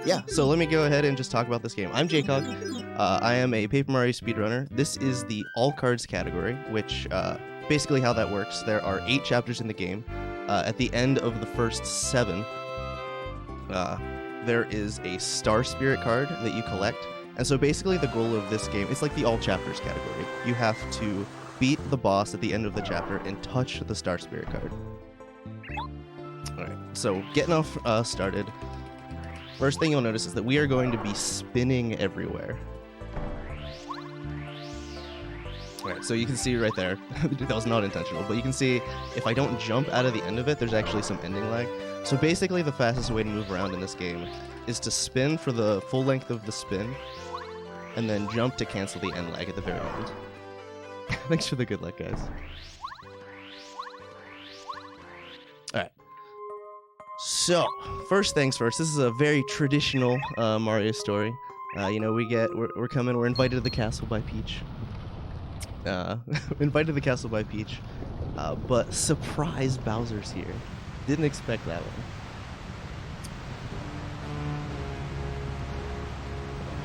Yeah, so let me go ahead and just talk about this game. I'm JCog. I am a Paper Mario speedrunner. This is the all cards category, which basically how that works. There are 8 chapters in the game. At the end of the first 7, there is a Star Spirit card that you collect. And so basically the goal of this game, it's like the all chapters category. You have to beat the boss at the end of the chapter and touch the Star Spirit card. Alright, so getting off started. First thing you'll notice is that we are going to be spinning everywhere. Alright, so you can see right there, that was not intentional, but you can see if I don't jump out of the end of it, there's actually some ending lag. So basically the fastest way to move around in this game is to spin for the full length of the spin, and then jump to cancel the end lag at the very end. Thanks for the good luck, guys. Alright. So, first things first, this is a very traditional Mario story. You know, we're coming, we're invited to the castle by Peach. Invited to the castle by Peach. But surprise, Bowser's here. Didn't expect that one.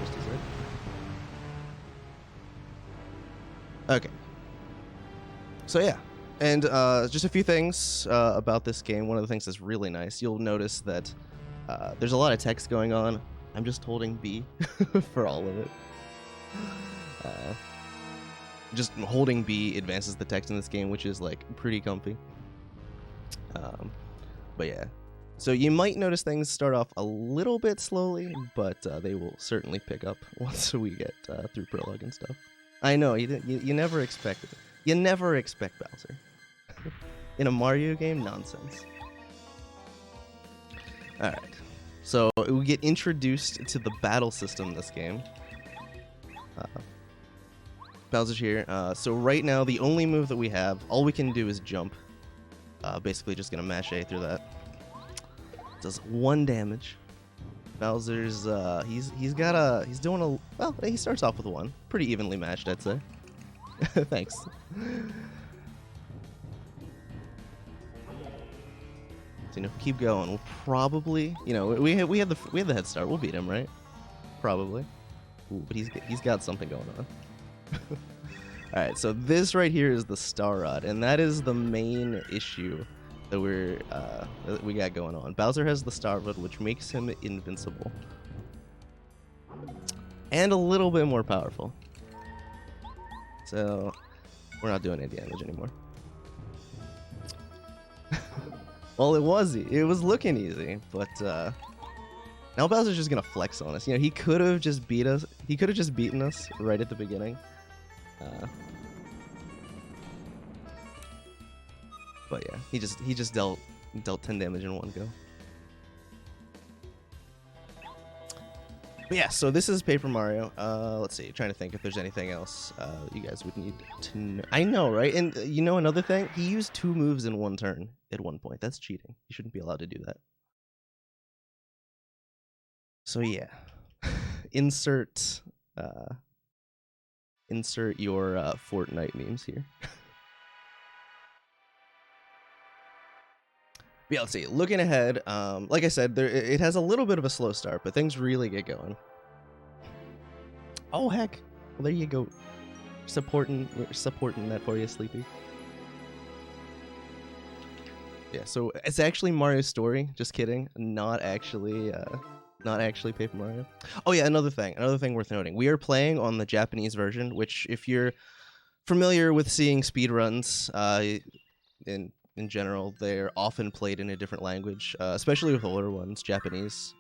Just a sec. Okay. So yeah. And just a few things about this game. One of the things that's really nice, you'll notice that there's a lot of text going on. I'm just holding B for all of it. Just holding B advances the text in this game, which is like pretty comfy. But yeah. So you might notice things start off a little bit slowly, but they will certainly pick up once we get through prologue and stuff. I know, you never expect it. You never expect Bowser. In a Mario game? Nonsense. Alright. So we get introduced to the battle system in this game. Bowser's here. So right now, the only move that we have, all we can do is jump. Basically just gonna mash A through that. Does 1 damage. Bowser's, he's doing a, well, he starts off with 1. Pretty evenly matched, I'd say. Thanks. So, you know, keep going. We'll probably, you know, we have the head start. We'll beat him, right? Probably. Ooh, but he's got something going on. All right, so this right here is the Star Rod, and that is the main issue that we got going on. Bowser has the Star Rod, which makes him invincible and a little bit more powerful. So we're not doing any damage anymore. Well, it was looking easy, but now Bowser's just gonna flex on us. You know, he could have just beat us. He could have just beaten us right at the beginning. But yeah, he just dealt 10 damage in one go. But yeah, so this is Paper Mario. Let's see, trying to think if there's anything else you guys would need to know. I know, right? And you know another thing? He used 2 moves in 1 turn at one point. That's cheating. You shouldn't be allowed to do that. So yeah, insert your Fortnite memes here. Yeah, let's see. Looking ahead, like I said, it has a little bit of a slow start, but things really get going. Oh heck! Well, there you go. Supporting that for you, Sleepy. Yeah, so it's actually Mario's story. Just kidding. Not actually Paper Mario. Oh yeah, another thing worth noting. We are playing on the Japanese version, which if you're familiar with seeing speedruns, in general, they're often played in a different language, especially with older ones, Japanese.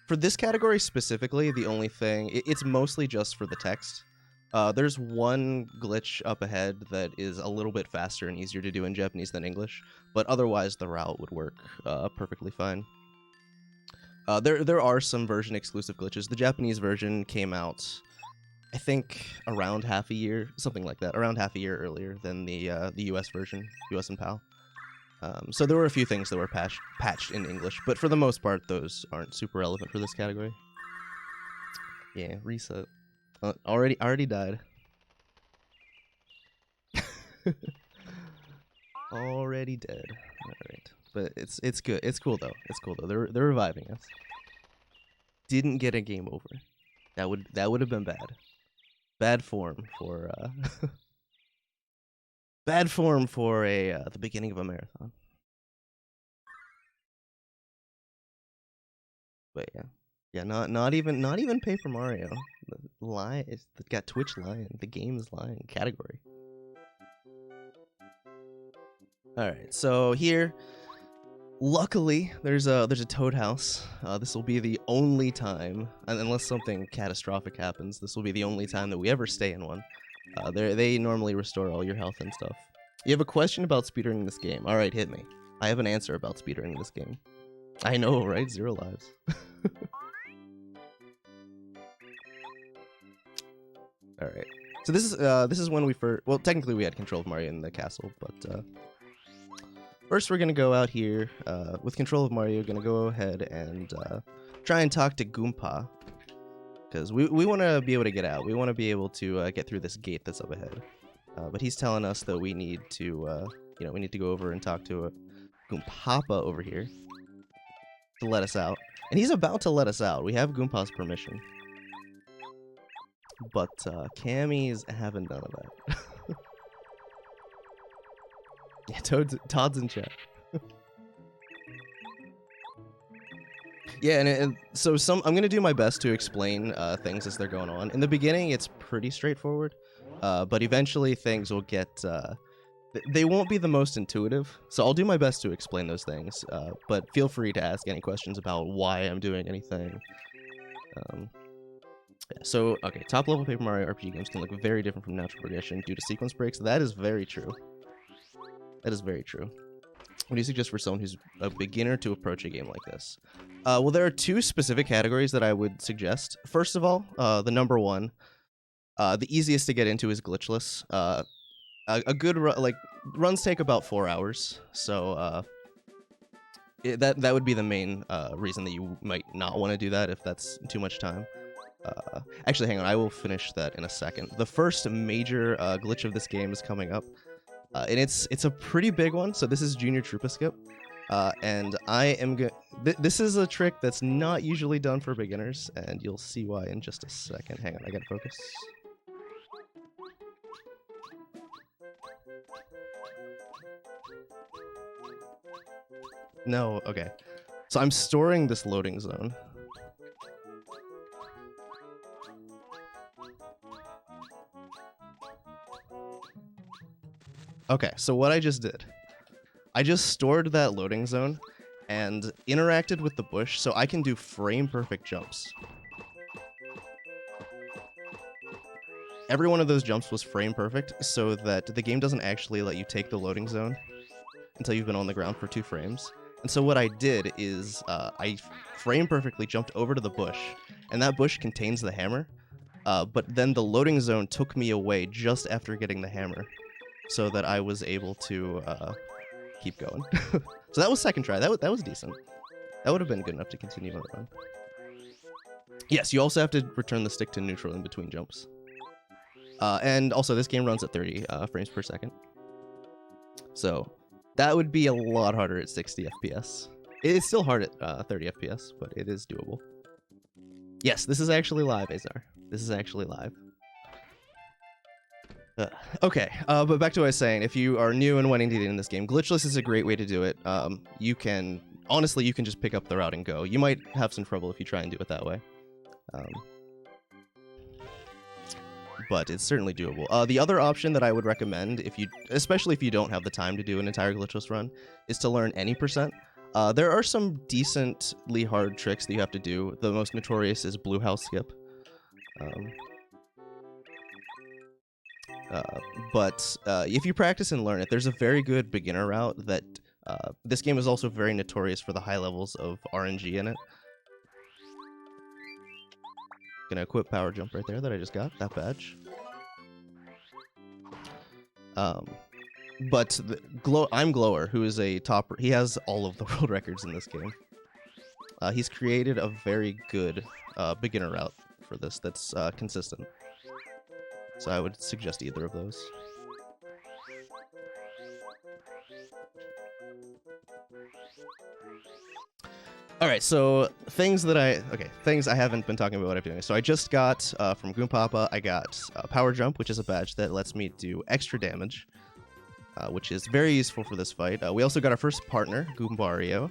For this category specifically, the only thing, it's mostly just for the text. There's one glitch up ahead that is a little bit faster and easier to do in Japanese than English, but otherwise the route would work perfectly fine. There are some version exclusive glitches. The Japanese version came out, I think, around half a year, something like that, around half a year earlier than the US version, US and PAL. So there were a few things that were patched in English, but for the most part, those aren't super relevant for this category. Yeah, reset. Already died. Already dead. All right, but it's good. It's cool though. It's cool though. They're reviving us. didn't get a game over. That would have been bad. Bad form for bad form for the beginning of a marathon. But yeah, not even Paper Mario. It got Twitch lying. The game is lying category. All right, so here, luckily, there's a Toad house. This will be the only time, unless something catastrophic happens, this will be the only time that we ever stay in one. They normally restore all your health and stuff. You have a question about speedrunning this game? All right, hit me. I have an answer about speedrunning this game. I know, right? 0 lives. All right. So this is when we first. Well, technically we had control of Mario in the castle, but first we're gonna go out here with control of Mario. Gonna go ahead and try and talk to Goomba, because we want to be able to get out. We want to be able to get through this gate that's up ahead. But he's telling us that we need to we need to go over and talk to Goompapa over here to let us out. And he's about to let us out. We have Goompa's permission. But Cammy's having none of that. Yeah, Todd's in chat. Yeah, and so I'm gonna do my best to explain things as they're going on. In the beginning, it's pretty straightforward, but eventually things will get they won't be the most intuitive. So I'll do my best to explain those things, but feel free to ask any questions about why I'm doing anything. So, okay, top-level Paper Mario RPG games can look very different from natural progression due to sequence breaks. That is very true. That is very true. What do you suggest for someone who's a beginner to approach a game like this? Well, there are 2 specific categories that I would suggest. First of all, the number 1, the easiest to get into is glitchless. A good runs take about 4 hours, so that would be the main reason that you might not want to do that if that's too much time. Actually, hang on, I will finish that in a second. The first major glitch of this game is coming up, and it's a pretty big one. So this is Junior Troopa Skip, and I am this is a trick that's not usually done for beginners, and you'll see why in just a second. Hang on, I gotta focus. No, okay. So I'm storing this loading zone. Okay, so what I just did, I just stored that loading zone and interacted with the bush so I can do frame-perfect jumps. Every one of those jumps was frame-perfect so that the game doesn't actually let you take the loading zone until you've been on the ground for 2 frames. And so what I did is I frame-perfectly jumped over to the bush, and that bush contains the hammer, but then the loading zone took me away just after getting the hammer, so that I was able to keep going. So that was second try. That was decent. That would have been good enough to continue on the run. Yes, you also have to return the stick to neutral in between jumps. And also, this game runs at 30 frames per second. So that would be a lot harder at 60 FPS. It's still hard at 30 FPS, but it is doable. Yes, this is actually live, Azar. This is actually live. Okay, but back to what I was saying. If you are new and wanting to get in this game, glitchless is a great way to do it. You can just pick up the route and go. You might have some trouble if you try and do it that way. But it's certainly doable. The other option that I would recommend, especially if you don't have the time to do an entire glitchless run, is to learn any percent. There are some decently hard tricks that you have to do. The most notorious is Blue House Skip. But if you practice and learn it, there's a very good beginner route that this game is also very notorious for the high levels of RNG in it. Gonna equip power jump right there that I just got, that badge. But I'm Glower, who is a topper. He has all of the world records in this game. He's created a very good beginner route for this that's consistent. So I would suggest either of those. Alright, right, so things I haven't been talking about what I'm doing. So I just got from Goompapa, I got Power Jump, which is a badge that lets me do extra damage, which is very useful for this fight. We also got our first partner, Goombario.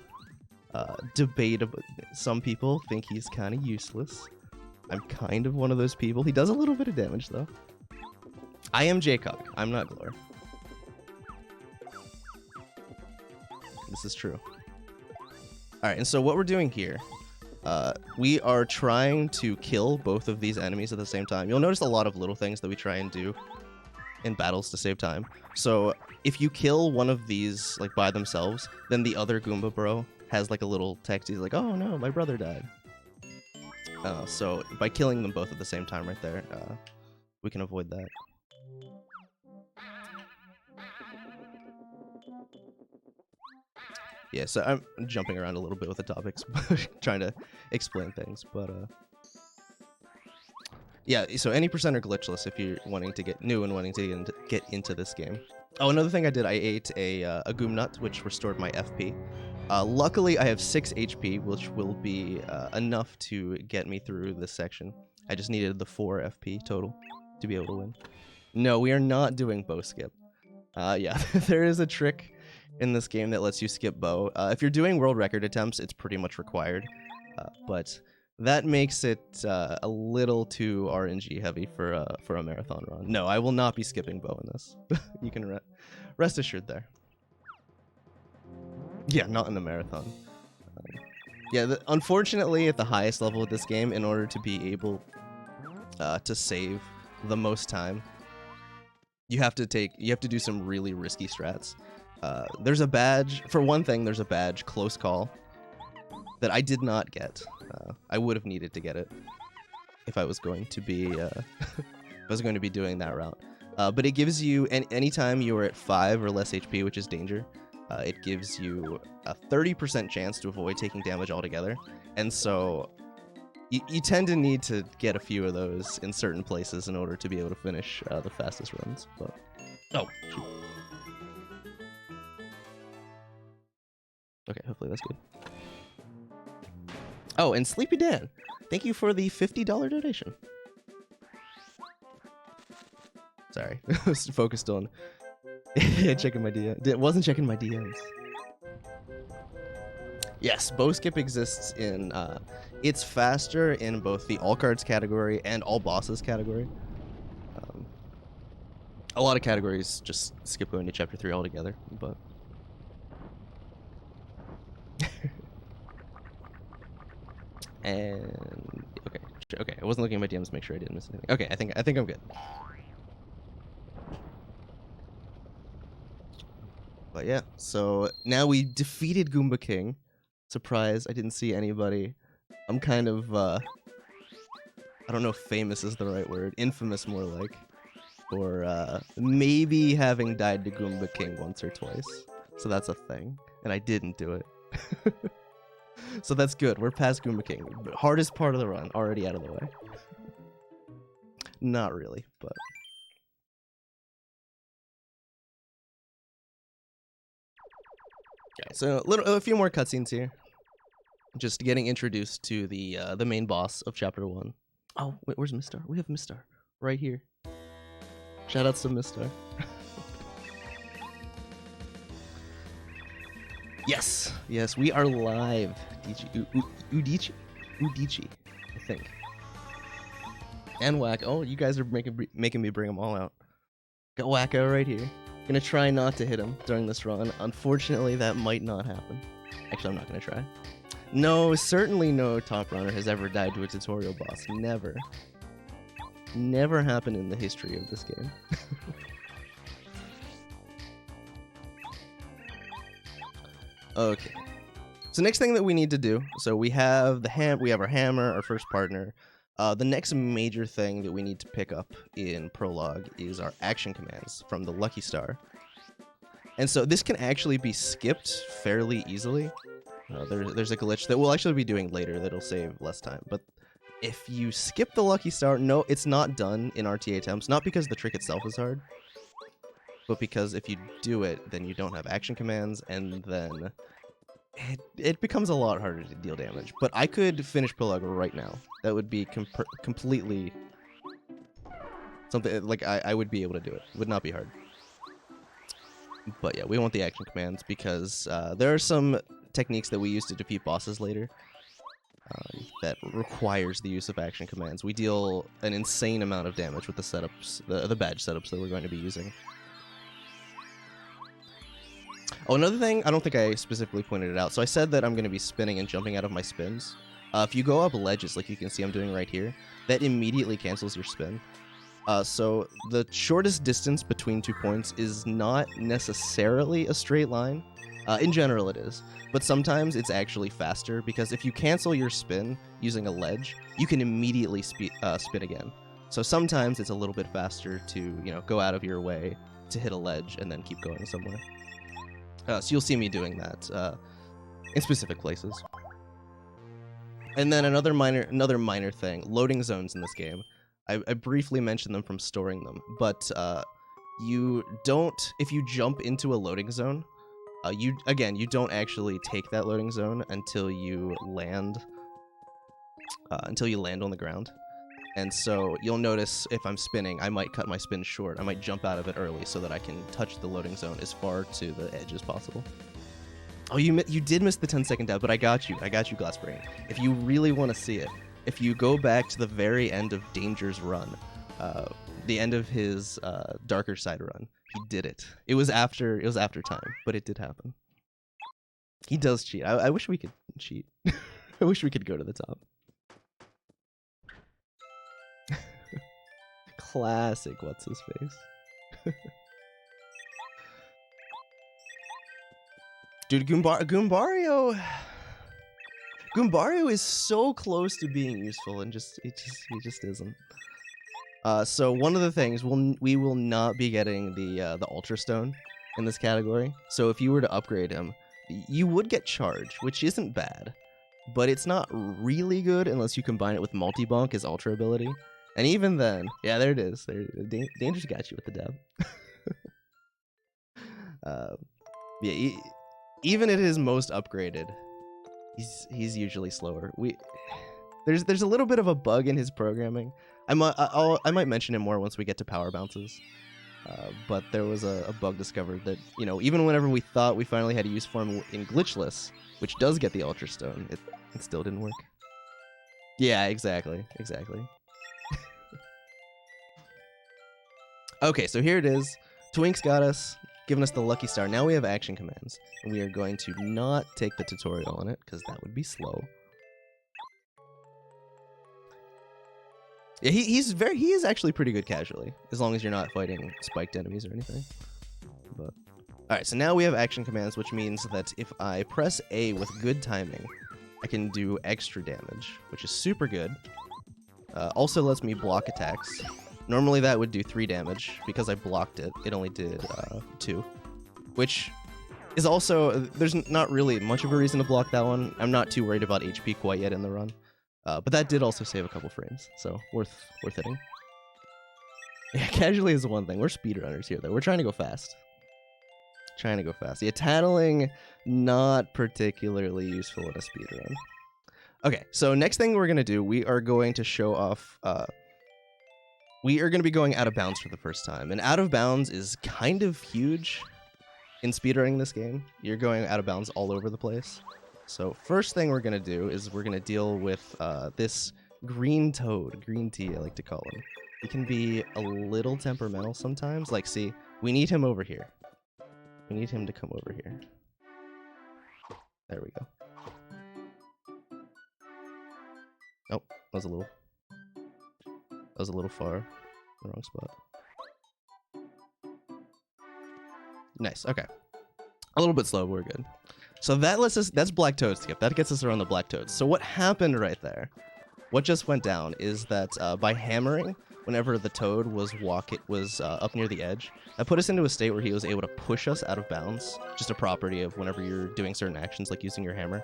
Debatable. Some people think he's kind of useless. I'm kind of one of those people. He does a little bit of damage, though. I am JCog. I'm not Glor. This is true. Alright, and so what we're doing here, we are trying to kill both of these enemies at the same time. You'll notice a lot of little things that we try and do in battles to save time. So if you kill one of these like by themselves, then the other Goomba bro has like a little text. He's like, oh no, my brother died. So by killing them both at the same time right there, we can avoid that. Yeah, so I'm jumping around a little bit with the topics, trying to explain things, but yeah, so any percent are glitchless if you're wanting to get new and wanting to get into this game. Oh, another thing I did, I ate a Goom Nut, which restored my FP. Luckily, I have 6 HP, which will be enough to get me through this section. I just needed the 4 FP total to be able to win. No, we are not doing bow skip. Yeah, there is a trick in this game that lets you skip bow. If you're doing world record attempts, it's pretty much required. But that makes it a little too RNG heavy for a marathon run. No, I will not be skipping bow in this. You can rest assured there. Yeah, not in the marathon. Yeah, unfortunately, at the highest level of this game, in order to be able to save the most time, you have to do some really risky strats. There's a badge, for one thing, there's a badge, Close Call, that I did not get. I would have needed to get it if I was going to be doing that route. But it gives you, anytime you are at 5 or less HP, which is danger, it gives you a 30% chance to avoid taking damage altogether. And so you tend to need to get a few of those in certain places in order to be able to finish the fastest runs. But oh, shoot. Okay, hopefully that's good. Oh, and Sleepy Dan, thank you for the $50 donation. Sorry, I was focused on checking my DMs. Wasn't checking my DMs. Yes, bow skip exists in, it's faster in both the all cards category and all bosses category. A lot of categories just skip going to chapter 3 altogether, but... And okay, I wasn't looking at my DMs to make sure I didn't miss anything. Okay, I think I'm good. But yeah, so now we defeated Goomba King. Surprise, I didn't see anybody. I'm kind of I don't know if famous is the right word, infamous more like, or maybe having died to Goomba King once or twice. So that's a thing, and I didn't do it. So that's good. We're past Goomba King. The hardest part of the run already out of the way. Not really, but... Okay, so a few more cutscenes here. Just getting introduced to the main boss of Chapter 1. Oh, wait, where's Mistar? We have Mistar right here. Shoutouts to Mistar. Yes, we are live. Udichi, I think. And Whack. Oh, you guys are making me bring them all out. Got Wacko right here. Gonna try not to hit him during this run. Unfortunately, that might not happen. Actually, I'm not gonna try. No, certainly no top runner has ever died to a tutorial boss. Never. Never happened in the history of this game. Okay. So next thing that we need to do, so we have our hammer, our first partner. The next major thing that we need to pick up in Prologue is our action commands from the Lucky Star. And so this can actually be skipped fairly easily. There's a glitch that we'll actually be doing later that'll save less time. But if you skip the Lucky Star, no, it's not done in RTA attempts. Not because the trick itself is hard, but because if you do it, then you don't have action commands, and then it becomes a lot harder to deal damage. But I could finish Prologue right now. That would be completely something like I would be able to do it. It would not be hard. But yeah, we want the action commands because there are some techniques that we use to defeat bosses later that requires the use of action commands. We deal an insane amount of damage with the setups, the badge setups that we're going to be using. Oh, another thing, I don't think I specifically pointed it out. So I said that I'm going to be spinning and jumping out of my spins. If you go up ledges, like you can see I'm doing right here, that immediately cancels your spin. So the shortest distance between 2 points is not necessarily a straight line. In general it is, but sometimes it's actually faster because if you cancel your spin using a ledge, you can immediately spin again. So sometimes it's a little bit faster to, you know, go out of your way to hit a ledge and then keep going somewhere. So you'll see me doing that in specific places. And then another minor thing, loading zones in this game. I briefly mentioned them from storing them, but you don't, if you jump into a loading zone, you don't actually take that loading zone until you land on the ground. And so you'll notice if I'm spinning, I might cut my spin short. I might jump out of it early so that I can touch the loading zone as far to the edge as possible. Oh, you did miss the 10-second dab, but I got you, Glass Brain. If you really want to see it, if you go back to the very end of Danger's run, the end of his Darker Side run, he did it. It was after time, but it did happen. He does cheat. I wish we could cheat. I wish we could go to the top. Classic. What's his face? Dude, Goombario is so close to being useful, and he just isn't. So one of the things we will not be getting the Ultra Stone in this category. So if you were to upgrade him, you would get Charge, which isn't bad, but it's not really good unless you combine it with Multi-Bonk, his Ultra ability. And even then, yeah, there it is. Danger's got you with the dab. Yeah, even at his most upgraded, he's usually slower. There's a little bit of a bug in his programming. I might mention it more once we get to power bounces. But there was a bug discovered that, you know, even whenever we thought we finally had a use for him in Glitchless, which does get the Ultra Stone, it still didn't work. Yeah, exactly. Okay, so here it is. Twink's got us, giving us the lucky star. Now we have action commands, and we are going to not take the tutorial on it because that would be slow. Yeah, he is actually pretty good casually, as long as you're not fighting spiked enemies or anything. But alright, so now we have action commands, which means that if I press A with good timing, I can do extra damage, which is super good. Also lets me block attacks. Normally that would do 3 damage. Because I blocked it, it only did 2. Which is also, there's not really much of a reason to block that one. I'm not too worried about HP quite yet in the run. But that did also save a couple frames, so worth hitting. Yeah, casually is one thing. We're speedrunners here, though. We're trying to go fast. Yeah, tattling, not particularly useful in a speedrun. Okay, so next thing we're going to do, we are going to show off... we are going to be going out of bounds for the first time. And out of bounds is kind of huge in speedrunning this game. You're going out of bounds all over the place. So first thing we're going to do is we're going to deal with this green toad, green tea I like to call him. He can be a little temperamental sometimes. Like, see, we need him over here. We need him to come over here. There we go. Oh, that was a little far. The wrong spot. Nice, okay. A little bit slow, but we're good. So that lets us, that's Black Toad skip. That gets us around the Black Toads. So what happened right there, what just went down is that by hammering, whenever the Toad was up near the edge, that put us into a state where he was able to push us out of bounds. Just a property of whenever you're doing certain actions, like using your hammer.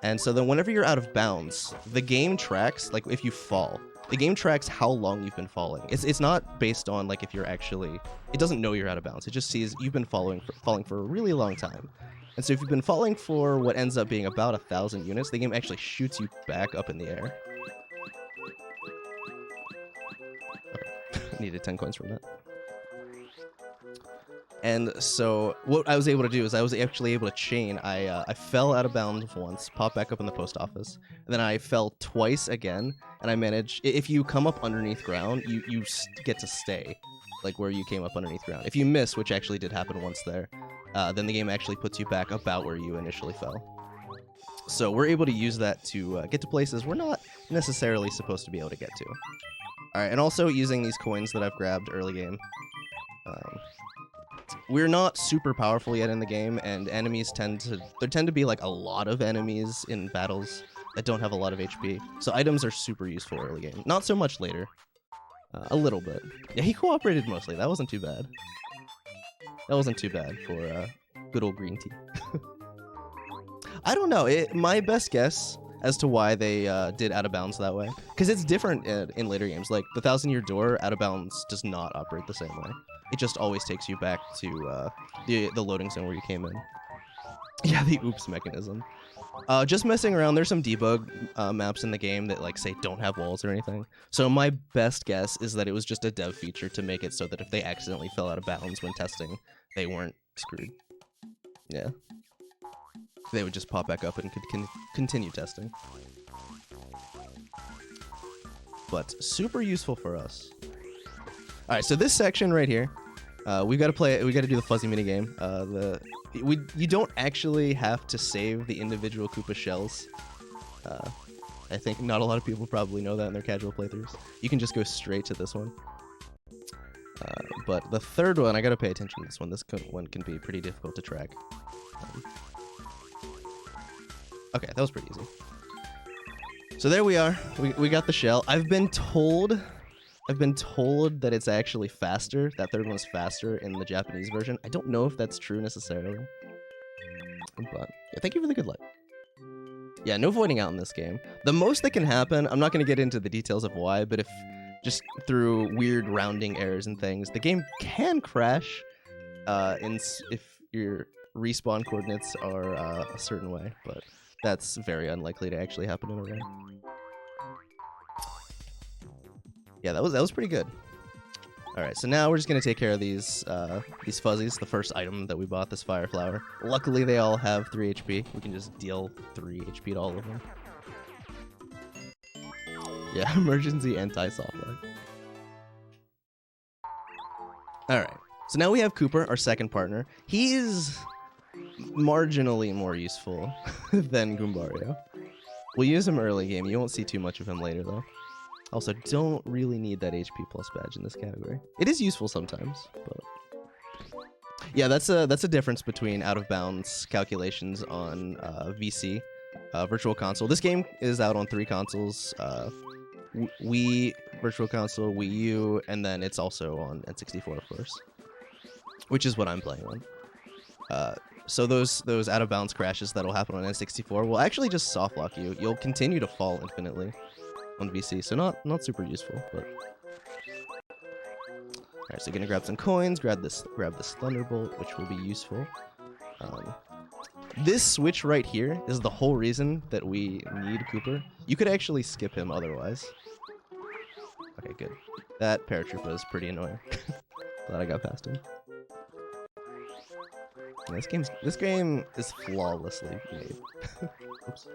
And so then whenever you're out of bounds, the game tracks, like if you fall, the game tracks how long you've been falling. It's not based on like if you're actually, it doesn't know you're out of bounds. It just sees you've been falling for a really long time. And so if you've been falling for what ends up being about 1,000 units, the game actually shoots you back up in the air. Okay. Needed 10 coins from that. And so what I was able to do is I was actually able to chain. I fell out of bounds once, popped back up in the post office, and then I fell twice again, and I managed. If you come up underneath ground, you get to stay, like where you came up underneath ground. If you miss, which actually did happen once there, then the game actually puts you back about where you initially fell. So we're able to use that to get to places we're not necessarily supposed to be able to get to. All right, and also using these coins that I've grabbed early game. We're not super powerful yet in the game, and enemies tend to be like a lot of enemies in battles that don't have a lot of HP. So items are super useful early game. Not so much later. A little bit. Yeah, he cooperated mostly. That wasn't too bad. That wasn't too bad for good old green tea. I don't know. My best guess as to why they did out of bounds that way, because it's different in later games. Like the 1,000-year door, out of bounds does not operate the same way. It just always takes you back to the loading zone where you came in. Yeah, the oops mechanism. Just messing around, there's some debug maps in the game that like say don't have walls or anything. So my best guess is that it was just a dev feature to make it so that if they accidentally fell out of bounds when testing, they weren't screwed. Yeah. They would just pop back up and could continue testing. But super useful for us. All right, so this section right here, we got to do the fuzzy mini game. You don't actually have to save the individual Koopa shells. I think not a lot of people probably know that in their casual playthroughs. You can just go straight to this one. But the third one, I got to pay attention to this one. This one can be pretty difficult to track. Okay, that was pretty easy. So there we are. We got the shell. I've been told that it's actually faster. That third one's faster in the Japanese version. I don't know if that's true necessarily. But yeah, thank you for the good luck. Yeah, no voiding out in this game. The most that can happen, I'm not going to get into the details of why, but if just through weird rounding errors and things, the game can crash if your respawn coordinates are a certain way, but that's very unlikely to actually happen in a run. Yeah, that was pretty good. All right, so now we're just gonna take care of these fuzzies. The first item that we bought, this fire flower. Luckily, they all have 3 HP. We can just deal 3 HP to all of them. Yeah, emergency anti-soft lock. All right, so now we have Cooper, our second partner. He's marginally more useful than Goombario. We'll use him early game. You won't see too much of him later, though. Also, don't really need that HP plus badge in this category. It is useful sometimes, but yeah, that's a difference between out of bounds calculations on VC, Virtual Console. This game is out on 3 consoles: Wii, Virtual Console, Wii U, and then it's also on N64, of course, which is what I'm playing on. So those out of bounds crashes that'll happen on N64 will actually just soft lock you. You'll continue to fall infinitely on VC, so not super useful, but alright, so gonna grab some coins, grab this Thunderbolt, which will be useful. This switch right here is the whole reason that we need Cooper. You could actually skip him otherwise. Okay, good. That paratrooper is pretty annoying. Glad I got past him. Yeah, this game is flawlessly made. Oops.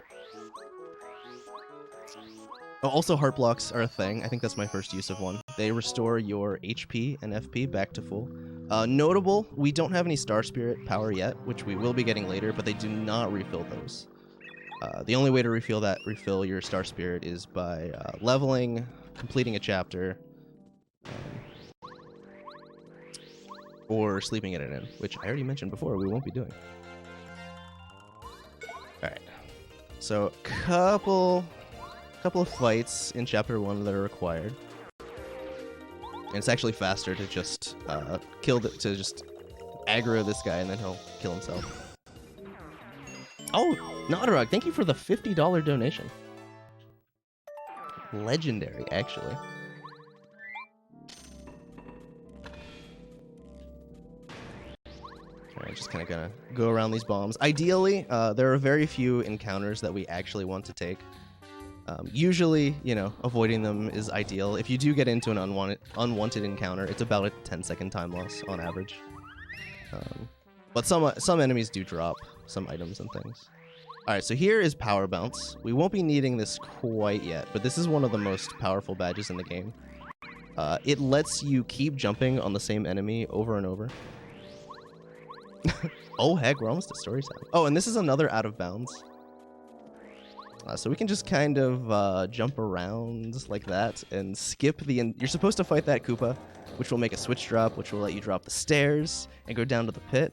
Oh, also, heart blocks are a thing. I think that's my first use of one. They restore your HP and FP back to full. Notable, we don't have any Star Spirit power yet, which we will be getting later, but they do not refill those. The only way to refill your Star Spirit is by leveling, completing a chapter, or sleeping at an inn, which I already mentioned before we won't be doing. Alright. So, couple of fights in Chapter 1 that are required. And it's actually faster to just just aggro this guy and then he'll kill himself. Oh, Nadarog, thank you for the $50 donation. Legendary, actually. We're just kind of gonna go around these bombs. Ideally, there are very few encounters that we actually want to take. Usually, you know, avoiding them is ideal. If you do get into an unwanted encounter, it's about a 10-second time loss on average. But some enemies do drop some items and things. Alright, so here is Power Bounce. We won't be needing this quite yet, but this is one of the most powerful badges in the game. It lets you keep jumping on the same enemy over and over. Oh heck, we're almost at story time. Oh, and this is another out of bounds. So we can just kind of jump around like that and skip the... You're supposed to fight that Koopa, which will make a switch drop, which will let you drop the stairs and go down to the pit.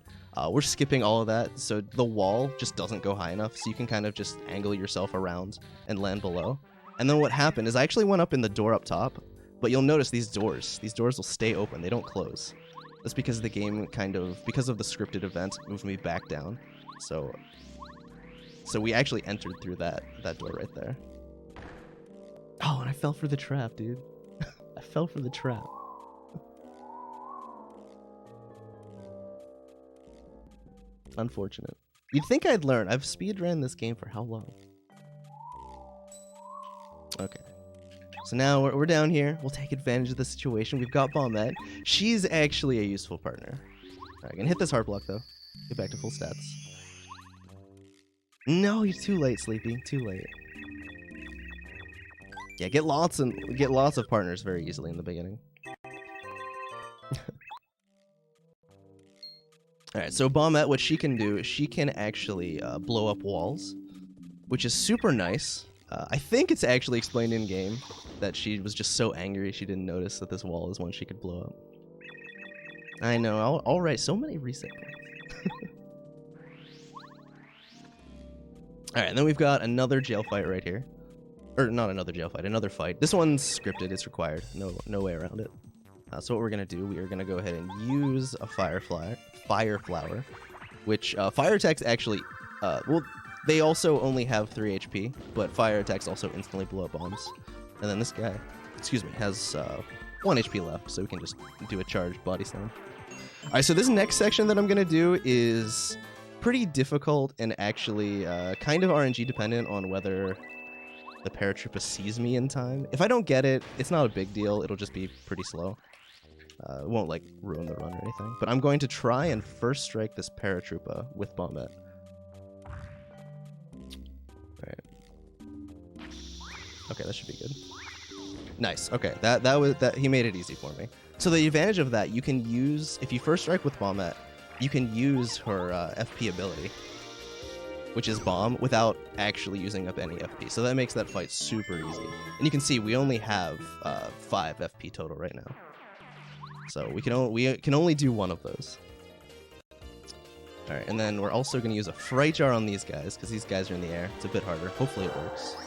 We're skipping all of that, so the wall just doesn't go high enough, so you can kind of just angle yourself around and land below. And then what happened is I actually went up in the door up top, but you'll notice these doors will stay open, they don't close. That's because the game kind of, because of the scripted event, moved me back down. So we actually entered through that door right there. Oh, and I fell for the trap, dude. I fell for the trap. Unfortunate. You'd think I'd learn. I've speedrun this game for how long? Okay. So now we're down here. We'll take advantage of the situation. We've got Bombette. She's actually a useful partner. Alright, gonna hit this heart block though. Get back to full stats. No, you're too late, Sleepy. Too late. Yeah, get lots of partners very easily in the beginning. Alright, so Bombette, what she can do is she can actually blow up walls, which is super nice. I think it's actually explained in-game that she was just so angry she didn't notice that this wall is one she could blow up. I know, alright, so many reset points. Alright, and then we've got another jail fight right here. Or, not another jail fight, another fight. This one's scripted, it's required. No way around it. So what we're going to do, we are going to go ahead and use a fire flower, which fire attacks actually, well, they also only have 3 HP, but fire attacks also instantly blow up bombs. And then this guy, excuse me, has 1 HP left, so we can just do a charged body slam. Alright, so this next section that I'm going to do is pretty difficult and actually kind of RNG dependent on whether the paratrooper sees me in time. If I don't get it, it's not a big deal, it'll just be pretty slow. It won't like ruin the run or anything. But I'm going to try and first strike this paratrooper with Bombette. Alright. Okay, that should be good. Nice. Okay, that he made it easy for me. So the advantage of that, you can use, if you first strike with Bombette, you can use her FP ability, which is bomb, without actually using up any FP. So that makes that fight super easy. And you can see we only have 5 FP total right now. So we can only do one of those. Alright, and then we're also going to use a fright jar on these guys, because these guys are in the air. It's a bit harder. Hopefully it works.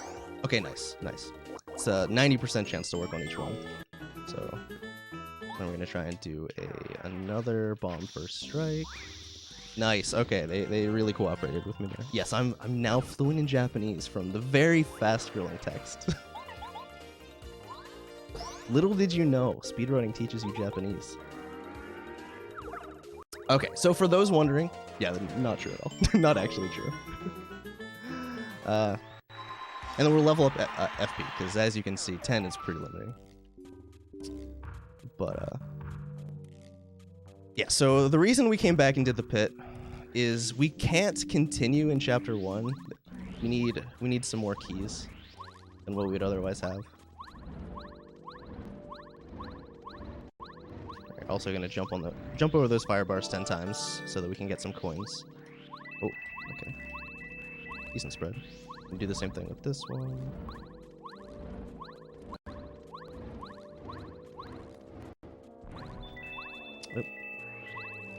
Okay, nice, nice. It's a 90% chance to work on each one. So then we're going to try and do another bomb first strike. Nice, okay, they really cooperated with me there. Yes, I'm now fluent in Japanese from the very fast scrolling text. Little did you know, speedrunning teaches you Japanese. Okay, so for those wondering, yeah, not true at all. Not actually true. And then we'll level up FP, because as you can see, 10 is pretty limiting. But, yeah, so the reason we came back and did the pit is we can't continue in Chapter 1. We need some more keys than what we'd otherwise have. Also gonna jump over those fire bars 10 times so that we can get some coins. Oh, okay. Decent spread. We'll do the same thing with this one. Oh.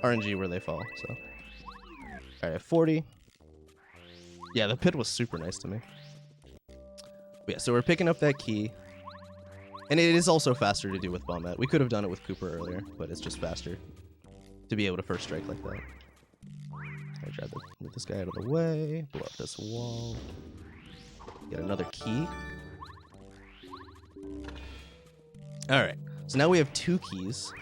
RNG where they fall, so. Alright, 40. Yeah, the pit was super nice to me. But yeah, so we're picking up that key. And it is also faster to do with Bombette. We could have done it with Cooper earlier, but it's just faster to be able to first strike like that. I try to move this guy out of the way, blow up this wall, get another key. Alright, so now we have 2 keys.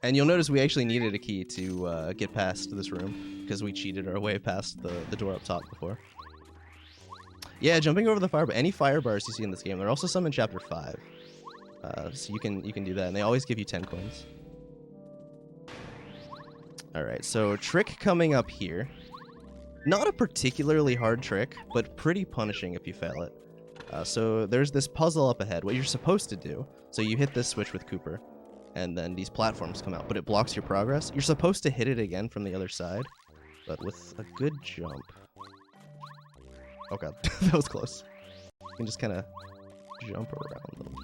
And you'll notice we actually needed a key to get past this room, because we cheated our way past the door up top before. Yeah, jumping over the fire bar. Any fire bars you see in this game, there are also some in Chapter 5. So you can do that, and they always give you 10 coins. Alright, so trick coming up here. Not a particularly hard trick, but pretty punishing if you fail it. So there's this puzzle up ahead, what you're supposed to do. So you hit this switch with Cooper, and then these platforms come out, but it blocks your progress. You're supposed to hit it again from the other side, but with a good jump. Oh god, that was close. You can just kind of jump around them.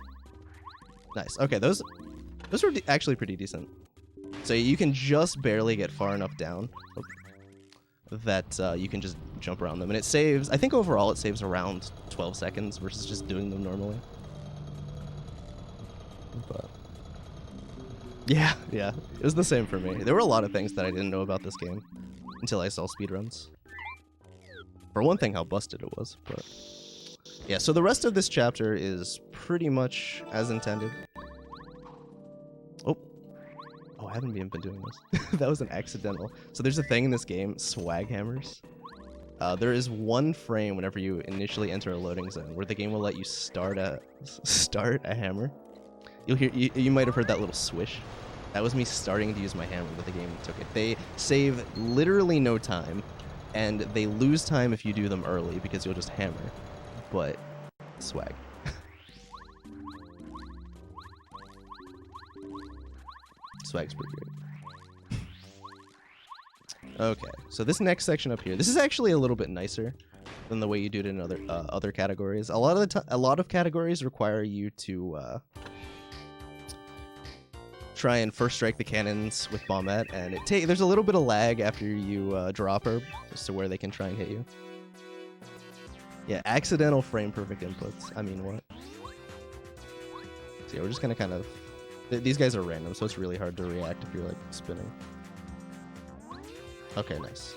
Nice. Okay, those were actually pretty decent. So you can just barely get far enough down that you can just jump around them. And it saves, I think overall it saves around 12 seconds versus just doing them normally. But yeah, it was the same for me. There were a lot of things that I didn't know about this game until I saw speedruns. For one thing, how busted it was, but yeah, so the rest of this chapter is pretty much as intended. Oh, I haven't even been doing this. That was an accidental. So there's a thing in this game, swag hammers. There is one frame whenever you initially enter a loading zone where the game will let you start a hammer. You might have heard that little swish. That was me starting to use my hammer, but the game took it. They save literally no time, and they lose time if you do them early because you'll just hammer. But swag. Swag's pretty great. Okay, so this next section up here, this is actually a little bit nicer than the way you do it in other categories. A lot of categories require you to try and first strike the cannons with bombette, and there's a little bit of lag after you drop her as to where they can try and hit you. Yeah, accidental frame perfect inputs. I mean, what? So yeah, we're just gonna kind of... These guys are random, so it's really hard to react if you're, like, spinning. Okay, nice.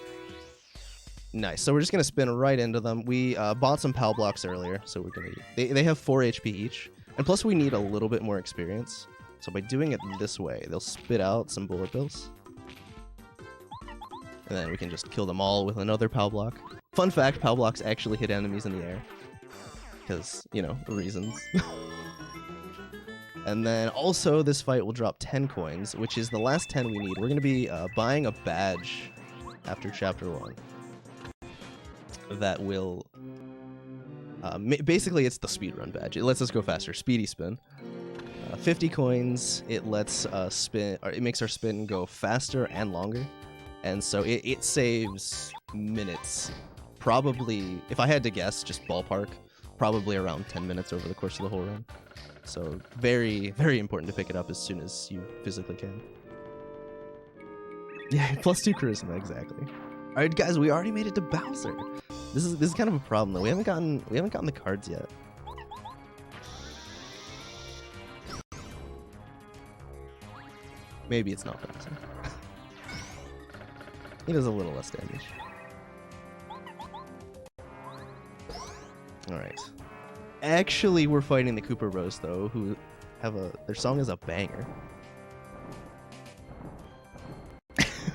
Nice, so we're just gonna spin right into them. We bought some PAL blocks earlier, so we're gonna... They have 4 HP each, and plus we need a little bit more experience. So by doing it this way, they'll spit out some bullet bills. And then we can just kill them all with another PAL block. Fun fact, PAL blocks actually hit enemies in the air. Because, you know, reasons. And then also this fight will drop 10 coins, which is the last 10 we need. We're going to be buying a badge after Chapter 1. That will... basically, it's the speedrun badge. It lets us go faster. Speedy spin. 50 coins, it lets spin, or it makes our spin go faster and longer. And so it saves minutes. Probably, if I had to guess, just ballpark, probably around 10 minutes over the course of the whole run. So very, very important to pick it up as soon as you physically can. Yeah, +2 charisma, exactly. All right, guys, we already made it to Bowser. This is kind of a problem though. We haven't gotten the cards yet. Maybe it's not Bowser. He does a little less damage. Alright. Actually, we're fighting the Cooper Bros, though, who have their song is a banger.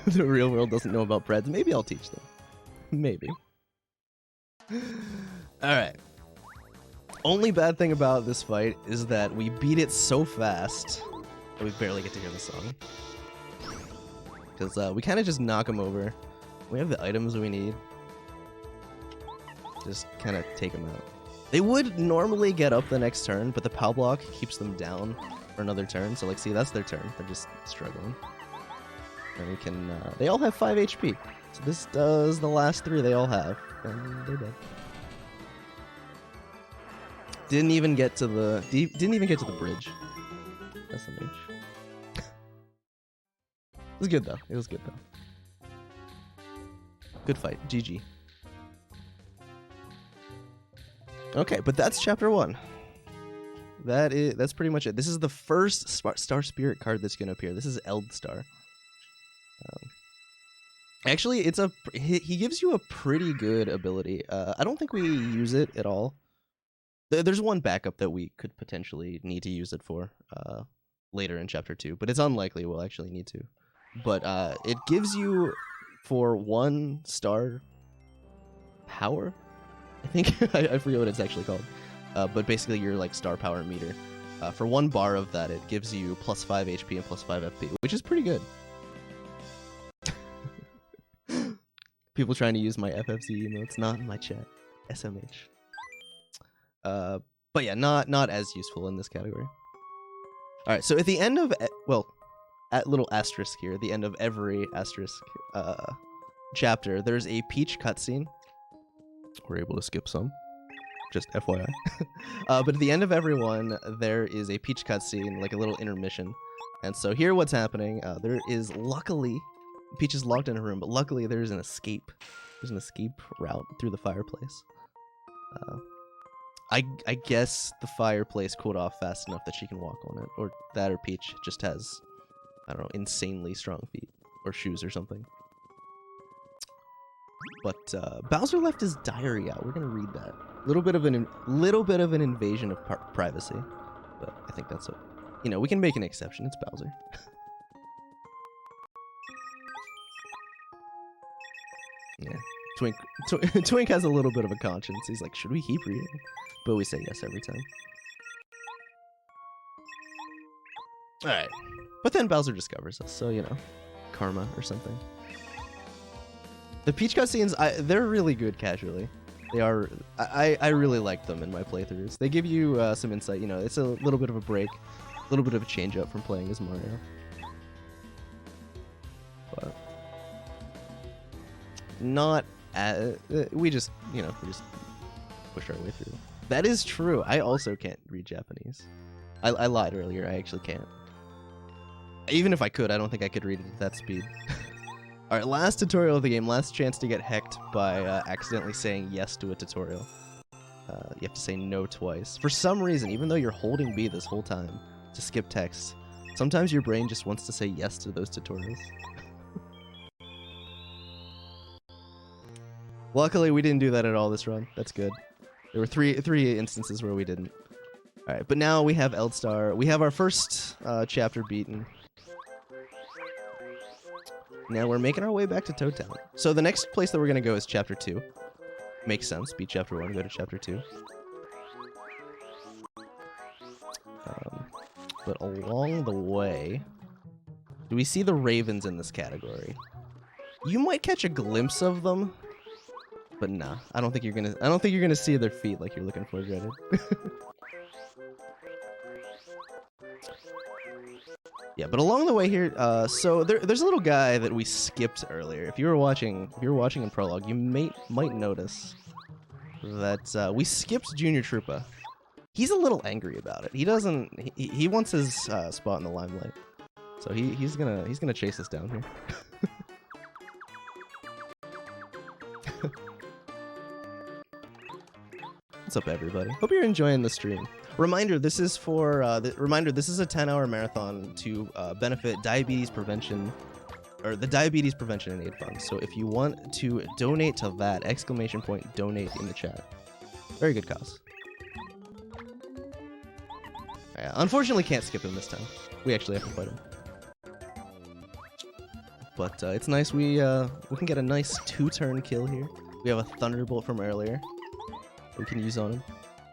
The real world doesn't know about Preds. Maybe I'll teach them. Maybe. Alright. Only bad thing about this fight is that we beat it so fast that we barely get to hear the song. Because we kind of just knock them over. We have the items we need. Just kind of take them out. They would normally get up the next turn, but the PAL block keeps them down for another turn. So, like, see, that's their turn. They're just struggling. And we can... they all have 5 HP. So this does the last 3 they all have. And they're dead. Didn't even get to the bridge. That's the mage. It was good, though. It was good, though. Good fight. GG. Okay, but that's Chapter 1. That's pretty much it. This is the first Star Spirit card that's going to appear. This is Eldstar. Actually, he gives you a pretty good ability. I don't think we use it at all. There's one backup that we could potentially need to use it for. later in Chapter 2, but it's unlikely we'll actually need to. But it gives you, for 1 star power, I think, I forget what it's actually called, but basically your like star power meter. For 1 bar of that, it gives you plus 5 HP and plus 5 FP, which is pretty good. People trying to use my FFZ emotes, not in my chat. SMH. But yeah, not as useful in this category. All right, so at the end of at little asterisk here, at the end of every asterisk chapter, there's a Peach cutscene. We're able to skip some, just FYI. But at the end of every one, there is a Peach cutscene, like a little intermission. And so here, what's happening? There is luckily, Peach is locked in her room, but luckily there's an escape. There's an escape route through the fireplace. I guess the fireplace cooled off fast enough that she can walk on it, or that, or Peach just has, I don't know, insanely strong feet or shoes or something. But Bowser left his diary out. We're gonna read that. Little bit of an invasion of privacy, but I think that's what, you know, we can make an exception. It's Bowser. Yeah. Twink has a little bit of a conscience. He's like, should we keep reading? But we say yes every time. Alright. But then Bowser discovers us, so, you know, karma or something. The Peach cutscenes, they're really good casually. They are, I really like them in my playthroughs. They give you some insight, you know, it's a little bit of a break, a little bit of a change up from playing as Mario. But not we just push our way through. That is true. I also can't read Japanese. I lied earlier. I actually can't. Even if I could, I don't think I could read it at that speed. All right, last tutorial of the game. Last chance to get hecked by accidentally saying yes to a tutorial. You have to say no twice. For some reason, even though you're holding B this whole time to skip text, sometimes your brain just wants to say yes to those tutorials. Luckily, we didn't do that at all this run. That's good. There were three instances where we didn't. All right, but now we have Eldstar. We have our first chapter beaten. Now we're making our way back to Toad Town. So the next place that we're going to go is Chapter 2. Makes sense. Beat Chapter 1, go to Chapter 2. But along the way, do we see the ravens in this category? You might catch a glimpse of them. But nah, I don't think you're gonna see their feet like you're looking for, Dreaded. Yeah, but along the way here, so there's a little guy that we skipped earlier. If you were watching in Prologue, you might notice that we skipped Junior Troopa. He's a little angry about it. He wants his spot in the limelight, so he's gonna chase us down here. What's up, everybody? Hope you're enjoying the stream. Reminder: this is for this is a 10-hour marathon to benefit diabetes prevention, or the Diabetes Prevention and Aid Fund. So if you want to donate to that, ! Donate in the chat. Very good cause. Yeah, unfortunately, can't skip him this time. We actually have to fight him. But it's nice we can get a nice 2-turn kill here. We have a Thunderbolt from earlier we can use on him.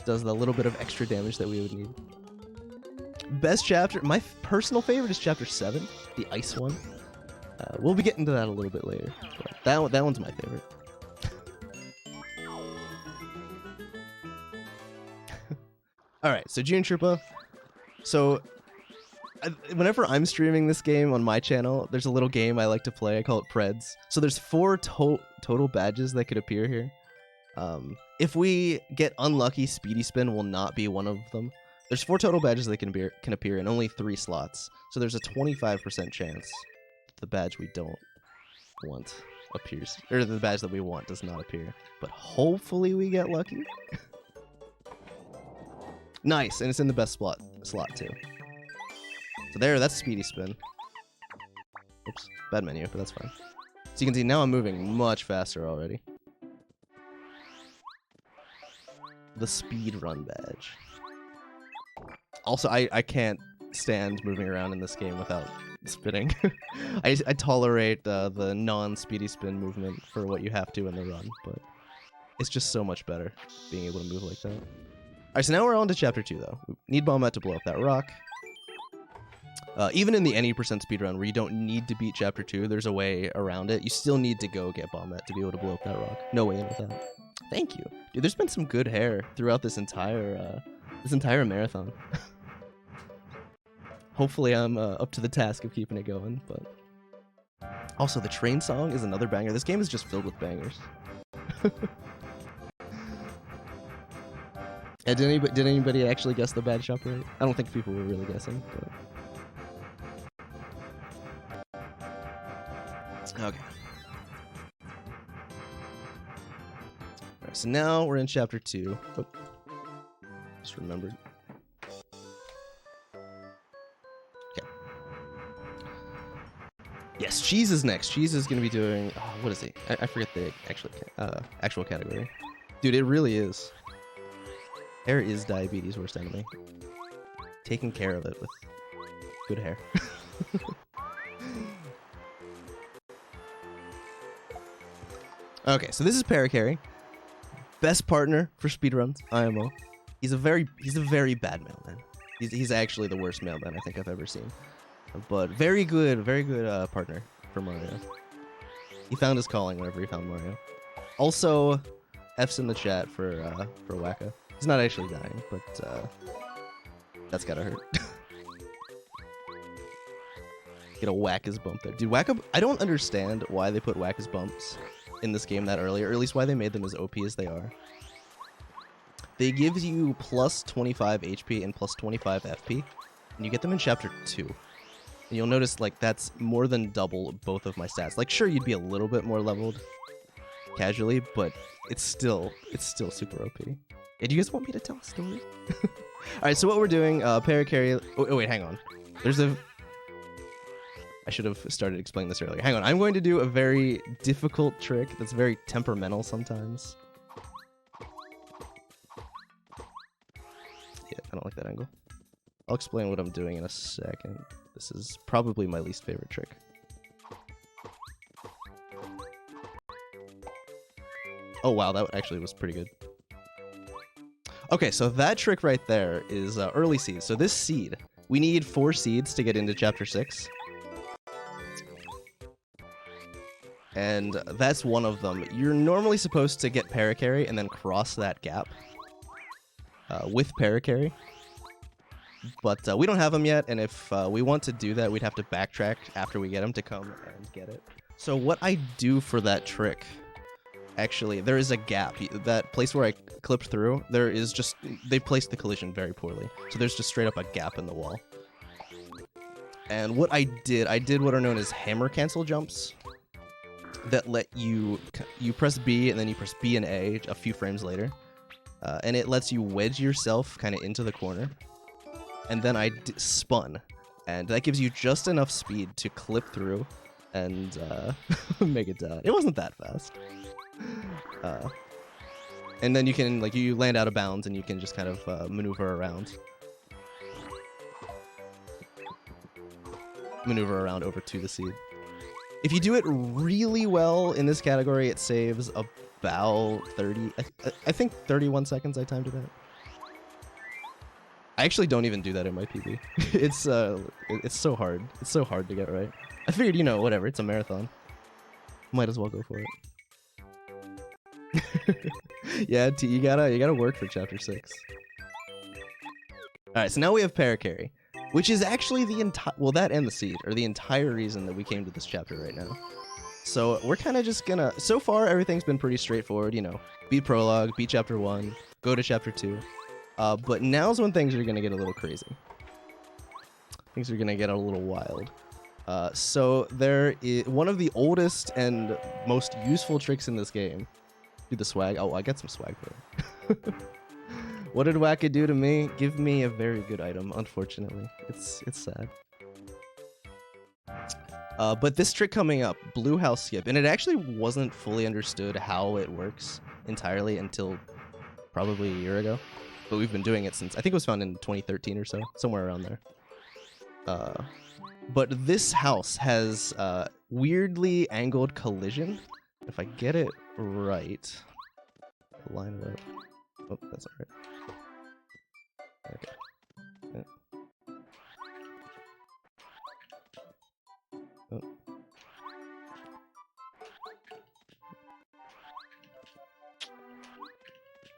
Does the little bit of extra damage that we would need. Best chapter, my personal favorite is Chapter 7, the ice one. We'll be getting to that a little bit later. But that one's my favorite. All right, so June Troopa. So whenever I'm streaming this game on my channel, there's a little game I like to play. I call it Preds. So there's 4 total badges that could appear here. If we get unlucky, Speedy Spin will not be one of them. There's 4 total badges that can appear in only 3 slots. So there's a 25% chance the badge we don't want appears, or the badge that we want does not appear. But hopefully we get lucky. Nice, and it's in the best slot too. So that's Speedy Spin. Oops, bad menu, but that's fine. So you can see now I'm moving much faster already. The speed run badge. Also, I can't stand moving around in this game without spinning. I tolerate the non-speedy spin movement for what you have to in the run, but it's just so much better being able to move like that. Alright, so now we're on to Chapter 2, though. We need Bombette to blow up that rock. Even in the any percent speedrun where you don't need to beat Chapter 2, there's a way around it. You still need to go get Bombette to be able to blow up that rock. No way in with that. Thank you. Dude, there's been some good hair throughout this entire marathon. Hopefully I'm up to the task of keeping it going, but... Also, the train song is another banger. This game is just filled with bangers. Did anybody actually guess the bad shop right? I don't think people were really guessing, but... Okay. Alright, so now we're in Chapter 2. Oh. Just remembered. Okay. Yes, Cheese is next. Cheese is going to be doing... Oh, what is he? I forget the actual category. Dude, it really is. Hair is diabetes' worst enemy. Taking care of it with good hair. Okay, so this is Paracarry. Best partner for speedruns, IMO. He's a very bad mailman. He's actually the worst mailman I think I've ever seen. But very good partner for Mario. He found his calling whenever he found Mario. Also, F's in the chat for Wacka. He's not actually dying, but that's gotta hurt. Get a Wacka's bump there. Dude, Wacka... I don't understand why they put Wacka's bumps in this game that early, or at least why they made them as OP as they are. They give you plus 25 HP and plus 25 FP, and you get them in Chapter 2. And you'll notice, like, that's more than double both of my stats. Like, sure, you'd be a little bit more leveled casually, but it's still super OP. Hey, do you guys want me to tell a story? Alright, so what we're doing, Paracarry... Oh, wait, hang on. There's a... I should have started explaining this earlier. Hang on, I'm going to do a very difficult trick that's very temperamental sometimes. Yeah, I don't like that angle. I'll explain what I'm doing in a second. This is probably my least favorite trick. Oh wow, that actually was pretty good. Okay, so that trick right there is early seed. So this seed, we need 4 seeds to get into Chapter 6. And that's one of them. You're normally supposed to get Paracarry and then cross that gap with Paracarry. But we don't have him yet, and if we want to do that, we'd have to backtrack after we get him to come and get it. So what I do for that trick, actually, there is a gap. That place where I clipped through, there is just... They placed the collision very poorly. So there's just straight up a gap in the wall. And what I did what are known as hammer cancel jumps. That let you press B and then you press B and A a few frames later, and it lets you wedge yourself kind of into the corner, and then I spun, and that gives you just enough speed to clip through and make it down. It wasn't that fast, and then you can you land out of bounds and you can just kind of maneuver around over to the seed. If you do it really well in this category, it saves about 30... I think 31 seconds I timed it at. I actually don't even do that in my PB. It's so hard. It's so hard to get right. I figured, whatever, it's a marathon. Might as well go for it. Yeah, T, you gotta work for Chapter 6. Alright, so now we have Paracarry. Which is actually the entire... Well, that and the seed are the entire reason that we came to this chapter right now. So we're kind of just gonna... So far, everything's been pretty straightforward, Beat Prologue, beat Chapter 1, go to Chapter 2. But now's when things are gonna get a little crazy. Things are gonna get a little wild. So there is... One of the oldest and most useful tricks in this game. Do the swag. Oh, I got some swag for it. What did Wacka do to me? Give me a very good item, unfortunately. It's sad. But this trick coming up, Blue House Skip, and it actually wasn't fully understood how it works entirely until probably a year ago. But we've been doing it since, I think it was found in 2013 or so, somewhere around there. But this house has weirdly angled collision. If I get it right, line it up. Oh, that's alright. Okay. Yeah. Oh.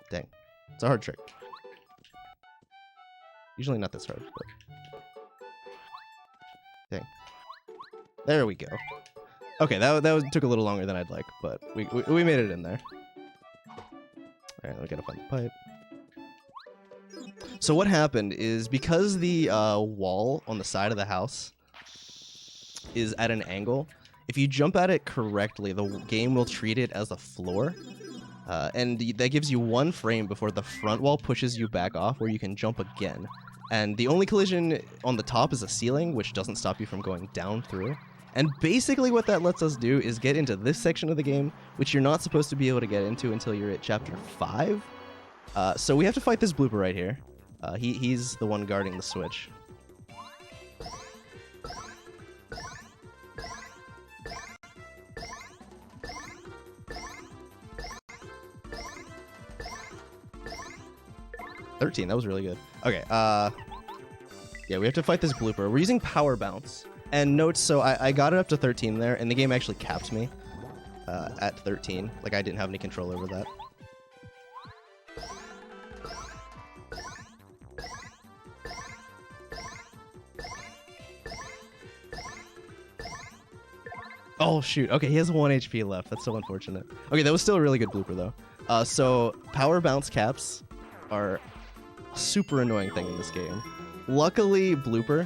Dang, it's a hard trick. Usually not this hard, but dang. There we go. Okay, that took a little longer than I'd like, but we made it in there. All right, we gotta find the pipe. So what happened is because the wall on the side of the house is at an angle, if you jump at it correctly, the game will treat it as a floor. And that gives you 1 frame before the front wall pushes you back off where you can jump again. And the only collision on the top is a ceiling, which doesn't stop you from going down through. And basically what that lets us do is get into this section of the game, which you're not supposed to be able to get into until you're at chapter 5. So we have to fight this blooper right here. He's the one guarding the switch. $13, that was really good. Okay, yeah, we have to fight this blooper. We're using power bounce. And note, so I got it up to 13 there, and the game actually capped me at 13. Like, I didn't have any control over that. Oh, shoot. Okay, he has 1 HP left. That's so unfortunate. Okay, that was still a really good blooper, though. So, power bounce caps are a super annoying thing in this game. Luckily, blooper...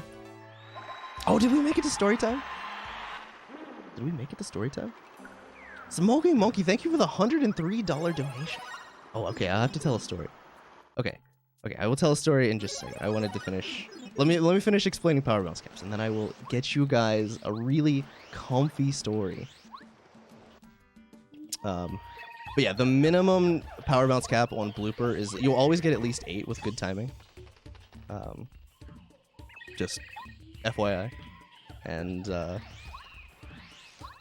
Oh, did we make it to story time? Did we make it to story time? Smoking Monkey, thank you for the $103 donation. Oh, okay, I'll have to tell a story. Okay, I will tell a story in just a second. I wanted to finish... Let me finish explaining power bounce caps, and then I will get you guys a really comfy story. But yeah, the minimum power bounce cap on blooper is you'll always get at least 8 with good timing. Just FYI. And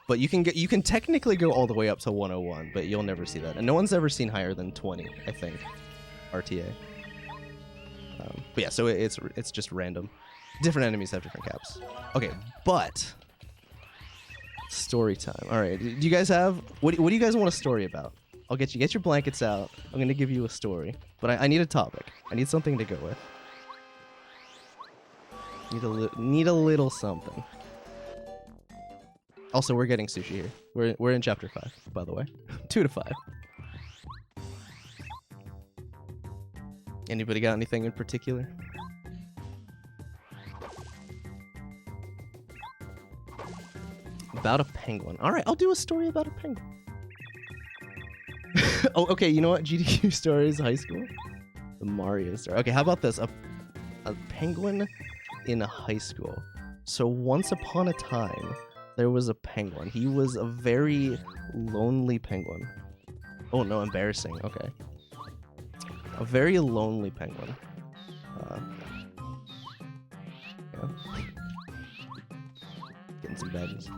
but you can technically go all the way up to 101, but you'll never see that. And no one's ever seen higher than 20, I think. RTA. But yeah, so it's just random. Different enemies have different caps. Okay, but story time. All right, do you guys have what do you guys want a story about? I'll get your blankets out. I'm gonna give you a story, but I need a topic. I need something to go with. Need a little something. Also, we're getting sushi here. We're in chapter 5, by the way. 2 to 5. Anybody got anything in particular? About a penguin. All right, I'll do a story about a penguin. Oh, okay, you know what? GDQ stories, high school? The Mario story. Okay, how about this? A penguin in a high school. So once upon a time, there was a penguin. He was a very lonely penguin. Oh no, embarrassing. Okay. A very lonely penguin. Yeah. Getting some badges.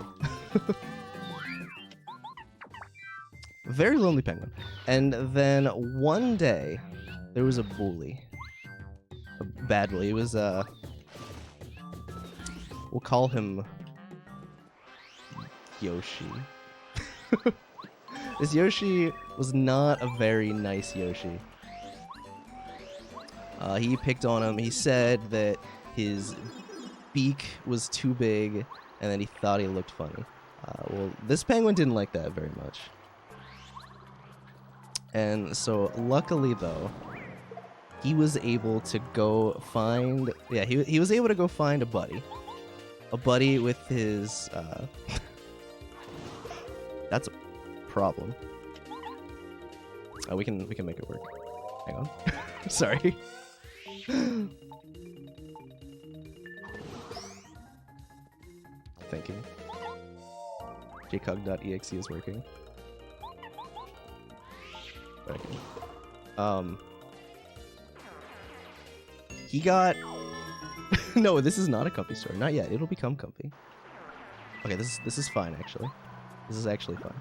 Very lonely penguin. And then one day, there was a bully. A bad bully. It was, we'll call him Yoshi. This Yoshi was not a very nice Yoshi. He picked on him. He said that his beak was too big, and then he thought he looked funny. Well, this penguin didn't like that very much. And so, luckily though, he was able to go find... Yeah, he was able to go find a buddy. A buddy with his... That's a problem. Oh, we can make it work. Hang on. Sorry. Thank you. JCog.exe is working. Okay. He got... No, this is not a comfy story. Not yet. It'll become comfy. Okay, this is fine actually. This is actually fine.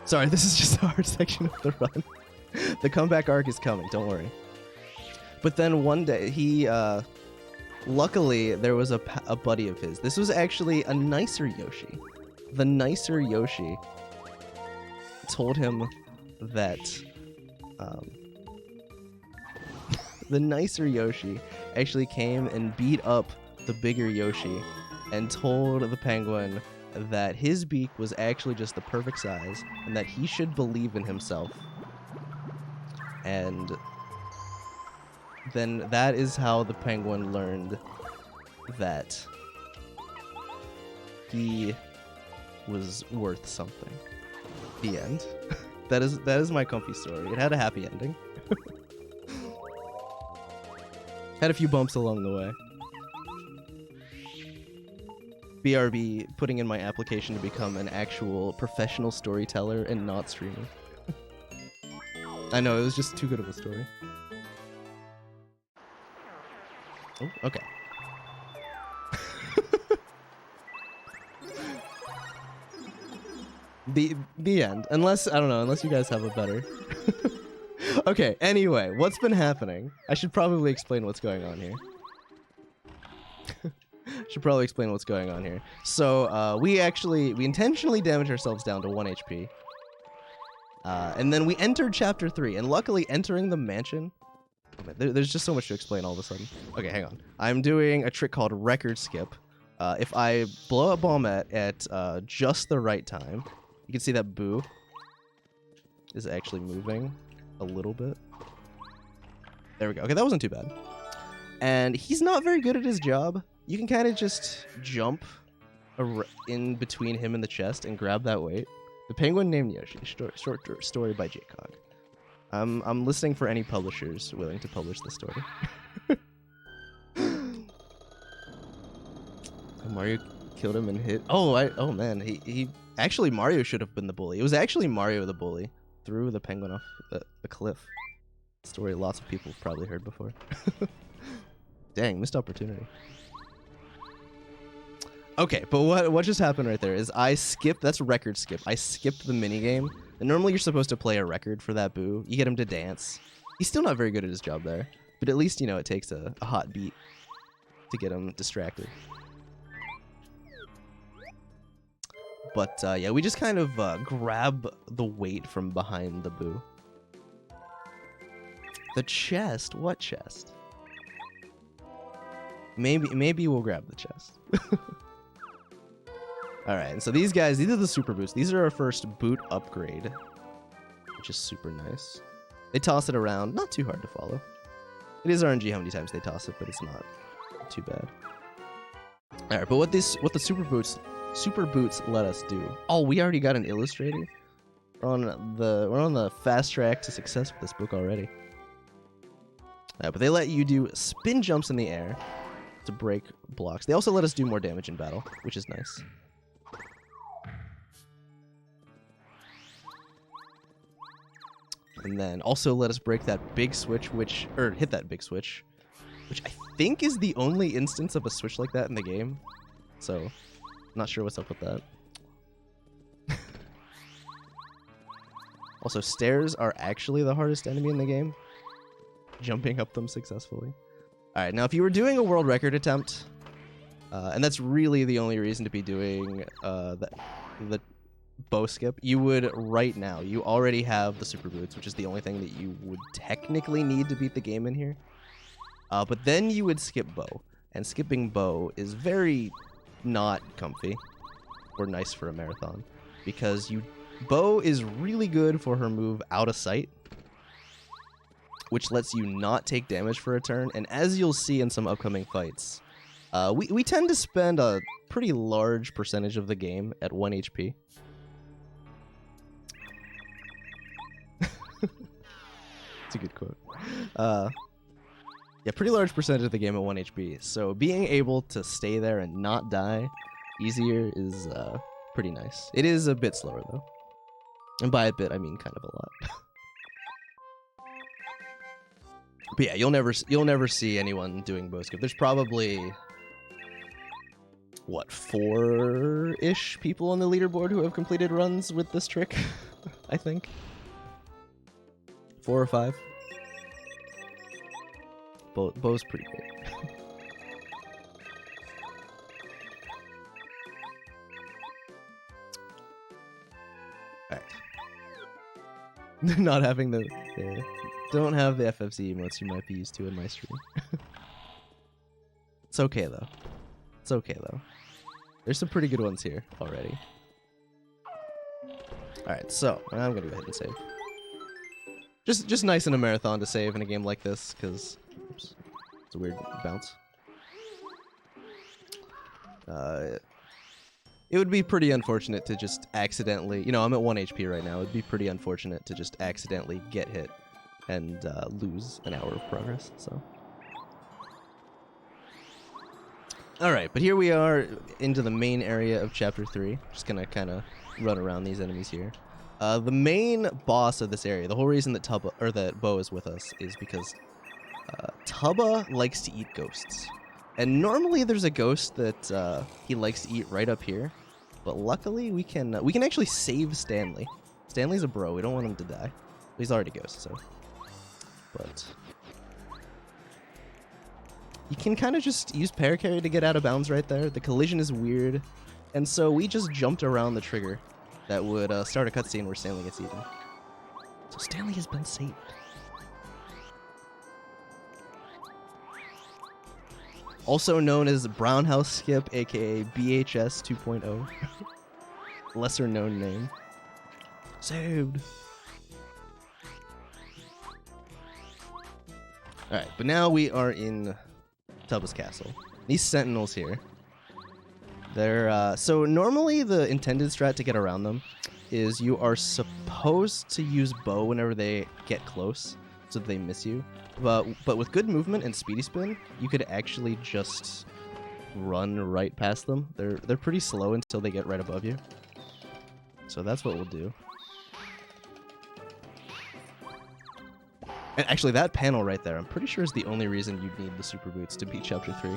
Sorry, this is just a hard section of the run. The comeback arc is coming, don't worry. But then one day, he, luckily, there was a buddy of his. This was actually a nicer Yoshi. The nicer Yoshi told him that, the nicer Yoshi actually came and beat up the bigger Yoshi and told the penguin that his beak was actually just the perfect size and that he should believe in himself. And then that is how the penguin learned that he was worth something. The end. That is my comfy story. It had a happy ending. Had a few bumps along the way. BRB putting in my application to become an actual professional storyteller and not streamer. I know, it was just too good of a story. Oh, okay. The end. Unless, I don't know, unless you guys have a better. Okay, anyway, what's been happening? I should probably explain what's going on here. So, we intentionally damaged ourselves down to 1 HP. And then we entered Chapter 3, and luckily entering the mansion... Oh man, there's just so much to explain all of a sudden. Okay, hang on. I'm doing a trick called record skip. If I blow up Bombette at just the right time, you can see that Boo is actually moving a little bit. There we go. Okay, that wasn't too bad. And he's not very good at his job. You can kind of just jump in between him and the chest and grab that weight. The Penguin Named Yoshi, short story by JCog. I'm listening for any publishers willing to publish this story. Mario killed him and hit. Oh man, he actually Mario should have been the bully. It was actually Mario the bully. Threw the penguin off the cliff. Story lots of people have probably heard before. Dang, missed opportunity. Okay, but what just happened right there is I skipped, that's record skip. I skipped the minigame. And normally you're supposed to play a record for that Boo. You get him to dance. He's still not very good at his job there. But at least, you know, it takes a hot beat to get him distracted. But yeah, we just kind of grab the weight from behind the Boo. The chest? What chest? Maybe we'll grab the chest. Alright, and so these guys, these are the super boots. These are our first boot upgrade, which is super nice. They toss it around, not too hard to follow. It is RNG how many times they toss it, but it's not too bad. Alright, but what the super boots let us do. Oh, we already got an illustrator. We're on the fast track to success with this book already. But they let you do spin jumps in the air to break blocks. They also let us do more damage in battle, which is nice. And then also let us break that big switch, hit that big switch, which I think is the only instance of a switch like that in the game. So, not sure what's up with that. Also, stairs are actually the hardest enemy in the game. Jumping up them successfully. Alright, now if you were doing a world record attempt, and that's really the only reason to be doing the bow skip, you would right now, you already have the super boots, which is the only thing that you would technically need to beat the game in here. But then you would skip bow, and skipping bow is very not comfy or nice for a marathon, because bow is really good for her move out of sight, which lets you not take damage for a turn, and as you'll see in some upcoming fights, we tend to spend a pretty large percentage of the game at 1 HP. It's a good quote. Yeah, pretty large percentage of the game at 1 HP, so being able to stay there and not die easier is pretty nice. It is a bit slower, though. And by a bit, I mean kind of a lot. But yeah, you'll never see anyone doing bow skip. There's probably what, 4-ish people on the leaderboard who have completed runs with this trick. I think 4 or 5. Bow's pretty great. Alright. Not having the don't have the FFC emotes you might be used to in my stream. It's okay though. It's okay though. There's some pretty good ones here already. Alright, so I'm gonna go ahead and save. Just nice in a marathon to save in a game like this, because it's a weird bounce. It would be pretty unfortunate to just accidentally, you know, I'm at 1 HP right now. It would be pretty unfortunate to just accidentally get hit and lose an hour of progress, so. Alright, but here we are into the main area of Chapter 3. Just gonna kind of run around these enemies here. The main boss of this area, the whole reason that Bo is with us is because Tubba likes to eat ghosts. And normally there's a ghost that he likes to eat right up here. But luckily we can actually save Stanley. Stanley's a bro, we don't want him to die. He's already a ghost, so. But you can kind of just use paracarry to get out of bounds right there. The collision is weird. And so we just jumped around the trigger that would start a cutscene where Stanley gets eaten. So Stanley has been saved. Also known as Brown House Skip, aka BHS 2.0. Lesser known name. Saved. Alright, but now we are in Tubba's castle. These sentinels here. They're, so normally the intended strat to get around them is you are supposed to use bow whenever they get close so that they miss you. But with good movement and speedy spin, you could actually just run right past them. They're pretty slow until they get right above you. So that's what we'll do. And actually, that panel right there, I'm pretty sure is the only reason you'd need the super boots to beat Chapter 3.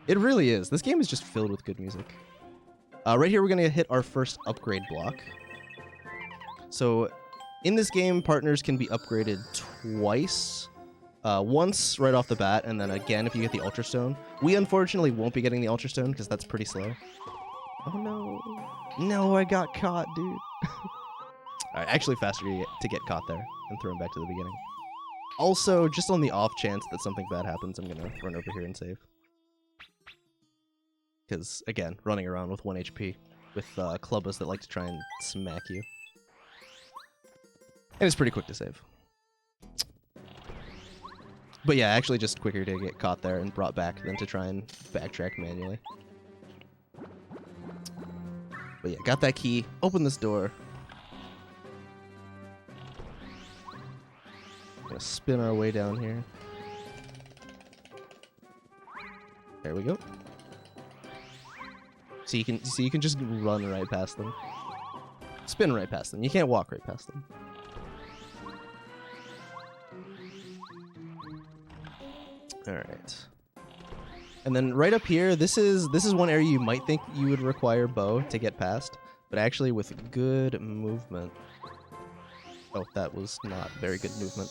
It really is. This game is just filled with good music. Right here, we're going to hit our first upgrade block. So in this game, partners can be upgraded twice. Once right off the bat, and then again if you get the Ultra Stone. We unfortunately won't be getting the Ultra Stone because that's pretty slow. Oh no. No, I got caught, dude. Alright, actually faster to get caught there and thrown back to the beginning. Also, just on the off chance that something bad happens, I'm gonna run over here and save. Because, again, running around with 1 HP with clubbas that like to try and smack you. And it's pretty quick to save. But yeah, actually just quicker to get caught there and brought back than to try and backtrack manually. But yeah, got that key. Open this door. Gonna spin our way down here. There we go. So you can just run right past them. Spin right past them. You can't walk right past them. Alright. And then right up here, this is one area you might think you would require bow to get past, but actually with good movement. Oh, that was not very good movement.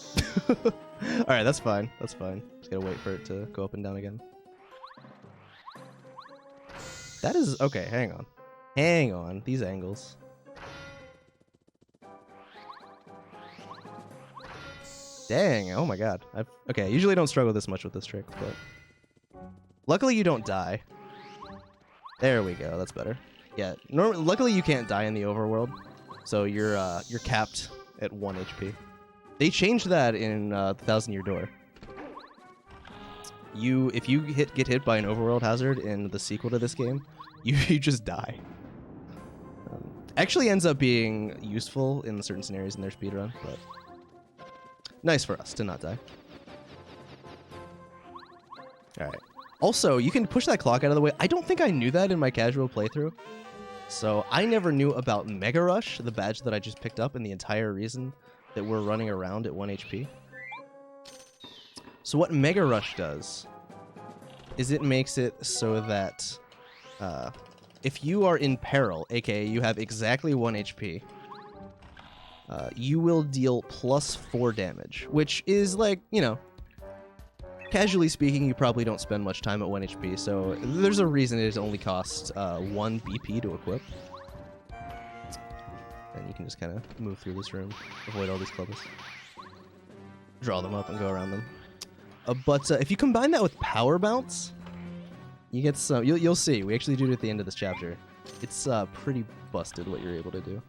Alright, that's fine. That's fine. Just gotta wait for it to go up and down again. That is... Okay, hang on. Hang on. These angles. Dang, oh my god. Okay, I usually don't struggle this much with this trick, but... Luckily you don't die. There we go, that's better. Yeah, luckily you can't die in the overworld, so you're capped at 1 HP. They changed that in the 1000-Year Door. If you get hit by an overworld hazard in the sequel to this game, you just die. Actually ends up being useful in certain scenarios in their speedrun, but nice for us to not die. Alright. Also, you can push that clock out of the way. I don't think I knew that in my casual playthrough. So I never knew about Mega Rush, the badge that I just picked up, and the entire reason that we're running around at 1 HP. So what Mega Rush does is it makes it so that if you are in peril, aka you have exactly 1 HP, you will deal +4 damage, which is like, you know, casually speaking, you probably don't spend much time at 1 HP, so there's a reason it only costs 1 BP to equip. And you can just kind of move through this room, avoid all these clubbers, draw them up and go around them. But if you combine that with Power Bounce, you get some. You'll see. We actually do it at the end of this chapter. It's pretty busted what you're able to do.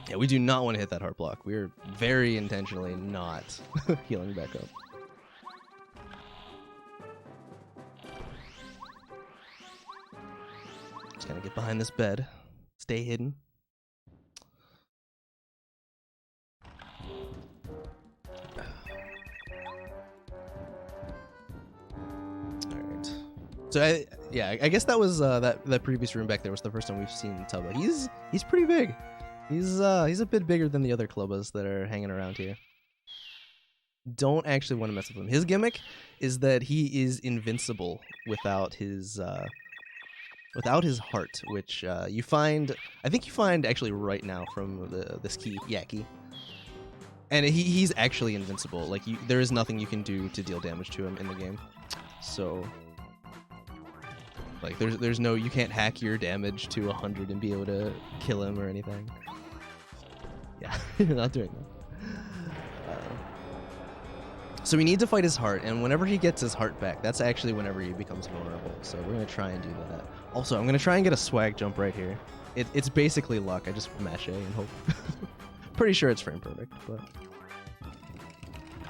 Yeah, we do not want to hit that heart block. We're very intentionally not healing back up. Just gotta get behind this bed. Stay hidden. So I guess that was that previous room back there was the first time we've seen Tubba. He's pretty big. He's a bit bigger than the other clubbas that are hanging around here. Don't actually want to mess with him. His gimmick is that he is invincible without his heart, which you find. I think you find actually right now from this key, key. And he's actually invincible. Like there is nothing you can do to deal damage to him in the game. So. Like there's no, you can't hack your damage to 100 and be able to kill him or anything. Yeah, you're not doing that. So we need to fight his heart, and whenever he gets his heart back, that's actually whenever he becomes vulnerable. So we're gonna try and do that. Also, I'm gonna try and get a swag jump right here. It's basically luck. I just mash A and hope. Pretty sure it's frame perfect, but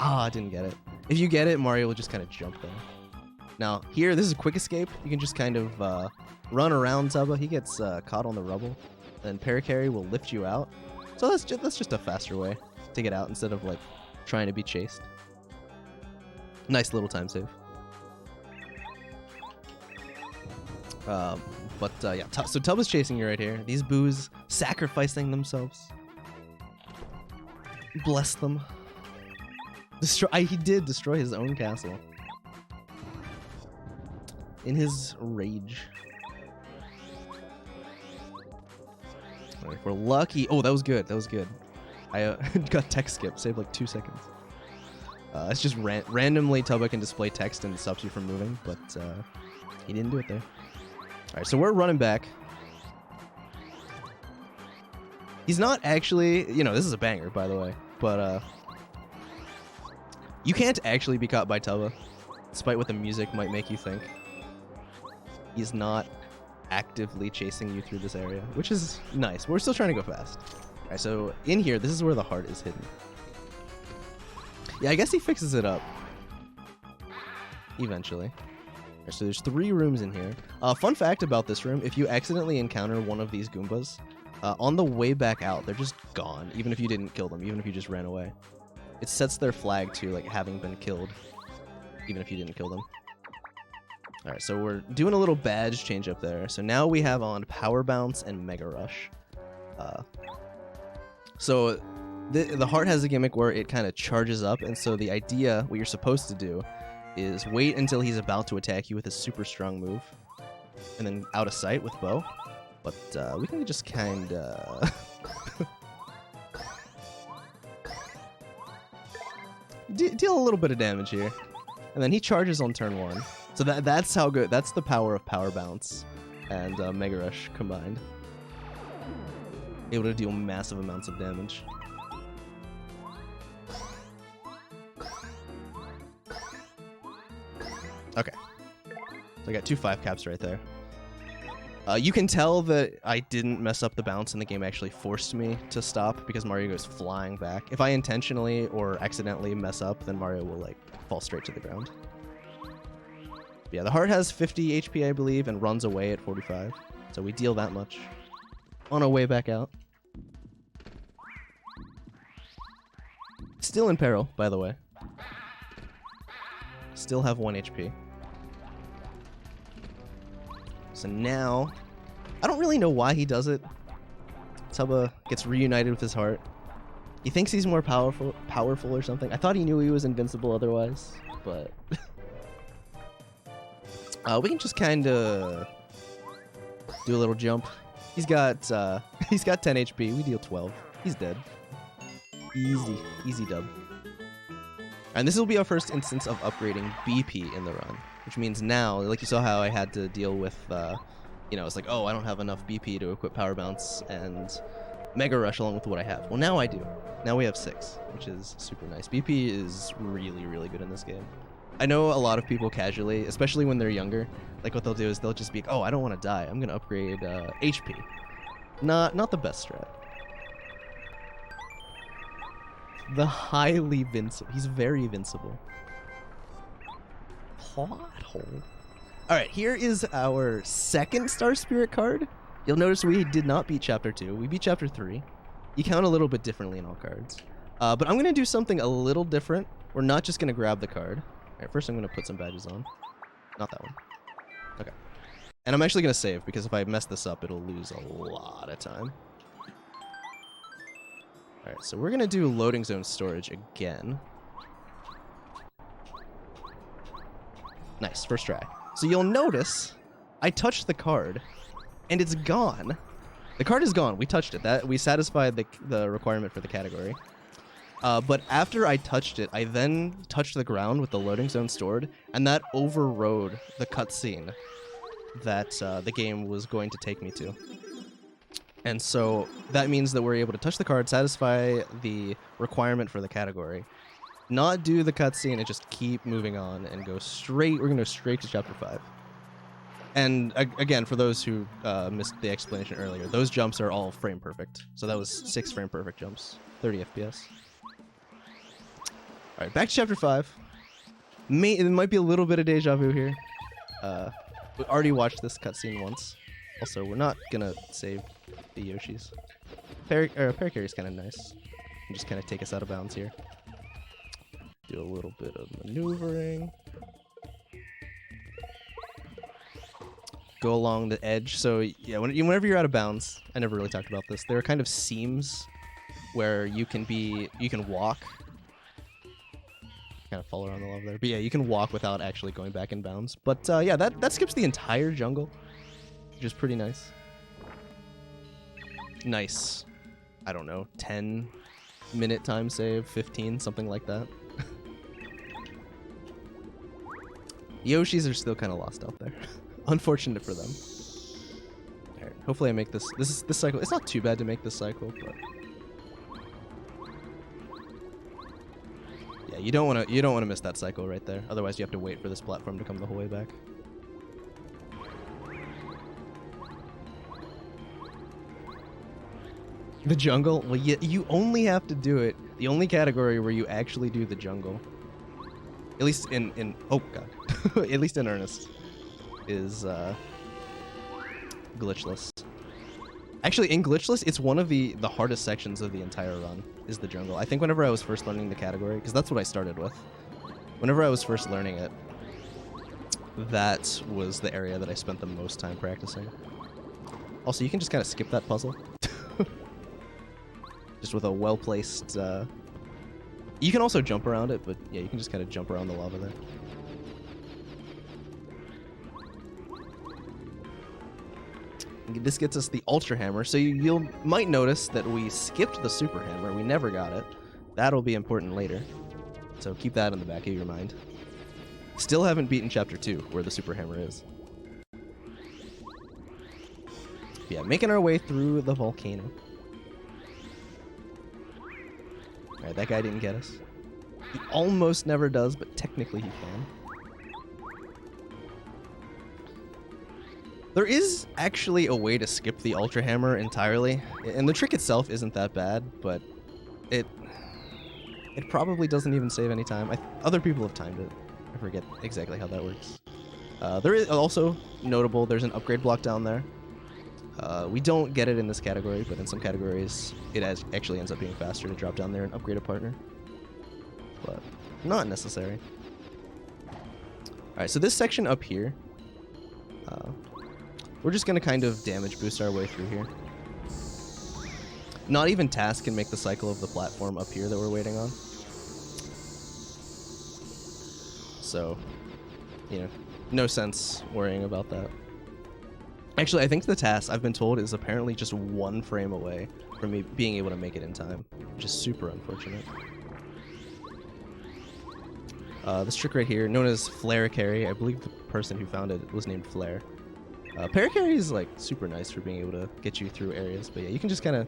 I didn't get it. If you get it, Mario will just kind of jump there. Now, here, this is a quick escape. You can just kind of run around Tubba. He gets caught on the rubble. Then Paracarry will lift you out. So that's just a faster way to get out instead of, like, trying to be chased. Nice little time save. Yeah, so Tubba's chasing you right here. These boos sacrificing themselves. Bless them. He did destroy his own castle. In his rage. Right, if we're lucky. Oh, that was good. That was good. I got text skip. Saved like 2 seconds. It's just randomly Tubba can display text and it stops you from moving, but he didn't do it there. Alright, so we're running back. He's not actually, you know, this is a banger, by the way, but you can't actually be caught by Tubba, despite what the music might make you think. He's not actively chasing you through this area, which is nice. We're still trying to go fast. Alright, so in here, this is where the heart is hidden. Yeah, I guess he fixes it up. Eventually. Right, so there's 3 rooms in here. Fun fact about this room, if you accidentally encounter one of these Goombas, on the way back out, they're just gone, even if you didn't kill them, even if you just ran away. It sets their flag to, like, having been killed, even if you didn't kill them. Alright, so we're doing a little badge change up there. So now we have on Power Bounce and Mega Rush. So the heart has a gimmick where it kind of charges up, and so the idea, what you're supposed to do, is wait until he's about to attack you with a super strong move, and then out of sight with bow. But we can just kind of... deal a little bit of damage here. And then he charges on turn 1. So that's how good. That's the power of Power Bounce and Mega Rush combined. Able to deal massive amounts of damage. Okay. So I got 2 5 caps right there. You can tell that I didn't mess up the bounce and the game actually forced me to stop because Mario goes flying back. If I intentionally or accidentally mess up, then Mario will like fall straight to the ground. Yeah, the heart has 50 HP, I believe, and runs away at 45. So we deal that much on our way back out. Still in peril, by the way. Still have 1 HP. So now, I don't really know why he does it. Tubba gets reunited with his heart. He thinks he's more powerful or something. I thought he knew he was invincible otherwise, but we can just kind of do a little jump. He's got 10 HP. We deal 12. He's dead. Easy dub. And this will be our first instance of upgrading BP in the run, which means now, like you saw how I had to deal with, you know, it's like, oh, I don't have enough BP to equip Power Bounce and Mega Rush along with what I have. Well, now I do. Now we have 6, which is super nice. BP is really, really good in this game. I know a lot of people casually, especially when they're younger, like what they'll do is they'll just be like, oh, I don't want to die. I'm going to upgrade HP. Not the best strat. The highly vincible. He's very vincible. Plot hole. Alright, here is our second Star Spirit card. You'll notice we did not beat Chapter 2. We beat Chapter 3. You count a little bit differently in all cards. But I'm going to do something a little different. We're not just going to grab the card. Alright, first I'm going to put some badges on. Not that one. Okay. And I'm actually going to save, because if I mess this up, it'll lose a lot of time. Alright, so we're going to do loading zone storage again. Nice, first try. So you'll notice I touched the card, and it's gone. The card is gone. We touched it. We satisfied the requirement for the category. But after I touched it, I then touched the ground with the loading zone stored, and that overrode the cutscene that the game was going to take me to. And so that means that we're able to touch the card, satisfy the requirement for the category, not do the cutscene, and just keep moving on and go straight. We're going to go straight to Chapter 5. And again, for those who missed the explanation earlier, those jumps are all frame perfect. So that was 6 frame perfect jumps, 30 FPS. All right, back to Chapter 5. It might be a little bit of deja vu here. We already watched this cutscene once. Also, we're not gonna save the Yoshis. Paracarry is kind of nice. And just kind of take us out of bounds here. Do a little bit of maneuvering. Go along the edge. So yeah, whenever you're out of bounds, I never really talked about this. There are kind of seams where you can walk. Kind of fall around the lava there. But yeah, you can walk without actually going back in bounds. But yeah, that skips the entire jungle, which is pretty nice. Nice. I don't know, 10-minute time save, 15, something like that. Yoshis are still kind of lost out there. Unfortunate for them. Alright, hopefully I make this cycle. It's not too bad to make this cycle, but yeah, you don't want to miss that cycle right there. Otherwise, you have to wait for this platform to come the whole way back. The jungle? Well, you only have to do it. The only category where you actually do the jungle, at least in oh god, at least in earnest, is glitchless. Actually, in glitchless, it's one of the hardest sections of the entire run, is the jungle. I think whenever I was first learning the category, because that's what I started with, whenever I was first learning it, that was the area that I spent the most time practicing. Also, you can just kind of skip that puzzle. Just with a well-placed, you can also jump around it, but yeah, you can just kind of jump around the lava there. This gets us the Ultra Hammer, so you might notice that we skipped the Super Hammer. We never got it. That'll be important later, so keep that in the back of your mind. Still haven't beaten Chapter 2, where the Super Hammer is. Yeah, making our way through the volcano. Alright, that guy didn't get us. He almost never does, but technically he can. There is actually a way to skip the Ultra Hammer entirely, and the trick itself isn't that bad, but it probably doesn't even save any time. Other people have timed it. I forget exactly how that works. There is also notable, there's an upgrade block down there. We don't get it in this category, but in some categories, it actually ends up being faster to drop down there and upgrade a partner. But not necessary. Alright, so this section up here, we're just going to kind of damage boost our way through here. Not even task can make the cycle of the platform up here that we're waiting on. So, you know, no sense worrying about that. Actually, I think the task, I've been told, is apparently just 1 frame away from me being able to make it in time, which is super unfortunate. This trick right here, known as Flare Carry, I believe the person who found it was named Flare. Paracarry is like super nice for being able to get you through areas, but yeah, you can just kind of,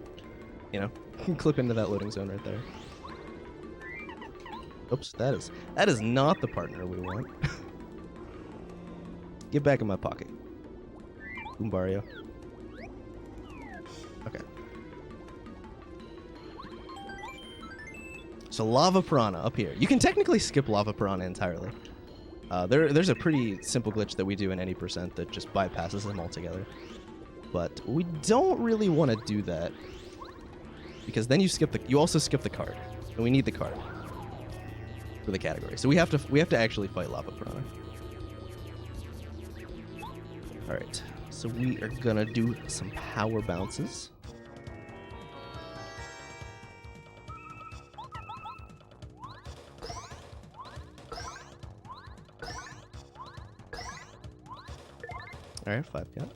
you know, clip into that loading zone right there. Oops, that is not the partner we want. Get back in my pocket, Goombario. Okay. So Lava Piranha up here. You can technically skip Lava Piranha entirely. There's a pretty simple glitch that we do in any percent that just bypasses them altogether. But we don't really want to do that, because then you also skip the card, and we need the card for the category. So we have to actually fight Lava Piranha. All right, so we are gonna do some power bounces. All right, 5 count.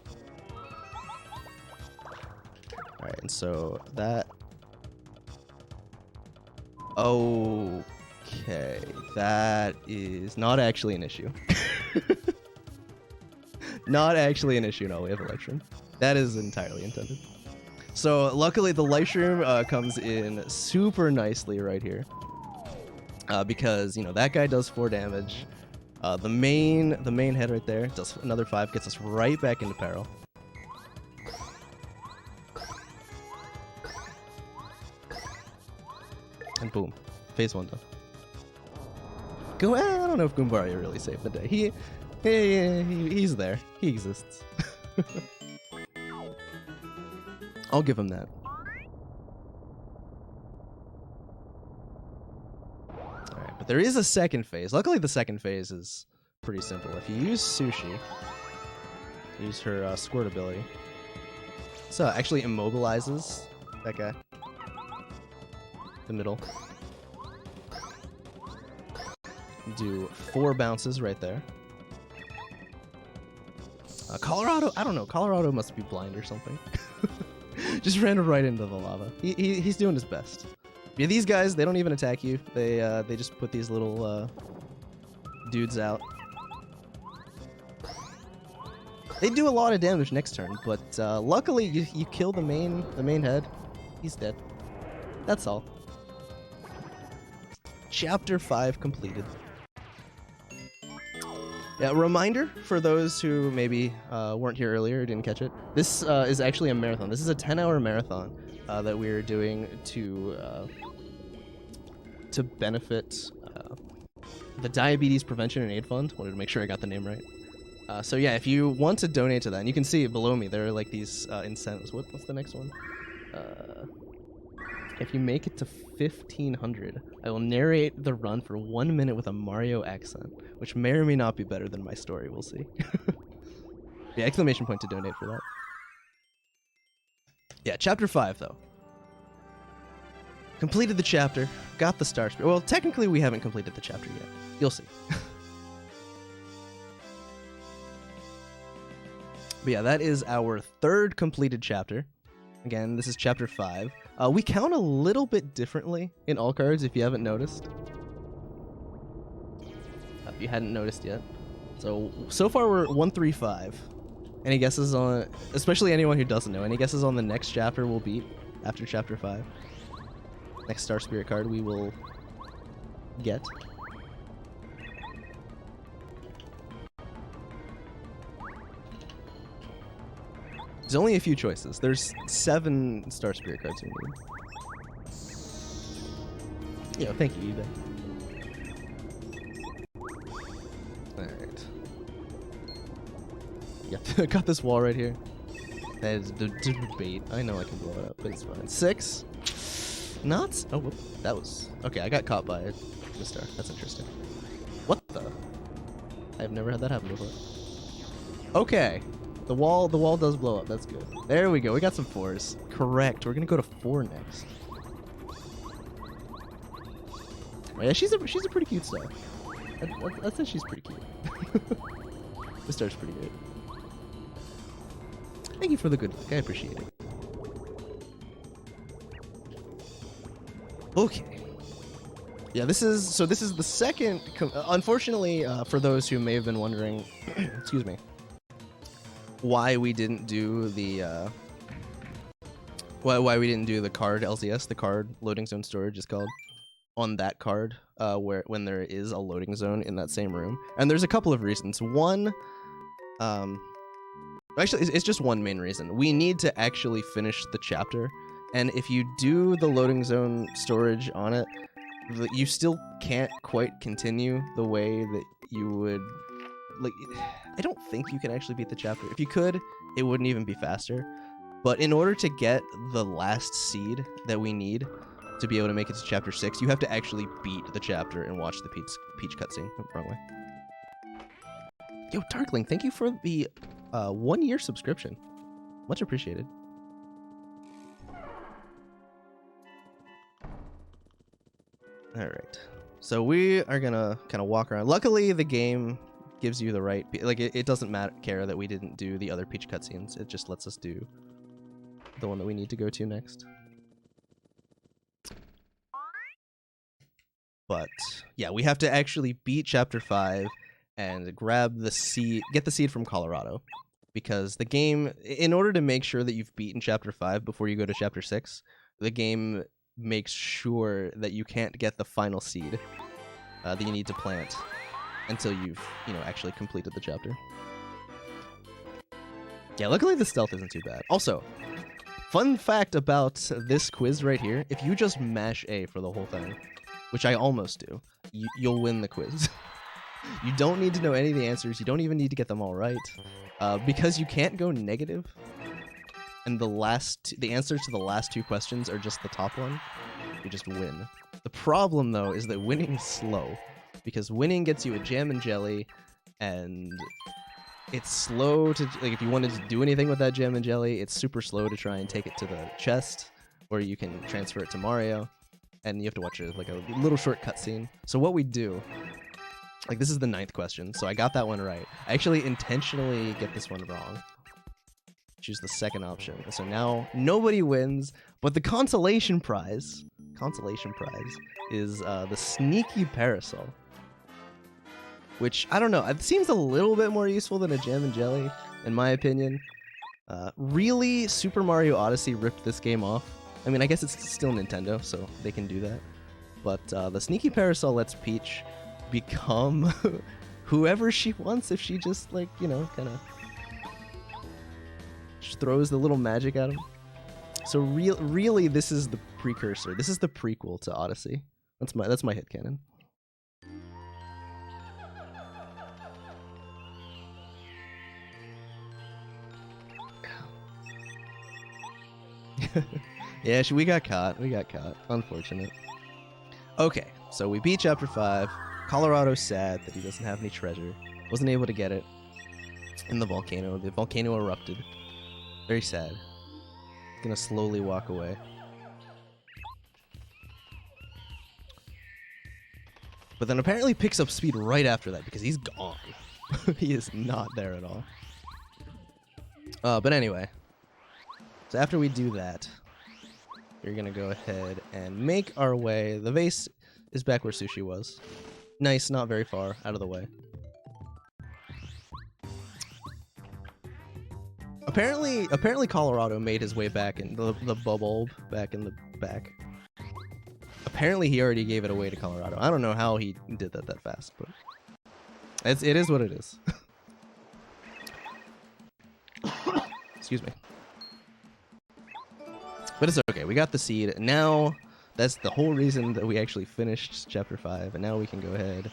All right, and so that. Okay, that is not actually an issue. Not actually an issue. No, we have a life stream. That is entirely intended. So luckily, the life stream comes in super nicely right here, because you know that guy does 4 damage. The main head right there does another 5, gets us right back into peril. And boom, phase 1 done. I don't know if Goombario really saved the day. He's there. He exists. I'll give him that. Alright, but there is a second phase. Luckily, the second phase is pretty simple. If you use Sushi, use her squirt ability, so actually immobilizes that guy. The middle. Do 4 bounces right there. Colorado, I don't know. Colorado must be blind or something. Just ran right into the lava. He's doing his best. Yeah, these guys, they don't even attack you. They just put these little dudes out. They do a lot of damage next turn, but luckily you kill the main head. He's dead. That's all. Chapter 5 completed. Yeah, a reminder for those who maybe weren't here earlier or didn't catch it. This is actually a marathon. This is a 10-hour marathon that we're doing to benefit the Diabetes Prevention and Aid Fund. Wanted to make sure I got the name right. So yeah, if you want to donate to that, and you can see it below me, there are like these incentives. What's the next one? If you make it to 1,500, I will narrate the run for 1 minute with a Mario accent, which may or may not be better than my story. We'll see. Yeah, exclamation point to donate for that. Yeah, chapter 5 though. Completed the chapter, got the star spirit. Well, technically we haven't completed the chapter yet. You'll see. But yeah, that is our 3rd completed chapter. Again, this is chapter 5. We count a little bit differently in all cards, if you haven't noticed. If you hadn't noticed yet. So far we're 135. Any guesses on, especially anyone who doesn't know, any guesses on the next chapter we'll beat after chapter 5? Next Star Spirit card we will get. There's only a few choices. There's 7 Star Spirit cards we need. Yeah, thank you, eBay. Alright. Yeah, got this wall right here. That is debate. I know I can blow it up, but it's fine. 6? Not? Oh, whoop. That was... Okay, I got caught by a star. That's interesting. What the? I've never had that happen before. Okay. The wall does blow up. That's good. There we go. We got some 4s. Correct. We're gonna go to 4 next. Oh, yeah, she's a pretty cute star. I'd say she's pretty cute. This star's pretty good. Thank you for the good luck. I appreciate it. Okay. Yeah, this is the second. Unfortunately, for those who may have been wondering, excuse me, why we didn't do the why we didn't do the card LZS, the card loading zone storage is called, on that card, when there is a loading zone in that same room. And there's a couple of reasons. One, actually, it's just one main reason. We need to actually finish the chapter, and if you do the loading zone storage on it, you still can't quite continue the way that you would. Like, I don't think you can actually beat the chapter. If you could, it wouldn't even be faster. But in order to get the last seed that we need to be able to make it to chapter 6, you have to actually beat the chapter and watch the Peach cutscene. Oh, wrong way. Yo, Darkling, thank you for the 1-year subscription. Much appreciated. All right. So we are gonna kind of walk around. Luckily, the game gives you the right, like, it doesn't care that we didn't do the other Peach cutscenes. It just lets us do the one that we need to go to next. But yeah, we have to actually beat chapter 5 and grab the seed, get the seed from Colorado, because the game, in order to make sure that you've beaten chapter 5 before you go to chapter 6, the game makes sure that you can't get the final seed that you need to plant until you've, actually completed the chapter. Yeah, luckily the stealth isn't too bad. Also, fun fact about this quiz right here, if you just mash A for the whole thing, which I almost do, you'll win the quiz. You don't need to know any of the answers. You don't even need to get them all right, because you can't go negative, and the answers to the last 2 questions are just the top one. You just win. The problem, though, is that winning is slow, because winning gets you a jam and jelly, and it's slow to, like, if you wanted to do anything with that jam and jelly, it's super slow to try and take it to the chest, where you can transfer it to Mario, and you have to watch a little short cutscene. So what we do, like, this is the 9th question, so I got that one right. I actually intentionally get this one wrong. Choose the second option. So now nobody wins, but the consolation prize is the sneaky parasol, which, I don't know, it seems a little bit more useful than a jam and jelly, in my opinion. Really, Super Mario Odyssey ripped this game off. I mean, I guess it's still Nintendo, so they can do that. But the sneaky parasol lets Peach become whoever she wants if she just, like, kind of throws the little magic at him. So really, this is the precursor. This is the prequel to Odyssey. That's my headcanon. Yeah, we got caught. Unfortunate. Okay, so we beat chapter 5. Colorado's sad that he doesn't have any treasure. Wasn't able to get it in the volcano. The volcano erupted. Very sad. Gonna slowly walk away. But then apparently picks up speed right after that because he's gone. He is not there at all. But anyway. So after we do that, we're gonna go ahead and make our way. The vase is back where Sushi was. Nice, not very far out of the way. Apparently Colorado made his way back in the bulb back in the back. Apparently he already gave it away to Colorado. I don't know how he did that fast, but it is what it is. Excuse me. But it's okay. We got the seed. Now that's the whole reason that we actually finished chapter 5, and now we can go ahead,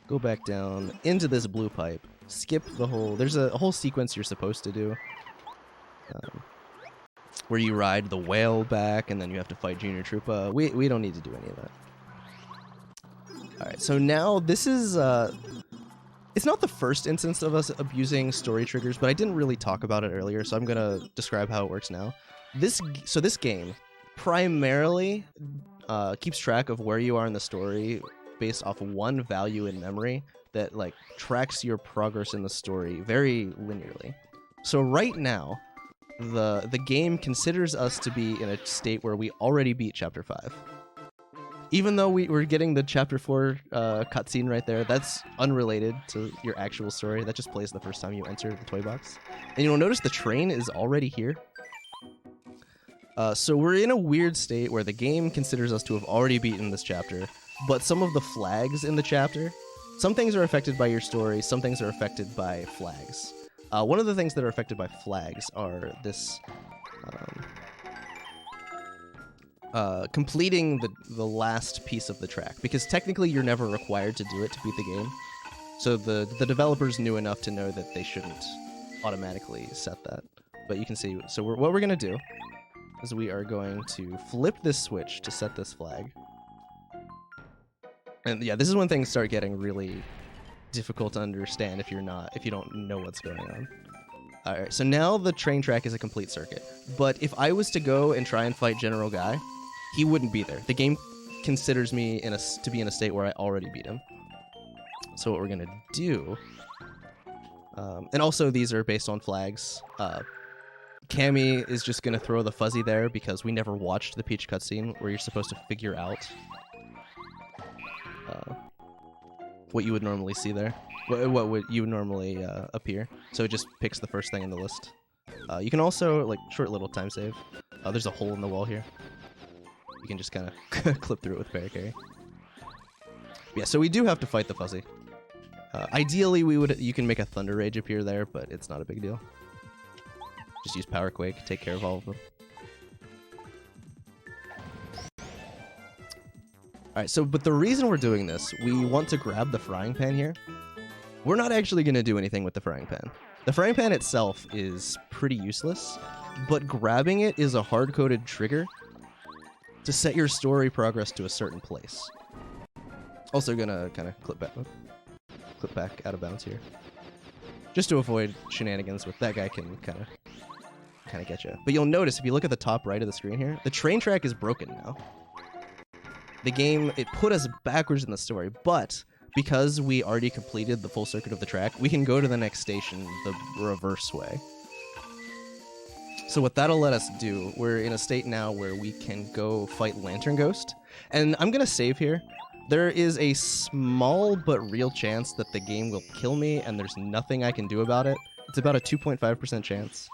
go back down into this blue pipe, skip the whole. There's a whole sequence you're supposed to do. Where you ride the whale back, and then you have to fight Junior Troopa. We don't need to do any of that. Alright, so now this is... It's not the first instance of us abusing story triggers, but I didn't really talk about it earlier, so I'm gonna describe how it works now. This game primarily keeps track of where you are in the story based off one value in memory that like tracks your progress in the story very linearly. So right now, the game considers us to be in a state where we already beat Chapter 5. Even though we're getting the Chapter 4 cutscene right there, that's unrelated to your actual story. That just plays the first time you enter the toy box. And you'll notice the train is already here. So we're in a weird state where the game considers us to have already beaten this chapter, but some of the flags in the chapter, some things are affected by your story, some things are affected by flags. One of the things that are affected by flags are this completing the last piece of the track, because technically you're never required to do it to beat the game. So the developers knew enough to know that they shouldn't automatically set that. But you can see, so what we're going to do is we are going to flip this switch to set this flag. And yeah, this is when things start getting really difficult to understand if you don't know what's going on. Alright, so now the train track is a complete circuit. But if I was to go and try and fight General Guy, he wouldn't be there. The game considers me to be in a state where I already beat him. So what we're gonna do, and also these are based on flags. Cammy is just gonna throw the fuzzy there because we never watched the Peach cutscene where you're supposed to figure out what you would normally see there. What would you normally appear. So it just picks the first thing in the list. You can also, like, short little time save. There's a hole in the wall here. You can just kind of clip through it with Paracarry. Yeah, so we do have to fight the fuzzy. Ideally, you can make a Thunder Rage appear there, but it's not a big deal. Just use Power Quake, take care of all of them. Alright, so, but the reason we're doing this, we want to grab the frying pan here. We're not actually going to do anything with the frying pan. The frying pan itself is pretty useless, but grabbing it is a hard-coded trigger to set your story progress to a certain place. Also gonna kind of clip back out of bounds here. Just to avoid shenanigans with that guy can kind of get you. But you'll notice, if you look at the top right of the screen here, the train track is broken now. The game, it put us backwards in the story, but because we already completed the full circuit of the track, we can go to the next station the reverse way. So what that'll let us do, we're in a state now where we can go fight Lantern Ghost. And I'm going to save here. There is a small but real chance that the game will kill me, and there's nothing I can do about it. It's about a 2.5% chance.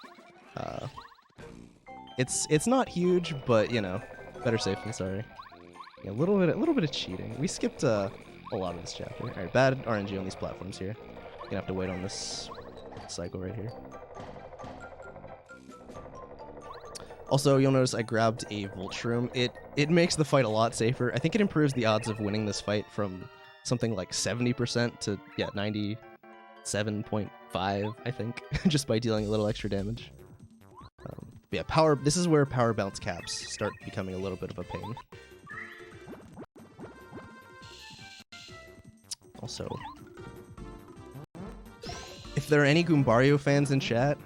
It's not huge, but, you know, better safe than sorry. Yeah, a little bit of cheating. We skipped a lot of this chapter. All right, bad RNG on these platforms here. Gonna have to wait on this cycle right here. Also, you'll notice I grabbed a Volt Shroom. It makes the fight a lot safer. I think it improves the odds of winning this fight from something like 70% to, yeah, 97.5, I think, just by dealing a little extra damage. Yeah, this is where power bounce caps start becoming a little bit of a pain. Also, if there are any Goombario fans in chat,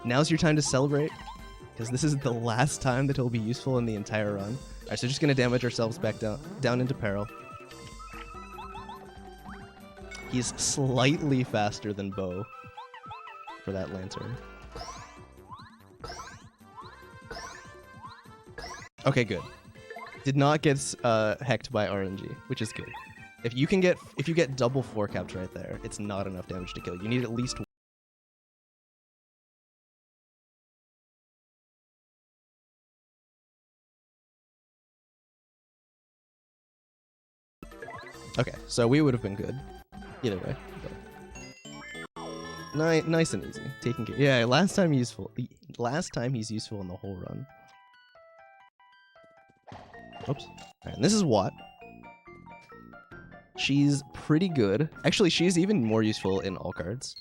now's your time to celebrate, because this is the last time that he'll be useful in the entire run. Alright, so just gonna damage ourselves back down into peril. He's slightly faster than Bo for that lantern. Okay, good. Did not get hecked by RNG, which is good. If you get double 4 caps right there, it's not enough damage to kill. You need at least one. Okay, so we would have been good either way. But nice and easy. Taking care. Yeah, last time he's useful in the whole run. Oops. Alright, and this is Watt. She's pretty good. Actually, she's even more useful in all cards.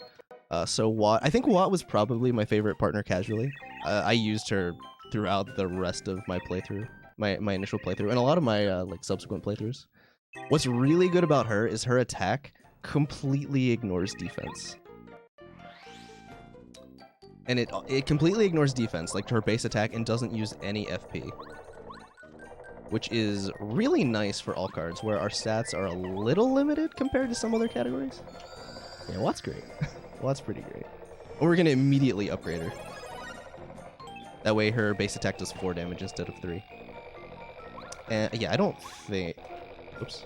So Watt, I think Watt was probably my favorite partner casually. I used her throughout the rest of my playthrough, my initial playthrough, and a lot of my like subsequent playthroughs. What's really good about her is her attack completely ignores defense. And it completely ignores defense, like her base attack, and doesn't use any FP. Which is really nice for all cards, where our stats are a little limited compared to some other categories. Yeah, Watt's great. Watt's pretty great. And we're going to immediately upgrade her. That way her base attack does 4 damage instead of 3. And yeah, I don't think... Oops.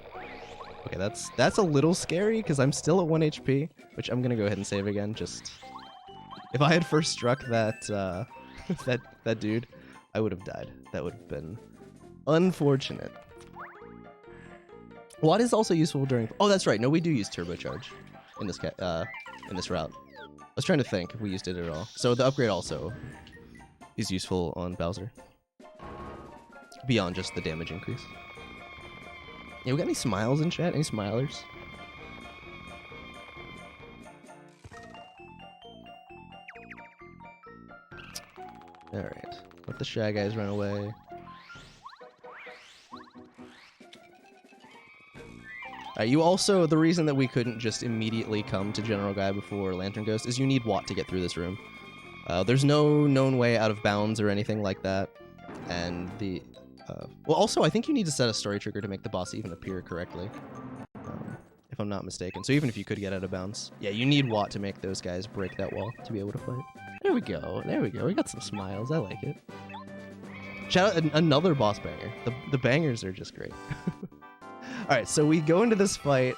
Okay, that's a little scary, because I'm still at 1 HP, which I'm going to go ahead and save again, just... If I had first struck that, that dude, I would have died. That would have been unfortunate. Watt is also useful during... Oh, that's right. No, we do use turbocharge in this route. I was trying to think if we used it at all. So the upgrade also is useful on Bowser. Beyond just the damage increase. Yeah, we got any smiles in chat? Any smilers? Alright. Let the Shy Guys run away. You also, the reason that we couldn't just immediately come to General Guy before Lantern Ghost is you need Watt to get through this room. There's no known way out of bounds or anything like that. And the... well, also, I think you need to set a story trigger to make the boss even appear correctly. If I'm not mistaken. So even if you could get out of bounds. Yeah, you need Watt to make those guys break that wall to be able to fight. There we go. There we go. We got some smiles. I like it. Shout out another boss banger. The bangers are just great. Alright, so we go into this fight.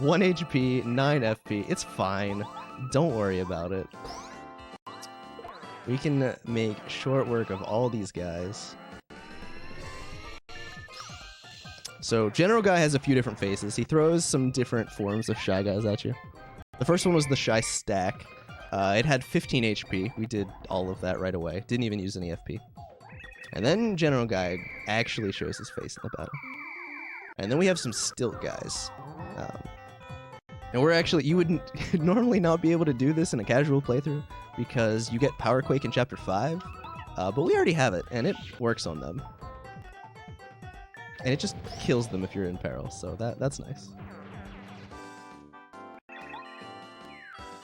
1 HP, 9 FP. It's fine. Don't worry about it. We can make short work of all these guys. So General Guy has a few different faces. He throws some different forms of Shy Guys at you. The first one was the Shy Stack. It had 15 HP. We did all of that right away. Didn't even use any FP. And then General Guy actually shows his face in the battle. And then we have some Stilt Guys. And we're actually... You would normally not be able to do this in a casual playthrough because you get Power Quake in Chapter 5. But we already have it, and it works on them. And it just kills them if you're in peril, so that's nice.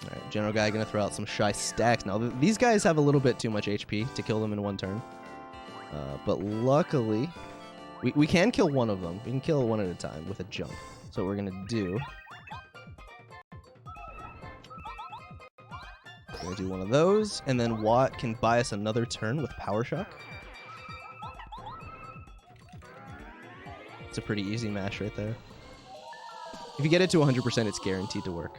Alright, General Guy gonna throw out some Shy Stacks. Now, these guys have a little bit too much HP to kill them in one turn. But luckily, we can kill one of them. We can kill one at a time with a jump. So what we're gonna do... We're gonna do one of those, and then Watt can buy us another turn with Power Shock. It's a pretty easy mash right there. If you get it to 100%, it's guaranteed to work.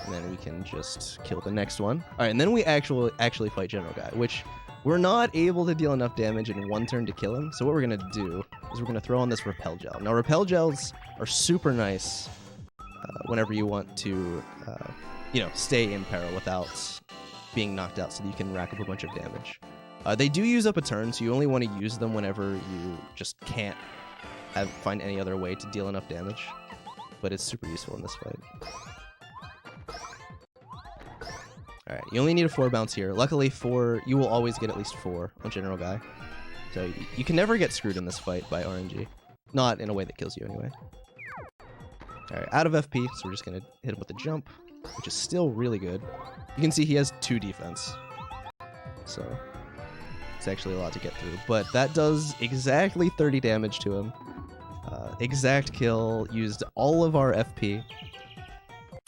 And then we can just kill the next one. Alright, and then we actually fight General Guy, which we're not able to deal enough damage in one turn to kill him. So what we're going to do is we're going to throw on this Repel Gel. Now, Repel Gels are super nice whenever you want to, stay in peril without being knocked out so that you can rack up a bunch of damage. They do use up a turn, so you only want to use them whenever you just can't find any other way to deal enough damage. But it's super useful in this fight. Alright, you only need a 4 bounce here. Luckily, 4, you will always get at least 4 on General Guy. So you can never get screwed in this fight by RNG. Not in a way that kills you anyway. Alright, out of FP, so we're just going to hit him with a jump, which is still really good. You can see he has 2 defense. So it's actually a lot to get through. But that does exactly 30 damage to him. Exact kill, used all of our FP.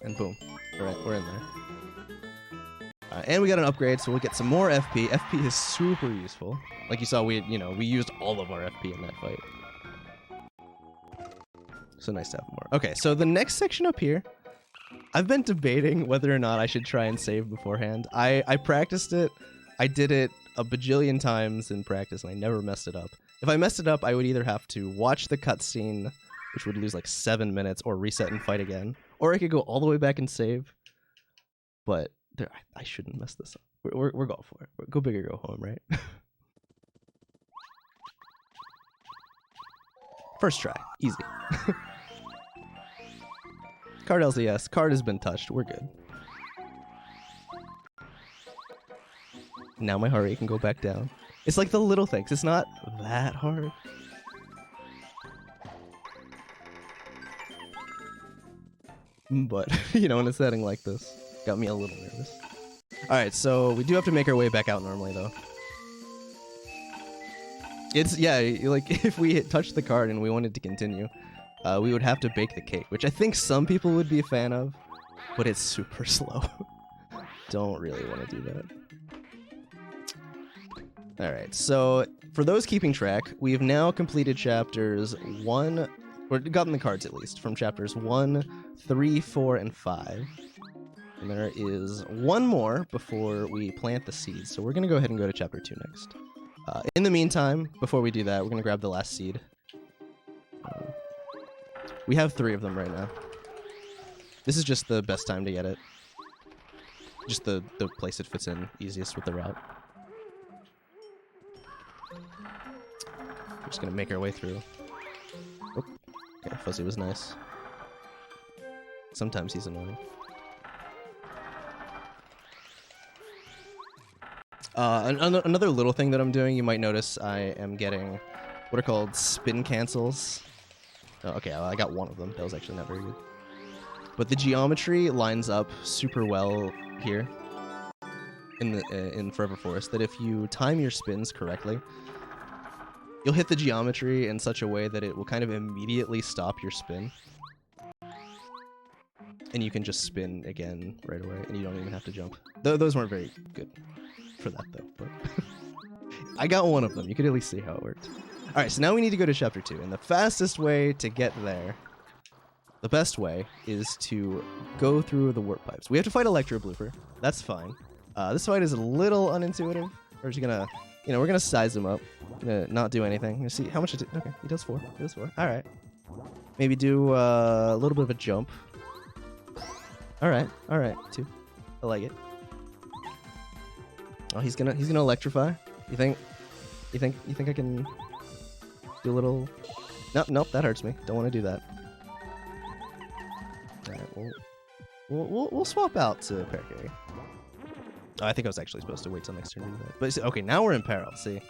And boom, we're in there. And we got an upgrade, so we'll get some more FP. FP is super useful. Like you saw, we used all of our FP in that fight. So nice to have more. Okay, so the next section up here, I've been debating whether or not I should try and save beforehand. I practiced it. I did it a bajillion times in practice, and I never messed it up. If I messed it up, I would either have to watch the cutscene, which would lose like 7 minutes, or reset and fight again. Or I could go all the way back and save. But I shouldn't mess this up. We're going for it. Go big or go home, right? First try. Easy. Card LCS. Card has been touched. We're good. Now my heart rate can go back down. It's like the little things. It's not that hard. but you know, in a setting like this, got me a little nervous. All right, so we do have to make our way back out normally, though. It's, yeah, like, if we touched the card and we wanted to continue, we would have to bake the cake, which I think some people would be a fan of, but it's super slow. Don't really want to do that. Alright, so for those keeping track, we've now completed chapters 1, or gotten the cards at least, from chapters 1, 3, 4, and 5. And there is one more before we plant the seeds, so we're going to go ahead and go to chapter 2 next. In the meantime, before we do that, we're going to grab the last seed. We have 3 of them right now. This is just the best time to get it. Just the place it fits in easiest with the route. We're just gonna make our way through. Oop. Okay, Fuzzy was nice. Sometimes he's annoying. Another little thing that I'm doing, you might notice I am getting what are called spin cancels. Oh, okay, well, I got one of them. That was actually not very good. But the geometry lines up super well here in Forever Forest, that if you time your spins correctly, you'll hit the geometry in such a way that it will kind of immediately stop your spin. And you can just spin again right away, and you don't even have to jump. Those weren't very good for that, though. But I got one of them. You could at least see how it worked. Alright, so now we need to go to Chapter 2, and the fastest way to get there, the best way, is to go through the warp pipes. We have to fight Electro Blooper. That's fine. This fight is a little unintuitive. We're just gonna, you know, we're gonna size him up. Gonna not do anything. You see how much it did? Okay, he does 4. He does 4. Alright. Maybe do a little bit of a jump. Alright, 2. I like it. Oh, he's gonna electrify. You think I can do a little? Nope, that hurts me. Don't want to do that. Alright, we'll swap out to Parakarry. Oh, I think I was actually supposed to wait till next turn to do that. But okay, now we're in peril. See,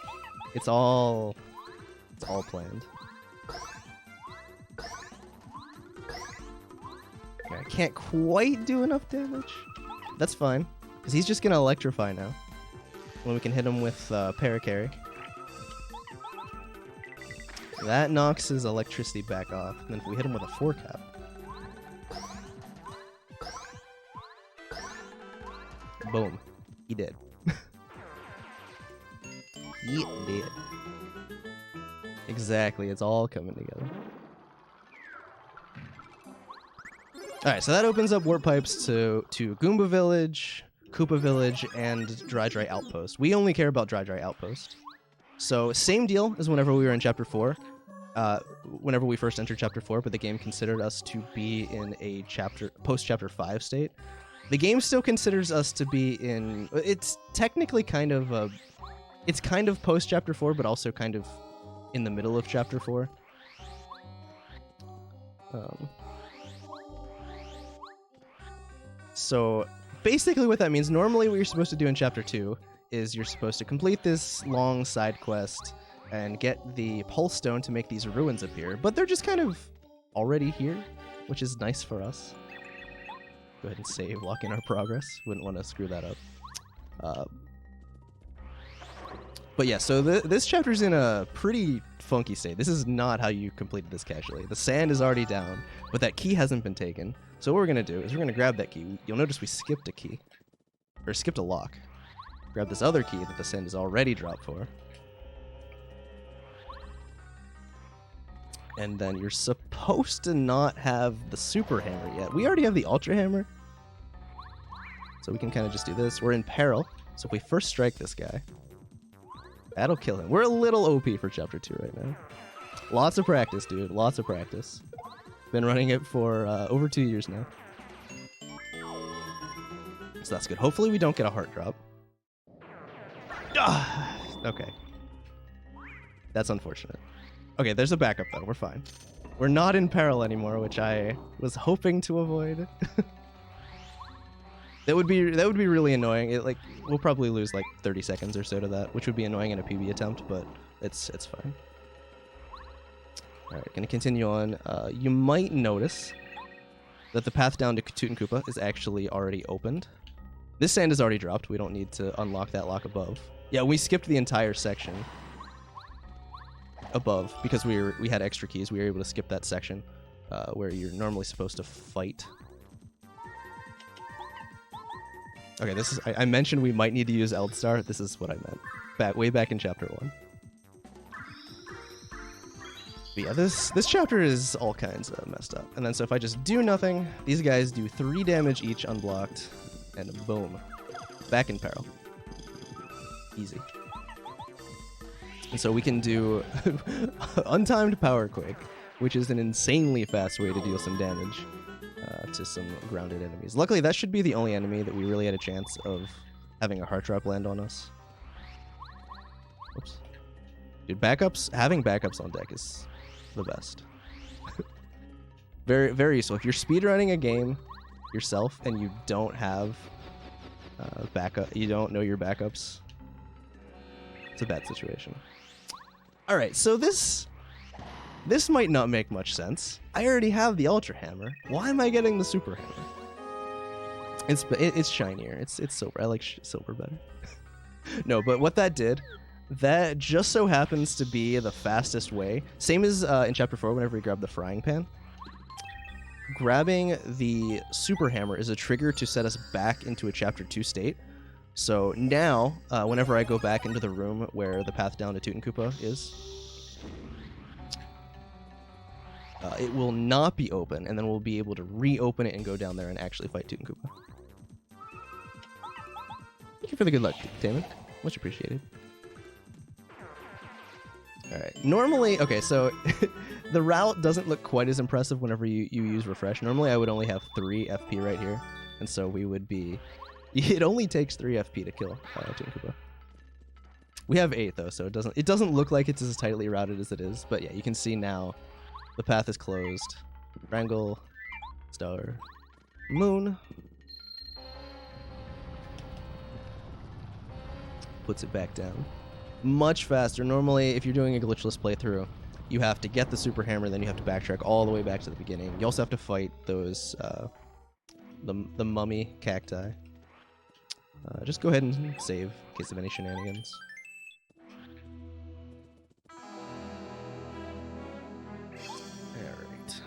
it's all planned. Okay, I can't quite do enough damage. That's fine, because he's just gonna electrify now. When we can hit him with Parakarry. That knocks his electricity back off. And then if we hit him with a 4-cap. Boom. He did. He did. Exactly, it's all coming together. Alright, so that opens up warp pipes to Goomba Village, Koopa Village, and Dry Outpost. We only care about Dry Outpost. So, same deal as whenever we were in Chapter 4. Whenever we first entered Chapter 4, but the game considered us to be in a post-Chapter 5 state. The game still considers us to be in... It's technically kind of... it's kind of post-Chapter 4, but also kind of in the middle of Chapter 4. So... Basically what that means, normally what you're supposed to do in Chapter 2 is you're supposed to complete this long side quest and get the Pulse Stone to make these ruins appear, but they're just kind of already here, which is nice for us. Go ahead and save, lock in our progress. Wouldn't want to screw that up. But yeah, so this chapter's in a pretty funky state. This is not how you completed this casually. The sand is already down, but that key hasn't been taken. So what we're going to do is we're going to grab that key. You'll notice we skipped a key. Or skipped a lock. Grab this other key that the sand is already dropped for. And then you're supposed to not have the Super Hammer yet. We already have the Ultra Hammer. So we can kind of just do this. We're in peril. So if we first strike this guy, that'll kill him. We're a little OP for Chapter 2 right now. Lots of practice, dude. Lots of practice. Been running it for over 2 years now. So that's good. Hopefully we don't get a heart drop. Okay. That's unfortunate. Okay, there's a backup though. We're fine. We're not in peril anymore, which I was hoping to avoid. That would be really annoying. We'll probably lose like 30 seconds or so to that, which would be annoying in a PB attempt, but it's fine. All right, gonna continue on. You might notice that the path down to Toot and Koopa is actually already opened. This sand is already dropped. We don't need to unlock that lock above. Yeah, we skipped the entire section above because we had extra keys. We were able to skip that section where you're normally supposed to fight. Okay, this is. I mentioned we might need to use Eldstar. This is what I meant. Way back in chapter 1. But yeah, this chapter is all kinds of messed up. And then so if I just do nothing, these guys do 3 damage each unblocked, and boom, back in peril. Easy. And so we can do untimed power quake, which is an insanely fast way to deal some damage to some grounded enemies. Luckily, that should be the only enemy that we really had a chance of having a heart drop land on us. Oops. Dude, having backups on deck is the best. Very, very useful. If you're speedrunning a game yourself and you don't have you don't know your backups, it's a bad situation. All right, so this might not make much sense. I already have the Ultra Hammer. Why am I getting the Super Hammer? It's shinier. It's silver. I like silver better. No, but what that did, that just so happens to be the fastest way. Same as in Chapter 4 whenever we grab the frying pan. Grabbing the Super Hammer is a trigger to set us back into a Chapter 2 state. So now, whenever I go back into the room where the path down to Toot and Koopa is, it will not be open, and then we'll be able to reopen it and go down there and actually fight Toot and Koopa. Thank you for the good luck, Damon. Much appreciated. Alright, normally, okay, so the route doesn't look quite as impressive whenever you use refresh. Normally I would only have 3 FP right here, and so we would be... It only takes 3 FP to kill Toot and Koopa. We have 8 though, so it doesn't look like it's as tightly routed as it is, but yeah, you can see now the path is closed. Wrangle, Star, Moon. Puts it back down. Much faster. Normally, if you're doing a glitchless playthrough, you have to get the Super Hammer, then you have to backtrack all the way back to the beginning. You also have to fight those, the mummy cacti. Just go ahead and save in case of any shenanigans. Alright.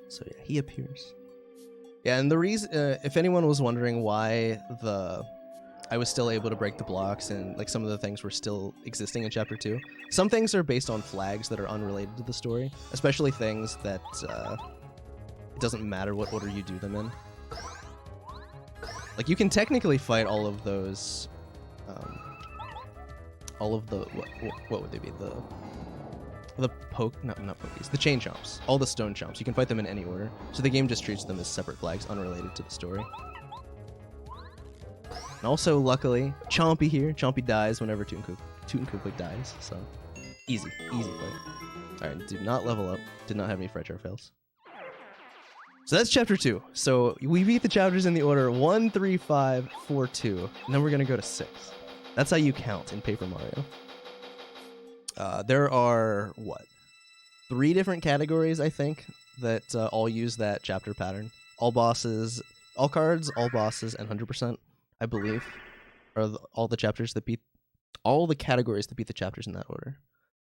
So yeah, he appears. Yeah, and the reason, if anyone was wondering why I was still able to break the blocks and like some of the things were still existing in Chapter 2, some things are based on flags that are unrelated to the story, especially things that it doesn't matter what order you do them in. Like you can technically fight all of those, all of the what would they be, not pokies, the chain chomps, all the stone chomps. You can fight them in any order, so the game just treats them as separate flags unrelated to the story. And also, luckily, Chompy here. Chompy dies whenever Toot and Koopa dies, so easy fight. Alright, did not level up, did not have any fragile fails. So that's Chapter 2. So we beat the chapters in the order 1, 3, 5, 4, 2, and then we're gonna go to 6. That's how you count in Paper Mario. There are, 3 different categories, I think, that all use that chapter pattern. All bosses, all cards, all bosses, and 100%, I believe, are all the chapters that beat... all the categories that beat the chapters in that order.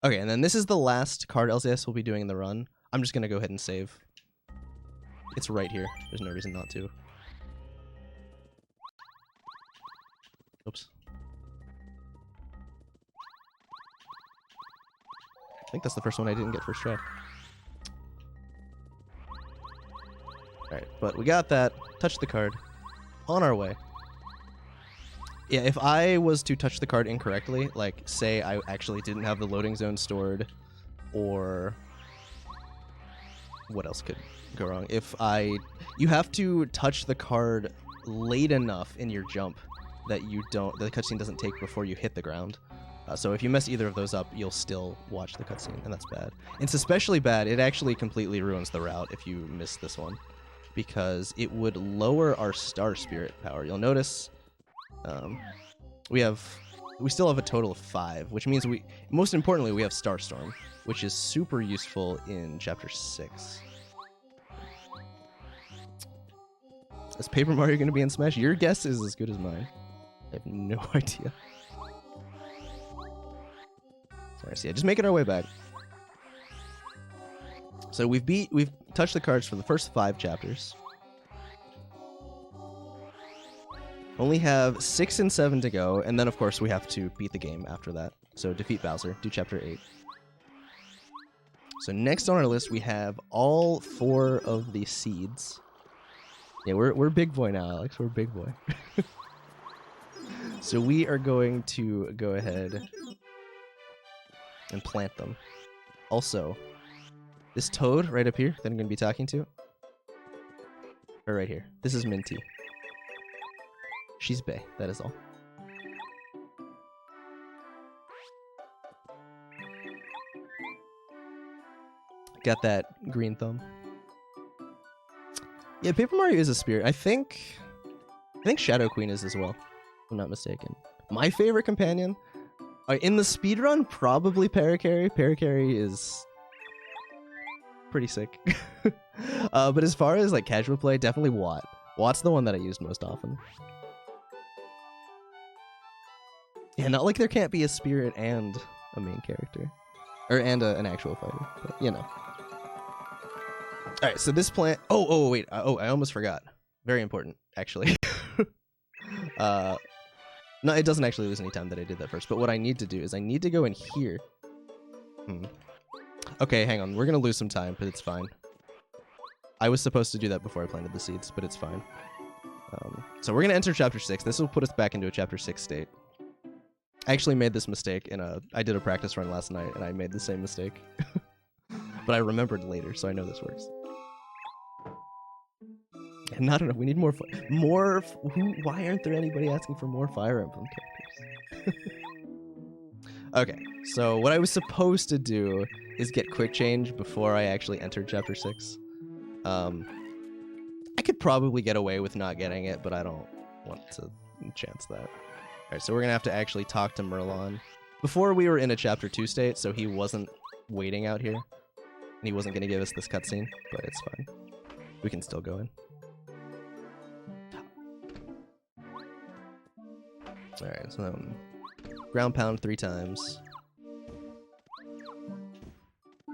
Okay, and then this is the last card LCS we'll be doing in the run. I'm just going to go ahead and save. It's right here. There's no reason not to. Oops. I think that's the first one I didn't get first try. Alright, but we got that. Touch the card. On our way. Yeah, if I was to touch the card incorrectly, like, say I actually didn't have the loading zone stored, or... what else could go wrong? You have to touch the card late enough in your jump that the cutscene doesn't take before you hit the ground. So if you mess either of those up, you'll still watch the cutscene, and that's bad. It's especially bad, it actually completely ruins the route if you miss this one, because it would lower our Star Spirit power. You'll notice we have We still have a total of 5, which means most importantly, we have Starstorm, which is super useful in Chapter 6. Is Paper Mario going to be in Smash? Your guess is as good as mine. I have no idea. Sorry, so yeah, just making our way back. So we've touched the cards for the first 5 chapters. Only have 6 and 7 to go, and then of course we have to beat the game after that. So defeat Bowser, do Chapter 8. So next on our list we have all 4 of the seeds. Yeah, we're big boy now, Alex. We're big boy. So we are going to go ahead and plant them. Also, this toad right up here that I'm going to be talking to, or right here, this is Minty. She's bae, that is all. Got that green thumb. Yeah, Paper Mario is a spirit. I think Shadow Queen is as well, if I'm not mistaken. My favorite companion in the speedrun, probably Parakarry. Parakarry is pretty sick. But as far as like casual play, definitely Watt. Watt's the one that I used most often. Yeah, not like there can't be a spirit and a main character, or an actual fighter, but you know. All right, so this plant. Oh, wait. I almost forgot. Very important, actually. No, it doesn't actually lose any time that I did that first. But what I need to do is I need to go in here. Okay, hang on. We're gonna lose some time, but it's fine. I was supposed to do that before I planted the seeds, but it's fine. So we're gonna enter Chapter 6. This will put us back into a Chapter 6 state. I actually made this mistake I did a practice run last night, and I made the same mistake. But I remembered later, so I know this works. And not enough. We need more. Why aren't there anybody asking for more Fire Emblem characters? Okay, so what I was supposed to do is get quick change before I actually entered Chapter 6. I could probably get away with not getting it, but I don't want to chance that. Alright, so we're gonna have to actually talk to Merlon. Before we were in a Chapter 2 state, so he wasn't waiting out here. And he wasn't gonna give us this cutscene, but it's fine. We can still go in. Alright, so ground pound 3 times.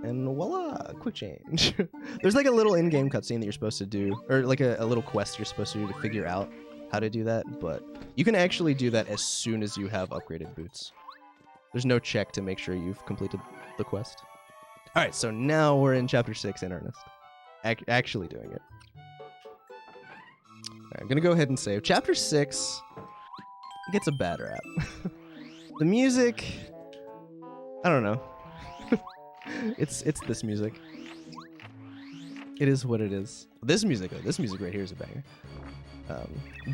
And voila! Quick change. There's like a little in-game cutscene that you're supposed to do, or like a little quest you're supposed to do to figure out how to do that, but you can actually do that as soon as you have upgraded boots. There's no check to make sure you've completed the quest. Alright, so now we're in Chapter 6 in earnest. Actually doing it. Alright, I'm gonna go ahead and save. Chapter 6 gets a bad rap. The music, I don't know. It's this music. It is what it is. This music right here is a banger.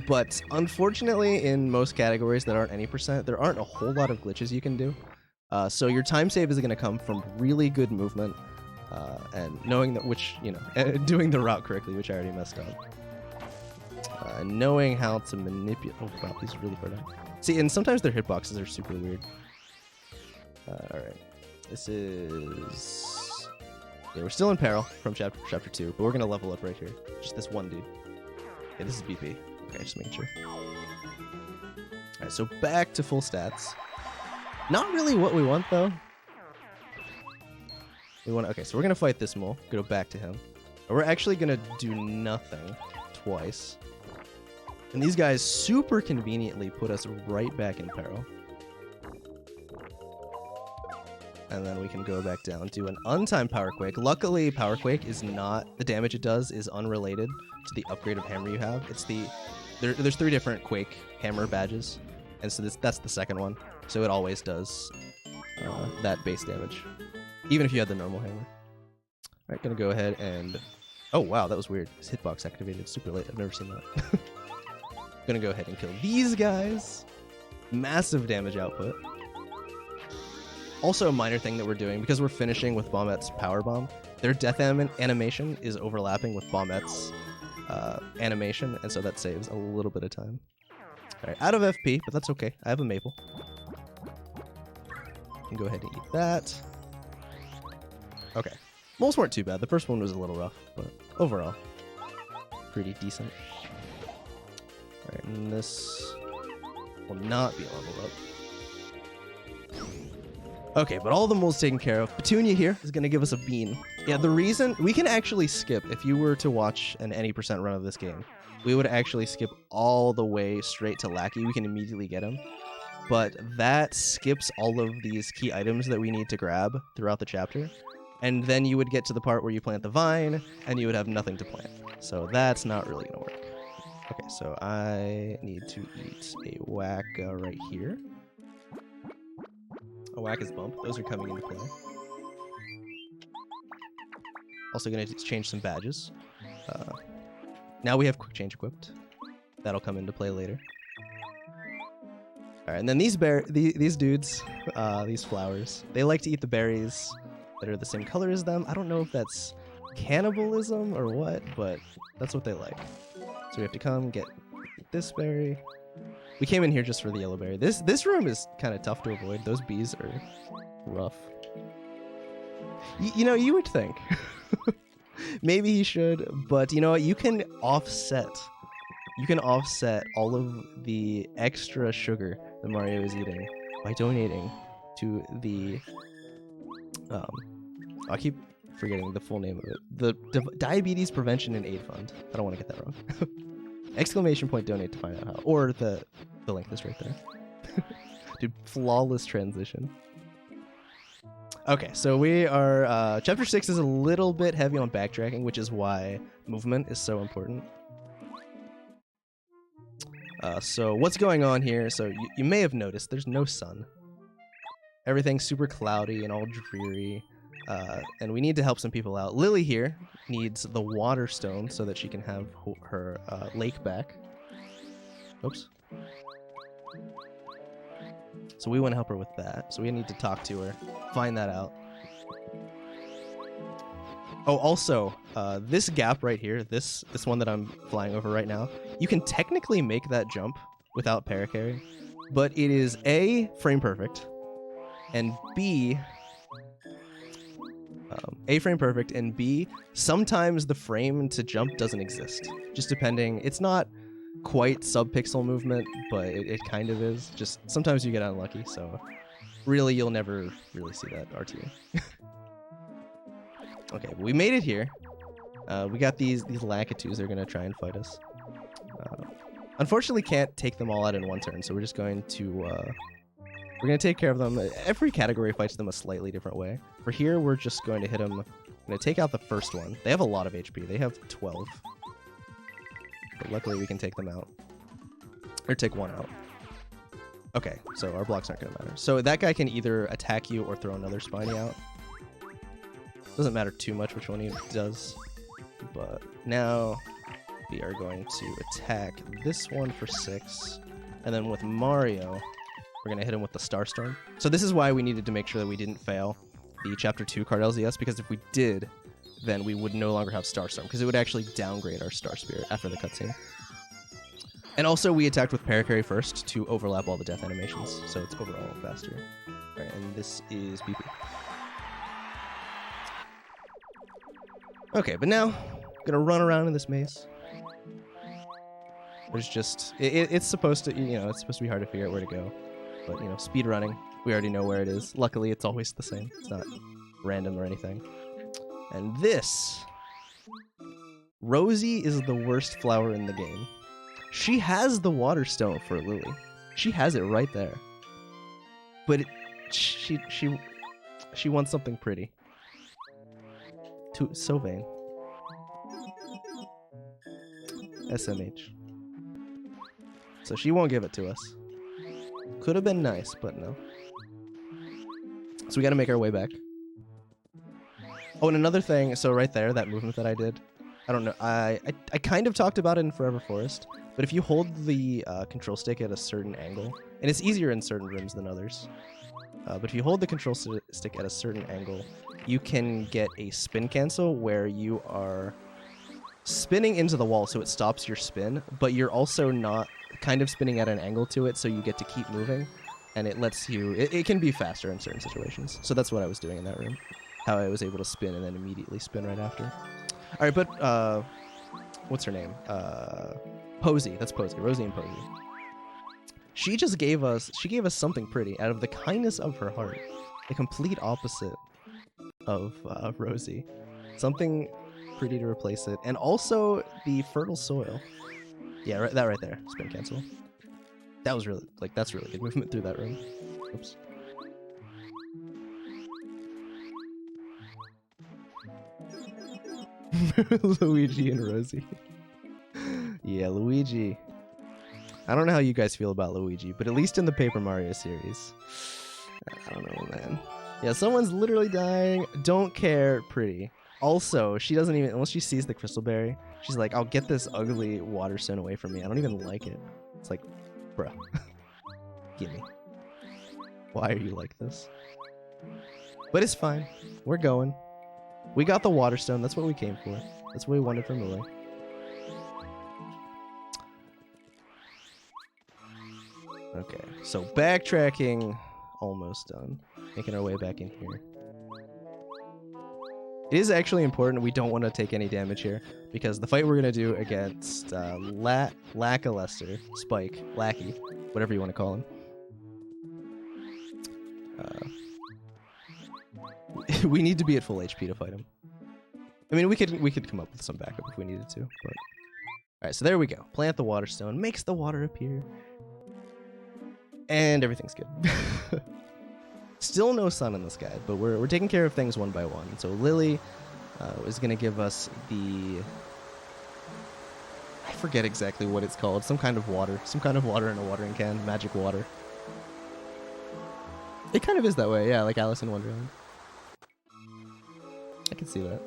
But unfortunately, in most categories that aren't any %, there aren't a whole lot of glitches you can do. So your time save is going to come from really good movement and knowing that doing the route correctly, which I already messed up. Knowing how to manipulate. Oh wow, these are really far down. See, and sometimes their hitboxes are super weird. All right, this is. Yeah, we're still in peril from chapter 2, but we're gonna level up right here. Just this one dude. Yeah, this is BP. Okay, just making sure. Alright, so back to full stats. Not really what we want, though. Okay, so we're gonna fight this mole. Go back to him. We're actually gonna do nothing twice. And these guys super conveniently put us right back in peril. And then we can go back down, do an untimed Power Quake. Luckily, Power Quake is not, the damage it does is unrelated to the upgrade of hammer you have. It's there's 3 different Quake hammer badges, and so that's the second one. So it always does that base damage, even if you had the normal hammer. All right, gonna go ahead and, oh wow, that was weird. His hitbox activated super late. I've never seen that. Gonna go ahead and kill these guys. Massive damage output. Also a minor thing that we're doing, because we're finishing with Bombette's Power Bomb, their death animation is overlapping with Bombette's animation, and so that saves a little bit of time. Alright, out of FP, but that's okay. I have a Maple. You can go ahead and eat that. Okay. Moles weren't too bad. The first one was a little rough, but overall, pretty decent. Alright, and this will not be leveled up. Okay, but all the moles taken care of. Petunia here is going to give us a bean. Yeah, the reason we can actually skip, if you were to watch an any % run of this game, we would actually skip all the way straight to Lackey. We can immediately get him. But that skips all of these key items that we need to grab throughout the chapter. And then you would get to the part where you plant the vine, and you would have nothing to plant. So that's not really going to work. Okay, so I need to eat a whack right here. A whack is bump. Those are coming into play. Also going to change some badges. Now we have quick change equipped. That'll come into play later. All right, and then these dudes, these flowers, they like to eat the berries that are the same color as them. I don't know if that's cannibalism or what, but that's what they like. So we have to come get this berry. We came in here just for the yellow berry. This room is kind of tough to avoid. Those bees are rough. You know, you would think. Maybe he should, but you know what? You can offset all of the extra sugar that Mario is eating by donating to the I keep forgetting the full name of it. The Diabetes Prevention and Aid Fund. I don't want to get that wrong. Exclamation point donate to find out how. Or the link is right there. Dude, flawless transition. Okay, so we are chapter 6 is a little bit heavy on backtracking, which is why movement is so important. So what's going on here? So you may have noticed there's no sun. Everything's super cloudy and all dreary. And we need to help some people out. Lily here needs the water stone so that she can have her lake back. Oops. So we want to help her with that. So we need to talk to her, find that out. Oh, also, this gap right here, this one that I'm flying over right now, you can technically make that jump without paracarry, but it is A, frame perfect, and B, A, frame perfect, and B, sometimes the frame to jump doesn't exist. Just depending, it's not quite sub-pixel movement, but it kind of is. Just sometimes you get unlucky, so really you'll never really see that RT. Okay, we made it here. We got these Lakitus. They're going to try and fight us. Unfortunately, can't take them all out in one turn, so we're just going to... we're going to take care of them. Every category fights them a slightly different way. For here, we're just going to hit them. I'm going to take out the first one. They have a lot of HP. They have 12. But luckily, we can take them out. Or take one out. Okay, so our blocks aren't going to matter. So that guy can either attack you or throw another Spiny out. Doesn't matter too much which one he does. But now we are going to attack this one for 6. And then with Mario, we're going to hit him with the Star Storm. So this is why we needed to make sure that we didn't fail the Chapter 2 card LZS, because if we did, then we would no longer have Star Storm, because it would actually downgrade our Star Spirit after the cutscene. And also, we attacked with Paracarry first to overlap all the death animations, so it's overall faster. Alright, and this is BP. Okay, but now, I'm gonna run around in this maze. There's just... It's supposed to, you know, it's supposed to be hard to figure out where to go. But, you know, speed running, we already know where it is. Luckily, it's always the same. It's not random or anything. And this... Rosie is the worst flower in the game. She has the water stone for Lily. She has it right there. But she wants something pretty. So vain. SMH. So she won't give it to us. Could have been nice, but no. So we gotta make our way back. Oh, and another thing, so right there, that movement that I did, I don't know, I kind of talked about it in Forever Forest, but if you hold the control stick at a certain angle, and it's easier in certain rooms than others, but if you hold the control stick at a certain angle, you can get a spin cancel where you are spinning into the wall so it stops your spin, but you're also not kind of spinning at an angle to it, so you get to keep moving. and it lets you, it can be faster in certain situations. So that's what I was doing in that room. How I was able to spin and then immediately spin right after. All right, but what's her name? Posey. That's Posey. Rosie and Posey. She gave us something pretty out of the kindness of her heart. The complete opposite of Rosie. Something pretty to replace it, and also the fertile soil. Yeah, that right there. Spin cancel. That was really, like, that's really good movement through that room. Oops. Luigi and Rosie. Yeah, Luigi. I don't know how you guys feel about Luigi, but at least in the Paper Mario series, I don't know, man. Yeah, someone's literally dying. Don't care. Pretty. Also, she doesn't even, unless she sees the crystal berry, she's like, I'll get this ugly water stone away from me. I don't even like it. It's like, bruh. Gimme. Why are you like this? But it's fine. We're going. We got the water stone. That's what we came for. That's what we wanted from Lily. Okay, so backtracking, almost done. Making our way back in here. It is actually important we don't want to take any damage here, because the fight we're going to do against Lackluster, Spike, Lackey, whatever you want to call him. We need to be at full HP to fight him. I mean, we could come up with some backup if we needed to, but... Alright, so there we go. Plant the water stone, makes the water appear. And everything's good. Still no sun in the sky, but we're taking care of things one by one. So Lily is going to give us the... I forget exactly what it's called. Some kind of water. Some kind of water in a watering can. Magic water. It kind of is that way, yeah, like Alice in Wonderland. I can see that.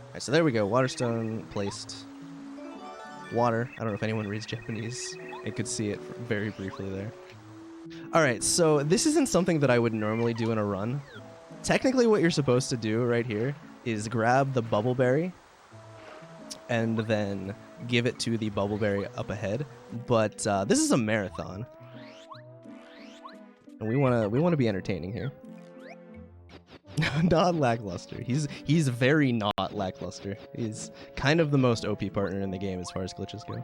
Alright, so there we go. Waterstone placed. Water. I don't know if anyone reads Japanese. I could see it very briefly there. Alright, so this isn't something that I would normally do in a run. Technically what you're supposed to do right here is grab the bubbleberry and then give it to the bubbleberry up ahead. But this is a marathon. And we wanna be entertaining here. Not lackluster. He's very not lackluster. He's kind of the most OP partner in the game as far as glitches go.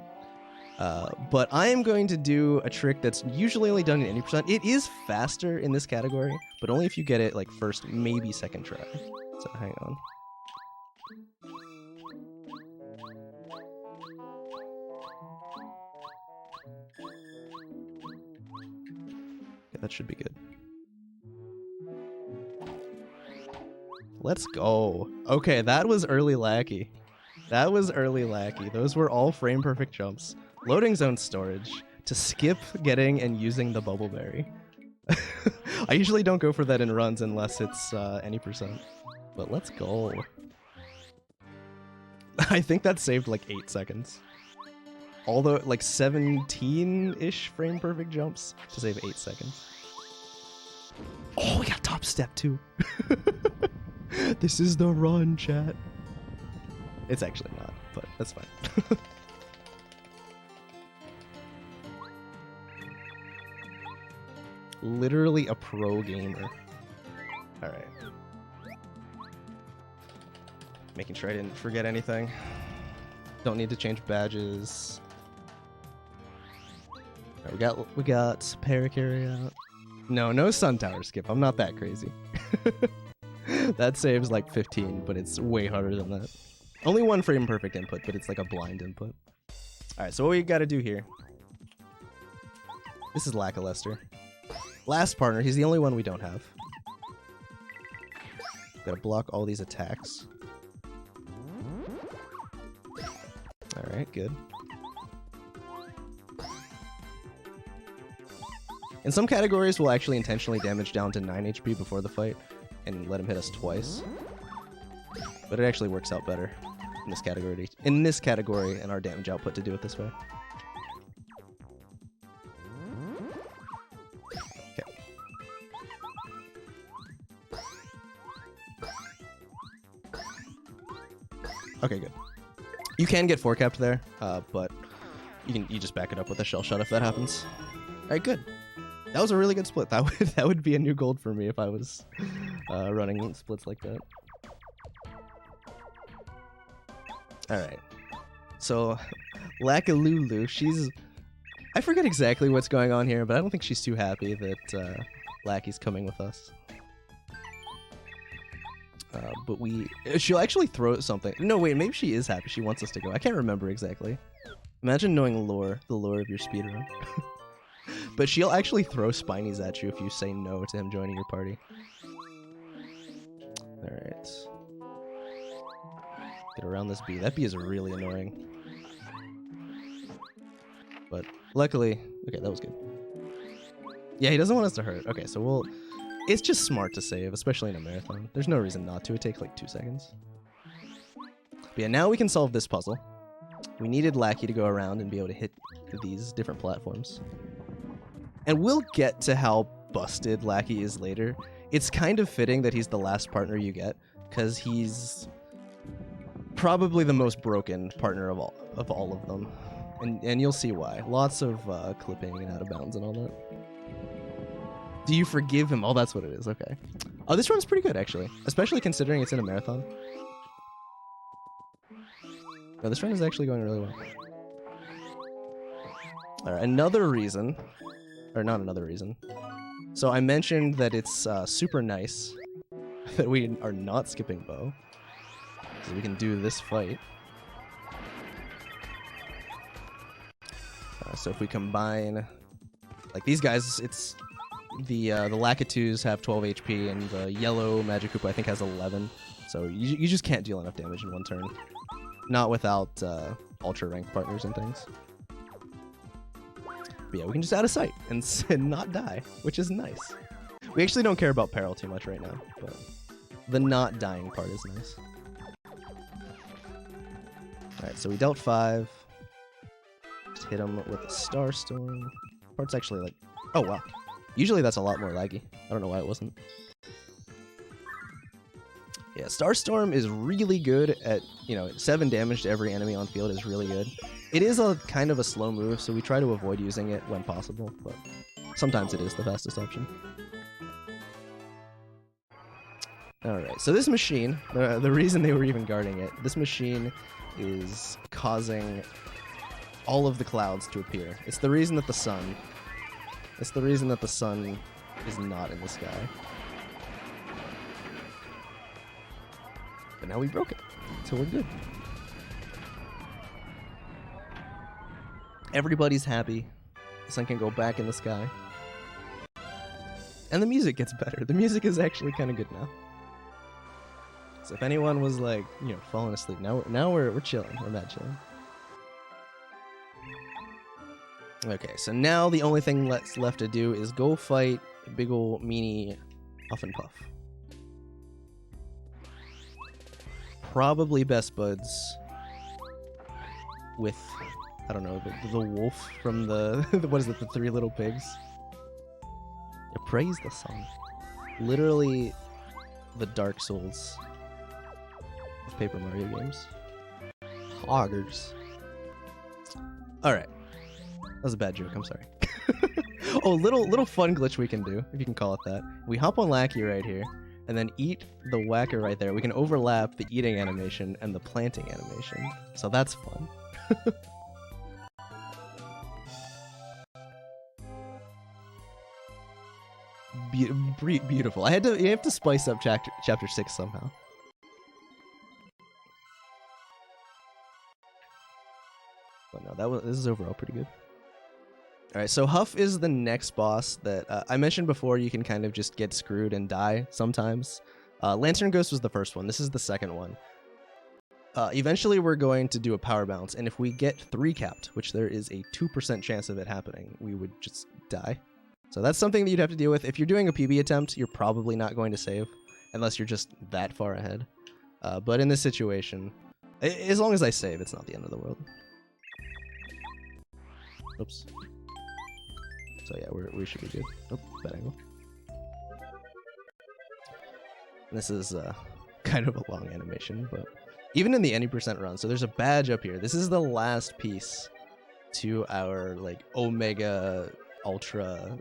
But I am going to do a trick that's usually only done in 80%. It is faster in this category, but only if you get it like first, maybe second try. So hang on. Yeah, that should be good. Let's go. Okay, that was early Lackey. That was early Lackey. Those were all frame perfect jumps. Loading zone storage to skip getting and using the bubbleberry. I usually don't go for that in runs unless it's any percent. But let's go. I think that saved like 8 seconds. Although like 17-ish frame perfect jumps to save 8 seconds. Oh, we got top step too. This is the run, chat. It's actually not, but that's fine. Literally a pro gamer. Alright. Making sure I didn't forget anything. Don't need to change badges. Right, we got Paracarry out. No Sun Tower skip. I'm not that crazy. That saves like 15, but it's way harder than that. Only one frame perfect input, but it's like a blind input. Alright, so what we gotta do here. This is Lackluster. Last partner, he's the only one we don't have. Gotta block all these attacks. Alright, good. In some categories, we'll actually intentionally damage down to 9 HP before the fight and let him hit us twice. But it actually works out better in this category and our damage output to do it this way. Okay. Okay, good. You can get 4-capped there, but you just back it up with a shell shot if that happens. All right, good. That was a really good split. That would be a new gold for me if I was running splits like that. All right. So Lakalulu, I forget exactly what's going on here, but I don't think she's too happy that Lackey's coming with us. But she'll actually throw something. No, wait, maybe she is happy. She wants us to go. I can't remember exactly. Imagine knowing the lore of your speedrun. But she'll actually throw Spinies at you if you say no to him joining your party. Alright. Get around this bee. That bee is really annoying. But luckily... Okay, that was good. Yeah, he doesn't want us to hurt. Okay, so we'll... It's just smart to save, especially in a marathon. There's no reason not to. It takes like 2 seconds. But yeah, now we can solve this puzzle. We needed Lackey to go around and be able to hit these different platforms. And we'll get to how busted Lackey is later. It's kind of fitting that he's the last partner you get, because he's probably the most broken partner of all of them. And you'll see why. Lots of clipping and out of bounds and all that. Do you forgive him? Oh, that's what it is. Okay. Oh, this run's pretty good, actually. Especially considering it's in a marathon. No, this run is actually going really well. Alright, another reason... Or not another reason. So I mentioned that it's super nice that we are not skipping bow. So we can do this fight. So if we combine... Like these guys, it's... The Lakitus have 12 HP, and the yellow Magikarp I think has 11. So you just can't deal enough damage in one turn. Not without ultra ranked partners and things. But yeah, we can just out of sight and not die, which is nice. We actually don't care about peril too much right now, but the not dying part is nice. Alright, so we dealt 5. Just hit him with a Star Storm. Part's actually like... Oh, wow. Usually that's a lot more laggy. I don't know why it wasn't. Yeah, Star Storm is really good at, 7 damage to every enemy on field is really good. It is a kind of a slow move, so we try to avoid using it when possible, but sometimes it is the fastest option. Alright, so this machine, the reason they were even guarding it, this machine is causing all of the clouds to appear. It's the reason that the sun is not in the sky. But now we broke it, so we're good. Everybody's happy. The sun can go back in the sky. And the music gets better. The music is actually kind of good now. So if anyone was like, falling asleep, now we're chilling. We're mad chilling. Okay, so now the only thing left to do is go fight big ol' meanie Huff and Puff. Probably best buds with, I don't know, the wolf from the, what is it, the 3 Little Pigs? Yeah, praise the sun. Literally the Dark Souls of Paper Mario games. Hoggers. Alright. That was a bad joke, I'm sorry. Oh, little fun glitch we can do, if you can call it that. We hop on Lackey right here, and then eat the whacker right there. We can overlap the eating animation and the planting animation. So that's fun. Beautiful. You have to spice up chapter 6 somehow. But no, this is overall pretty good. Alright, so Huff is the next boss that I mentioned before. You can kind of just get screwed and die sometimes. Lantern Ghost was the first one. This is the second one. Eventually we're going to do a power bounce, and if we get 3-capped, which there is a 2% chance of it happening, we would just die. So that's something that you'd have to deal with. If you're doing a PB attempt, you're probably not going to save, unless you're just that far ahead. But in this situation, as long as I save, it's not the end of the world. Oops. So yeah, we should be good. Oh, bad angle. This is kind of a long animation, but even in the any % run. So there's a badge up here. This is the last piece to our like Omega Ultra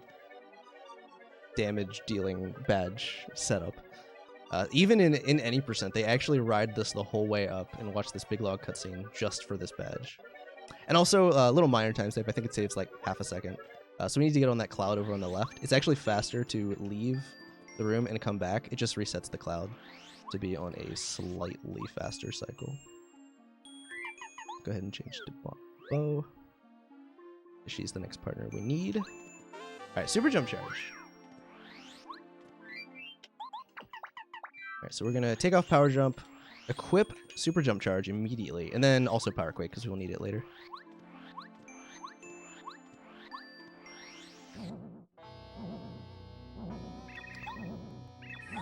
damage dealing badge setup. Even in any %, they actually ride this the whole way up and watch this big log cutscene just for this badge. And also a little minor time save. I think it saves like half a second. So we need to get on that cloud over on the left. It's actually faster to leave the room and come back. It just resets the cloud to be on a slightly faster cycle. Go ahead and change to Bow. She's the next partner we need. All right, super jump charge. All right, so we're gonna take off power jump, equip super jump charge immediately, and then also power quake because we'll need it later.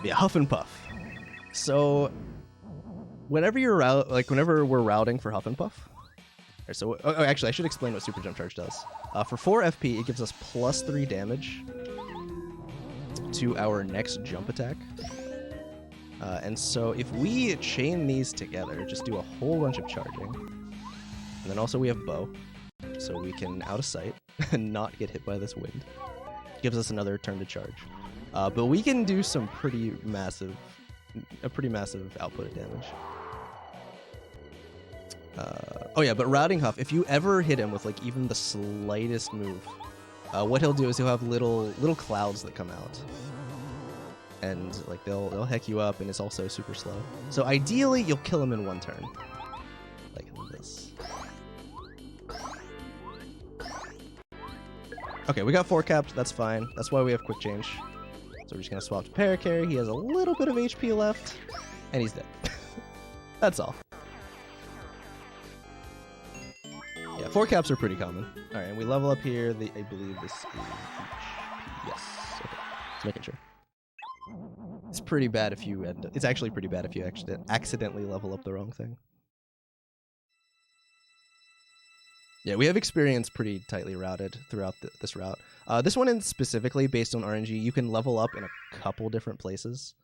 Yeah, huff and puff. So whenever we're routing for huff and puff. Right, so actually, I should explain what super jump charge does. For 4 FP, it gives us +3 damage to our next jump attack. And so if we chain these together, just do a whole bunch of charging. And then also we have bow, so we can out of sight and not get hit by this wind. Gives us another turn to charge. But we can do some pretty massive output of damage. Oh yeah, but routing Huff, if you ever hit him with like even the slightest move, what he'll do is he'll have little clouds that come out. And like they'll heck you up, and it's also super slow. So ideally, you'll kill him in one turn, like this. Okay, we got 4 capped. That's fine. That's why we have quick change. So we're just gonna swap to paracarry. He has a little bit of HP left, and he's dead. That's all. Yeah, 4 caps are pretty common. All right, and we level up here. I believe this is HP. Yes. Okay, just making sure. It's pretty bad if you it's actually pretty bad if you accidentally level up the wrong thing. Yeah, we have experience pretty tightly routed throughout this route. This one is specifically based on RNG. You can level up in a couple different places,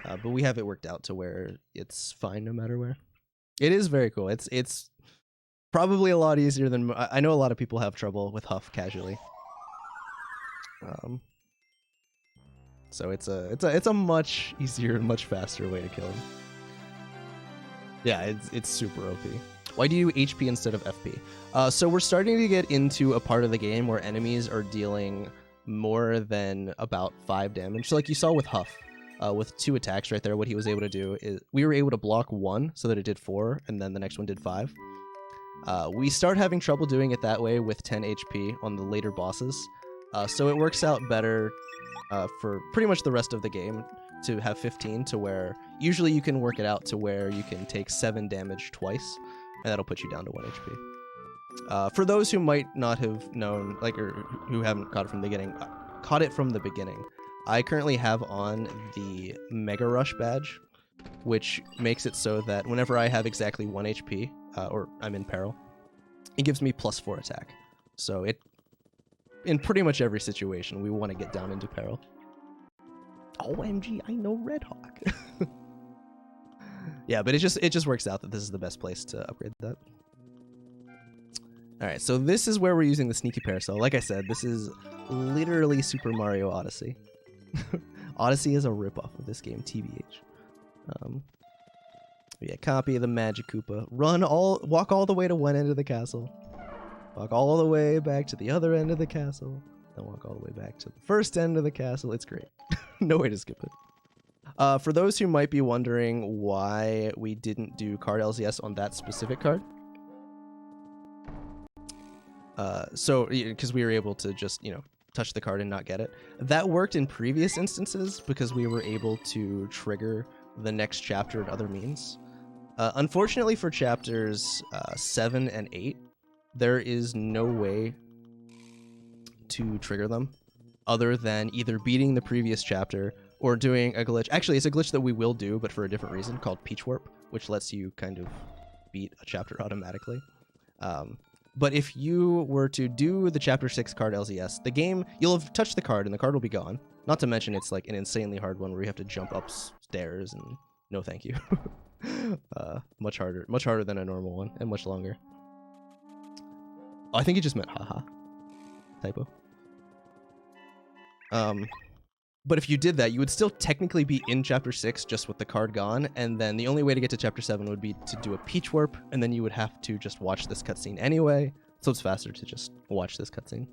but we have it worked out to where it's fine no matter where. It is very cool. It's probably a lot easier than I know. A lot of people have trouble with Huff casually. So it's a much easier and much faster way to kill him. Yeah, it's super OP. Why do you HP instead of FP? So we're starting to get into a part of the game where enemies are dealing more than about 5 damage. So like you saw with Huff, with 2 attacks right there, what he was able to do is we were able to block 1 so that it did 4, and then the next one did 5. We start having trouble doing it that way with 10 HP on the later bosses. So it works out better for pretty much the rest of the game to have 15, to where usually you can work it out to where you can take 7 damage twice, and that'll put you down to 1 HP. For those who might not have known, or who haven't caught it from the beginning, I currently have on the Mega Rush badge, which makes it so that whenever I have exactly 1 HP, or I'm in peril, it gives me +4 attack. So in pretty much every situation, we want to get down into peril. OMG, I know Red Hawk. Yeah, but it just works out that this is the best place to upgrade that. All right, so this is where we're using the sneaky parasol. Like I said, this is literally Super Mario Odyssey. Odyssey is a ripoff of this game, TBH. Yeah, copy the Magic Koopa. Walk all the way to one end of the castle. Walk all the way back to the other end of the castle. Then walk all the way back to the first end of the castle. It's great. No way to skip it. For those who might be wondering why we didn't do card LZS on that specific card. So, because we were able to just, touch the card and not get it. That worked in previous instances because we were able to trigger the next chapter at other means. Unfortunately for chapters 7 and 8, there is no way to trigger them other than either beating the previous chapter or doing a glitch. Actually, it's a glitch that we will do, but for a different reason, called Peach Warp, which lets you kind of beat a chapter automatically. But if you were to do the chapter 6 card LZS, the game, you'll have touched the card and the card will be gone. Not to mention it's like an insanely hard one where you have to jump upstairs and no thank you. Much harder than a normal one, and much longer. Oh, I think he just meant haha. Typo. But if you did that, you would still technically be in Chapter 6 just with the card gone, and then the only way to get to Chapter 7 would be to do a peach warp, and then you would have to just watch this cutscene anyway, so it's faster to just watch this cutscene.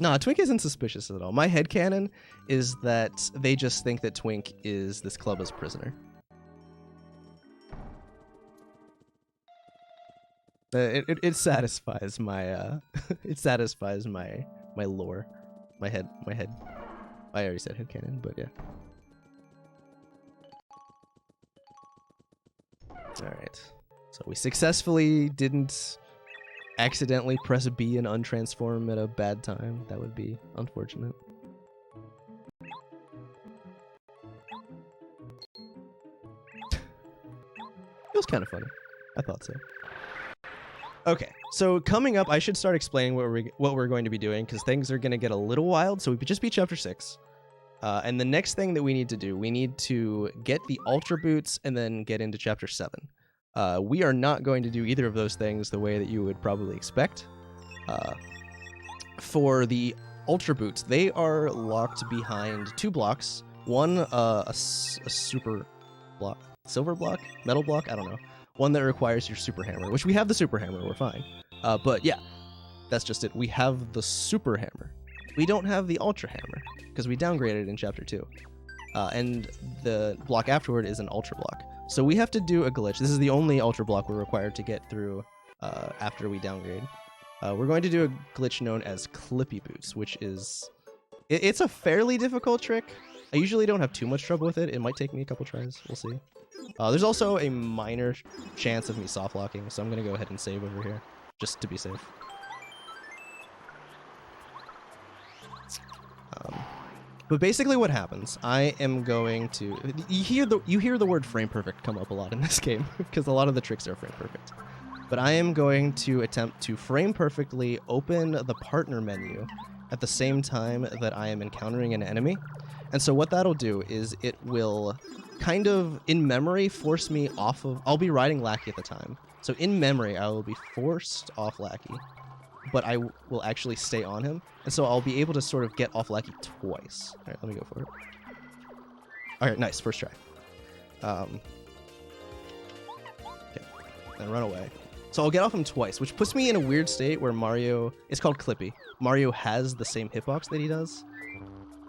Nah, Twink isn't suspicious at all. My headcanon is that they just think that Twink is this Clubba's prisoner. It satisfies my it satisfies my lore, my head. I already said headcanon, but yeah. All right, so we successfully didn't accidentally press B and untransform at a bad time. That would be unfortunate. It was kind of funny. I thought so. Okay, so coming up, I should start explaining what we're going to be doing, because things are going to get a little wild. So we just beat Chapter 6. And the next thing that we need to do, we need to get the Ultra Boots and then get into Chapter 7. We are not going to do either of those things the way that you would probably expect. For the Ultra Boots, they are locked behind 2 blocks. One, a super block, silver block, metal block, I don't know. One that requires your super hammer, which we have the super hammer, we're fine. But yeah, that's just it. We have the super hammer. We don't have the ultra hammer, because we downgraded it in Chapter 2. And the block afterward is an ultra block. So we have to do a glitch. This is the only ultra block we're required to get through after we downgrade. We're going to do a glitch known as Clippy Boots, which is... It's a fairly difficult trick. I usually don't have too much trouble with it. It might take me a couple tries. We'll see. There's also a minor chance of me soft locking, so I'm going to go ahead and save over here, just to be safe. But basically what happens, I am going to... You hear the word frame perfect come up a lot in this game, because a lot of the tricks are frame perfect. But I am going to attempt to frame perfectly open the partner menu at the same time that I am encountering an enemy. And so what that'll do is it will kind of, in memory, force me off of... I'll be riding Lackey at the time. So in memory, I will be forced off Lackey, but I will actually stay on him. And so I'll be able to sort of get off Lackey twice. All right, let me go for it. All right, nice, first try. Okay, and run away. So I'll get off him twice, which puts me in a weird state where Mario... It's called Clippy. Mario has the same hitbox that he does.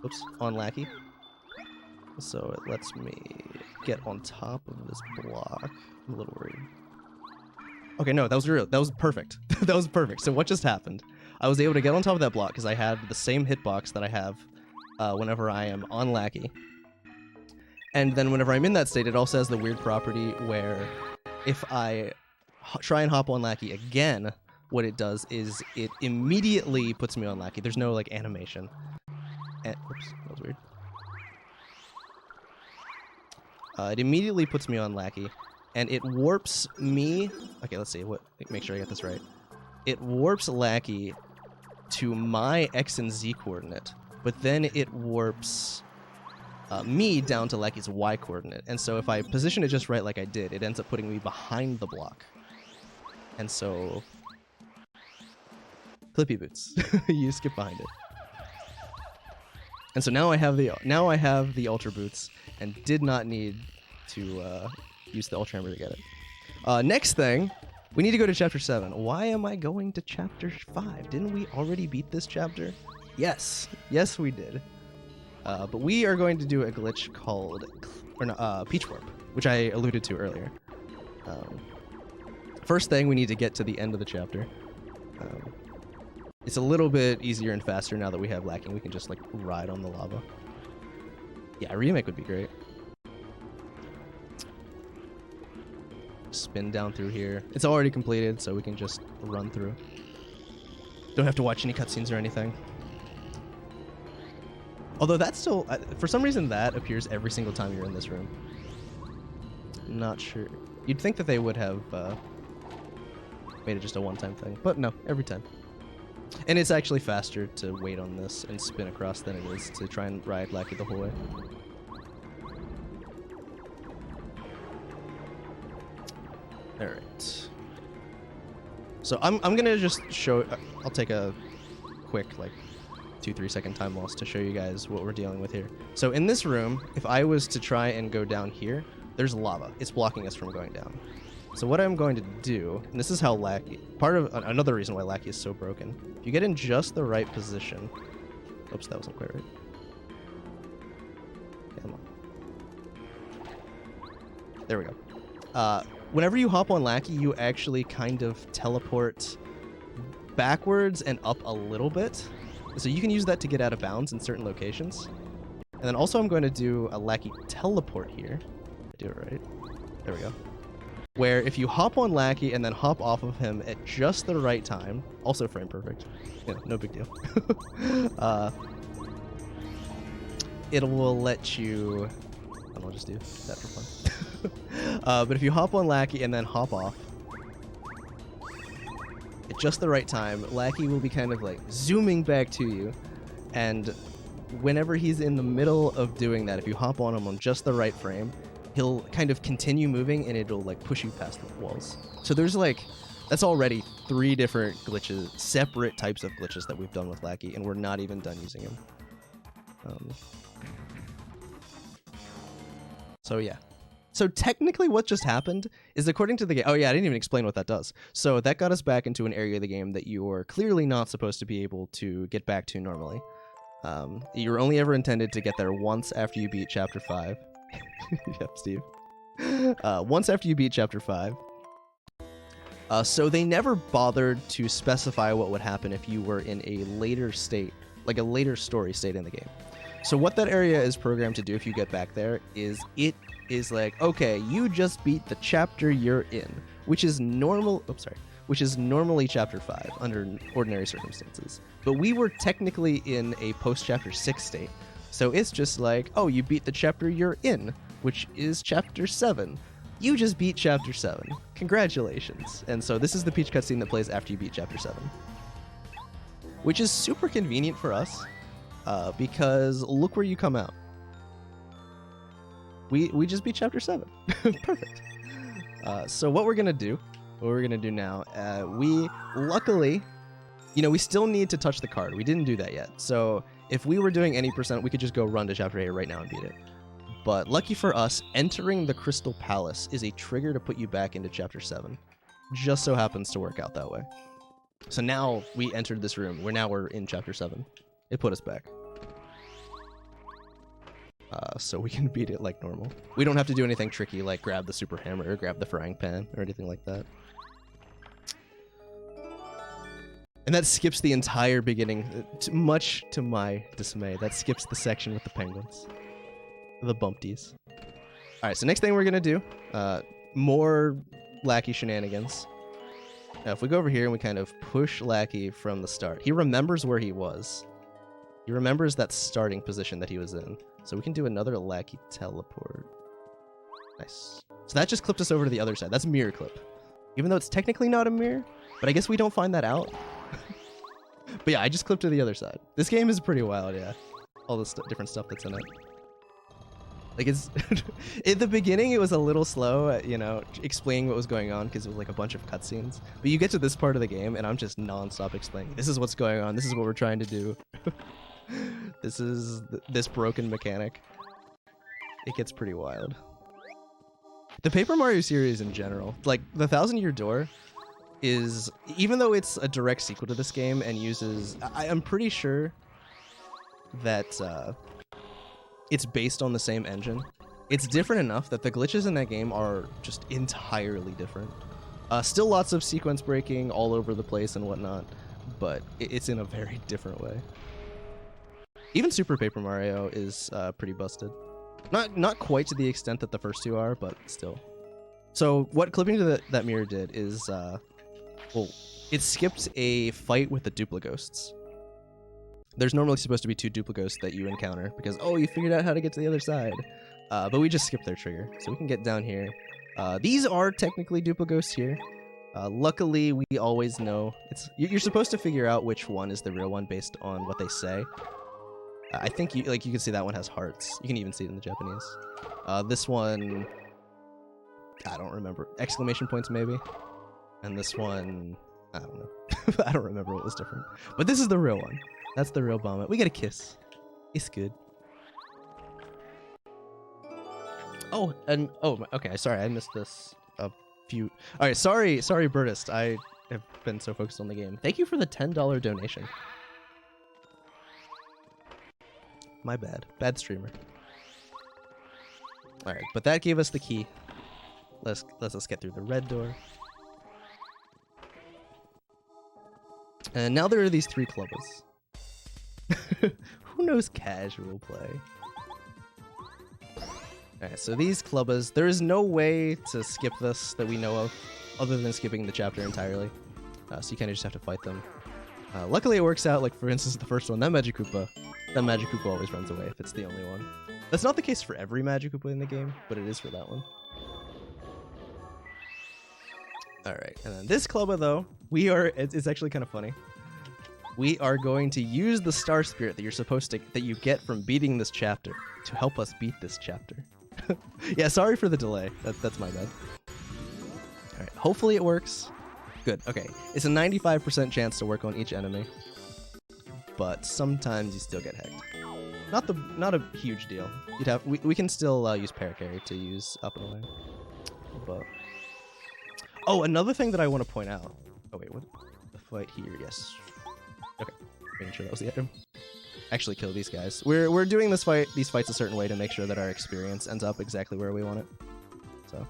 Oops, on Lackey. So it lets me get on top of this block. I'm a little worried. Okay, no, that was perfect. That was perfect. So what just happened? I was able to get on top of that block because I had the same hitbox that I have whenever I am on Lackey. And then whenever I'm in that state, it also has the weird property where if I try and hop on Lackey again, what it does is it immediately puts me on Lackey. There's no, like, animation. And, oops, that was weird. It immediately puts me on Lackey, and it warps me... Okay, let's see. Make sure I get this right. It warps Lackey to my X and Z coordinate, but then it warps me down to Lackey's Y coordinate. And so if I position it just right like I did, it ends up putting me behind the block. And so... Clippy Boots. You skip behind it. And so now I have the Ultra Boots, and did not need to use the Ultra Hammer to get it. Next thing, we need to go to Chapter 7. Why am I going to Chapter 5? Didn't we already beat this chapter? Yes. Yes, we did. But we are going to do a glitch called Peach Warp, which I alluded to earlier. First thing, we need to get to the end of the chapter. It's a little bit easier and faster now that we have Lacking. We can just, like, ride on the lava. Yeah, a remake would be great. Spin down through here. It's already completed, so we can just run through. Don't have to watch any cutscenes or anything. Although that's still... for some reason, that appears every single time you're in this room. Not sure. You'd think that they would have made it just a one-time thing. But no, every time. And it's actually faster to wait on this and spin across than it is to try and ride Lackey the whole way. All right. So I'm gonna just show. I'll take a quick like 2-3 second time loss to show you guys what we're dealing with here. So in this room, if I was to try and go down here, there's lava. It's blocking us from going down. So what I'm going to do, and this is how Lackey, part of another reason why Lackey is so broken, if you get in just the right position, oops, that wasn't quite right. Come on. There we go. Whenever you hop on Lackey, you actually kind of teleport backwards and up a little bit. So you can use that to get out of bounds in certain locations. And then also I'm going to do a Lackey teleport here. I do it right. There we go. Where if you hop on Lackey and then hop off of him at just the right time, also frame perfect, yeah, no big deal. It will let you, and I'll just do that for fun. But if you hop on Lackey and then hop off at just the right time, Lackey will be kind of like zooming back to you, and whenever he's in the middle of doing that, if you hop on him on just the right frame, he'll kind of continue moving and it'll like push you past the walls. So there's like, that's already 3 different glitches, separate types of glitches that we've done with Lackey, and we're not even done using him. So yeah. So technically what just happened is, according to the game, oh yeah, I didn't even explain what that does. So that got us back into an area of the game that you're clearly not supposed to be able to get back to normally. You're only ever intended to get there once after you beat Chapter 5. Yep, Steve. Once after you beat Chapter 5. So they never bothered to specify what would happen if you were in a later state, like a later story state in the game. So what that area is programmed to do if you get back there is it is like, okay, you just beat the chapter you're in, which is normal. Oops, sorry. Which is normally Chapter 5 under ordinary circumstances. But we were technically in a post-Chapter 6 state. So it's just like, oh, you beat the chapter you're in, which is Chapter 7. You just beat Chapter 7. Congratulations. And so this is the Peach cutscene that plays after you beat Chapter 7. Which is super convenient for us, because look where you come out. We just beat Chapter 7. Perfect. So what we're going to do now, we luckily, you know, we still need to touch the card. We didn't do that yet. So if we were doing any percent, we could just go run to Chapter 8 right now and beat it. But lucky for us, entering the Crystal Palace is a trigger to put you back into Chapter 7. Just so happens to work out that way. So now we entered this room. We're in Chapter 7. It put us back. So we can beat it like normal. We don't have to do anything tricky like grab the super hammer or grab the frying pan or anything like that. And that skips the entire beginning, much to my dismay. That skips the section with the penguins. The bumpties. Alright, so next thing we're going to do, more Lackey shenanigans. Now, if we go over here and we kind of push Lackey from the start, he remembers where he was. He remembers that starting position that he was in. So we can do another Lackey teleport. Nice. So that just clipped us over to the other side. That's a mirror clip. Even though it's technically not a mirror, but I guess we don't find that out. But yeah, I just clipped to the other side. This game is pretty wild, yeah. All the different stuff that's in it. Like, it's... in the beginning, it was a little slow at, you know, explaining what was going on, because it was like a bunch of cutscenes. But you get to this part of the game, and I'm just non-stop explaining. This is what's going on. This is what we're trying to do. This is this broken mechanic. It gets pretty wild. The Paper Mario series in general, like, the 1000-Year Door is, even though it's a direct sequel to this game and uses... I'm pretty sure that... it's based on the same engine. It's different enough that the glitches in that game are just entirely different. Still lots of sequence breaking all over the place and whatnot, but it's in a very different way. Even Super Paper Mario is pretty busted. Not quite to the extent that the first two are, but still. So what clipping to that mirror did is, well, it skipped a fight with the Duplighosts. There's normally supposed to be 2 Duplighosts that you encounter because, oh, you figured out how to get to the other side. But we just skipped their trigger, so we can get down here. These are technically Duplighosts here. Luckily, we always know you're supposed to figure out which one is the real one based on what they say. I think you can see that one has hearts. You can even see it in the Japanese. This one, I don't remember. Exclamation points maybe. And this one, I don't know. I don't remember what was different. But this is the real one. That's the real bomb. We get a kiss. It's good. Oh, and okay. Sorry, I missed this a few. All right, sorry, Birdist. I have been so focused on the game. Thank you for the $10 donation. My bad. Bad streamer. All right, but that gave us the key. Let's get through the red door. And now there are these 3 clubbers. Who knows casual play? Alright, so these clubbers, there is no way to skip this that we know of, other than skipping the chapter entirely. So you kind of just have to fight them. Luckily it works out, like for instance the first one, that Magikoopa always runs away if it's the only one. That's not the case for every Magikoopa in the game, but it is for that one. Alright, and then this clubber though, it's actually kind of funny. We are going to use the Star Spirit that you get from beating this chapter to help us beat this chapter. Yeah, sorry for the delay. That's my bad. Alright, hopefully it works. Good, okay. It's a 95% chance to work on each enemy. But sometimes you still get hacked. Not a huge deal. We can still use paracarry to use up and away. But oh, another thing that I want to point out. Oh wait, what? The fight here, yes. Okay, making sure that was the item. Actually kill these guys. We're doing these fights a certain way to make sure that our experience ends up exactly where we want it. So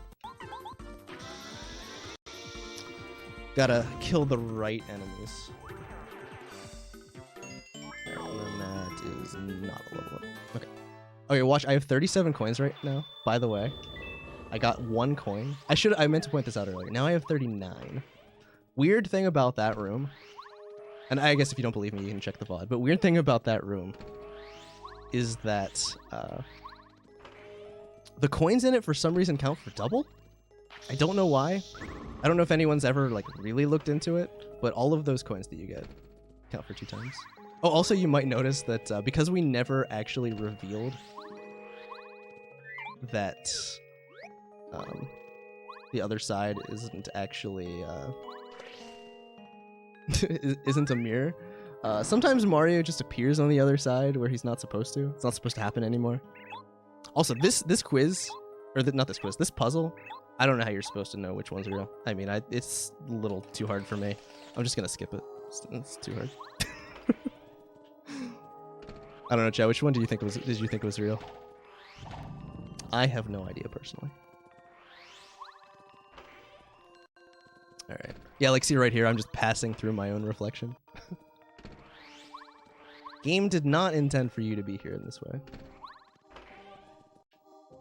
gotta kill the right enemies. Alright, and then that is not a level up. Okay. Okay, watch, I have 37 coins right now, by the way. I got 1 coin. I meant to point this out earlier. Now I have 39. Weird thing about that room, and I guess if you don't believe me, you can check the VOD, but weird thing about that room is that the coins in it for some reason count for double? I don't know why. I don't know if anyone's ever like really looked into it, but all of those coins that you get count for 2 times. Oh, also you might notice that because we never actually revealed that the other side isn't actually isn't a mirror. Sometimes Mario just appears on the other side where he's not supposed to. It's not supposed to happen anymore. Also, this quiz, or not this quiz, this puzzle, I don't know how you're supposed to know which one's real. I mean, it's a little too hard for me. I'm just gonna skip it. It's too hard. I don't know, Chad. Which one did you think was real? I have no idea personally. Alright. Yeah, like see right here, I'm just passing through my own reflection. Game did not intend for you to be here in this way.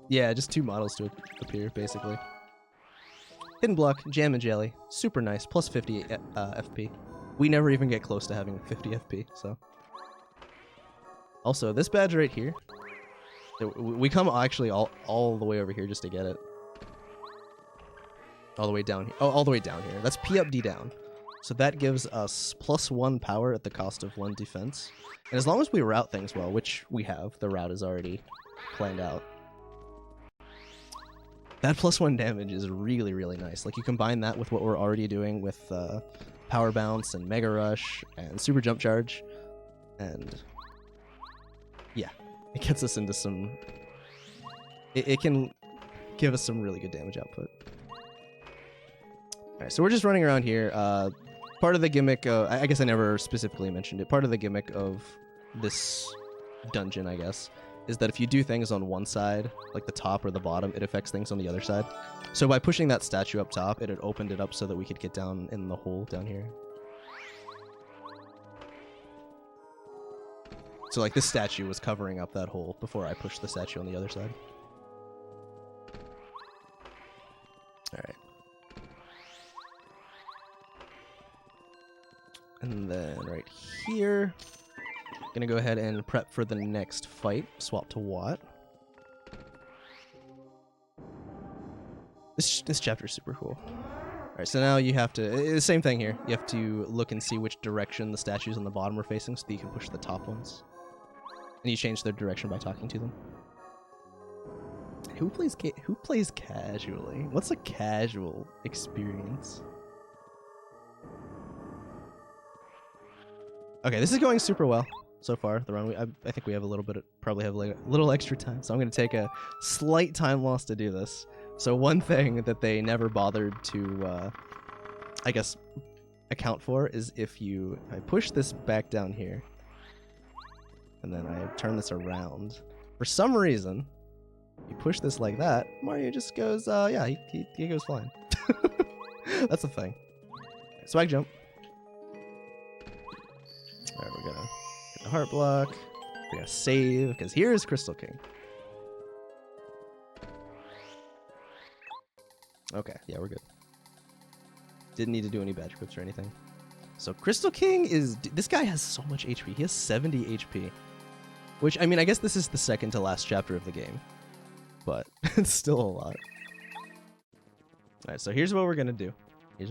Yeah, just 2 models to appear, basically. Hidden block, jam and jelly. Super nice, plus 50 FP. We never even get close to having 50 FP, so. Also, this badge right here, we come actually all the way over here just to get it. All the way down here. Oh, all the way down here. That's P up, D down. So that gives us +1 power at the cost of 1 defense. And as long as we route things well, which we have, the route is already planned out. That +1 damage is really, really nice. Like, you combine that with what we're already doing with Power Bounce and Mega Rush and Super Jump Charge. And yeah, it gets us into some... It can give us some really good damage output. Alright, so we're just running around here. Part of the gimmick, I guess I never specifically mentioned it, part of the gimmick of this dungeon, I guess, is that if you do things on one side, like the top or the bottom, it affects things on the other side. So by pushing that statue up top, it had opened it up so that we could get down in the hole down here. So like this statue was covering up that hole before I pushed the statue on the other side. Alright. And then right here, gonna go ahead and prep for the next fight. Swap to Watt. This chapter is super cool. Alright, so now you have to, the same thing here. You have to look and see which direction the statues on the bottom are facing so that you can push the top ones. And you change their direction by talking to them. who plays casually? What's a casual experience? Okay, this is going super well so far. The run, I think we have a little bit, probably have like a little extra time, so I'm going to take a slight time loss to do this. So one thing that they never bothered to, I guess, account for is if I push this back down here, and then I turn this around. For some reason, you push this like that, Mario just goes, yeah, he goes flying. That's the thing. Swag jump. Alright, we're gonna hit the heart block. We're gonna save, because here is Crystal King. Okay, yeah, we're good. Didn't need to do any badge quips or anything. So Crystal King this guy has so much HP. He has 70 HP. Which, I mean, I guess this is the second to last chapter of the game. But it's still a lot. Alright, so here's what we're gonna do. So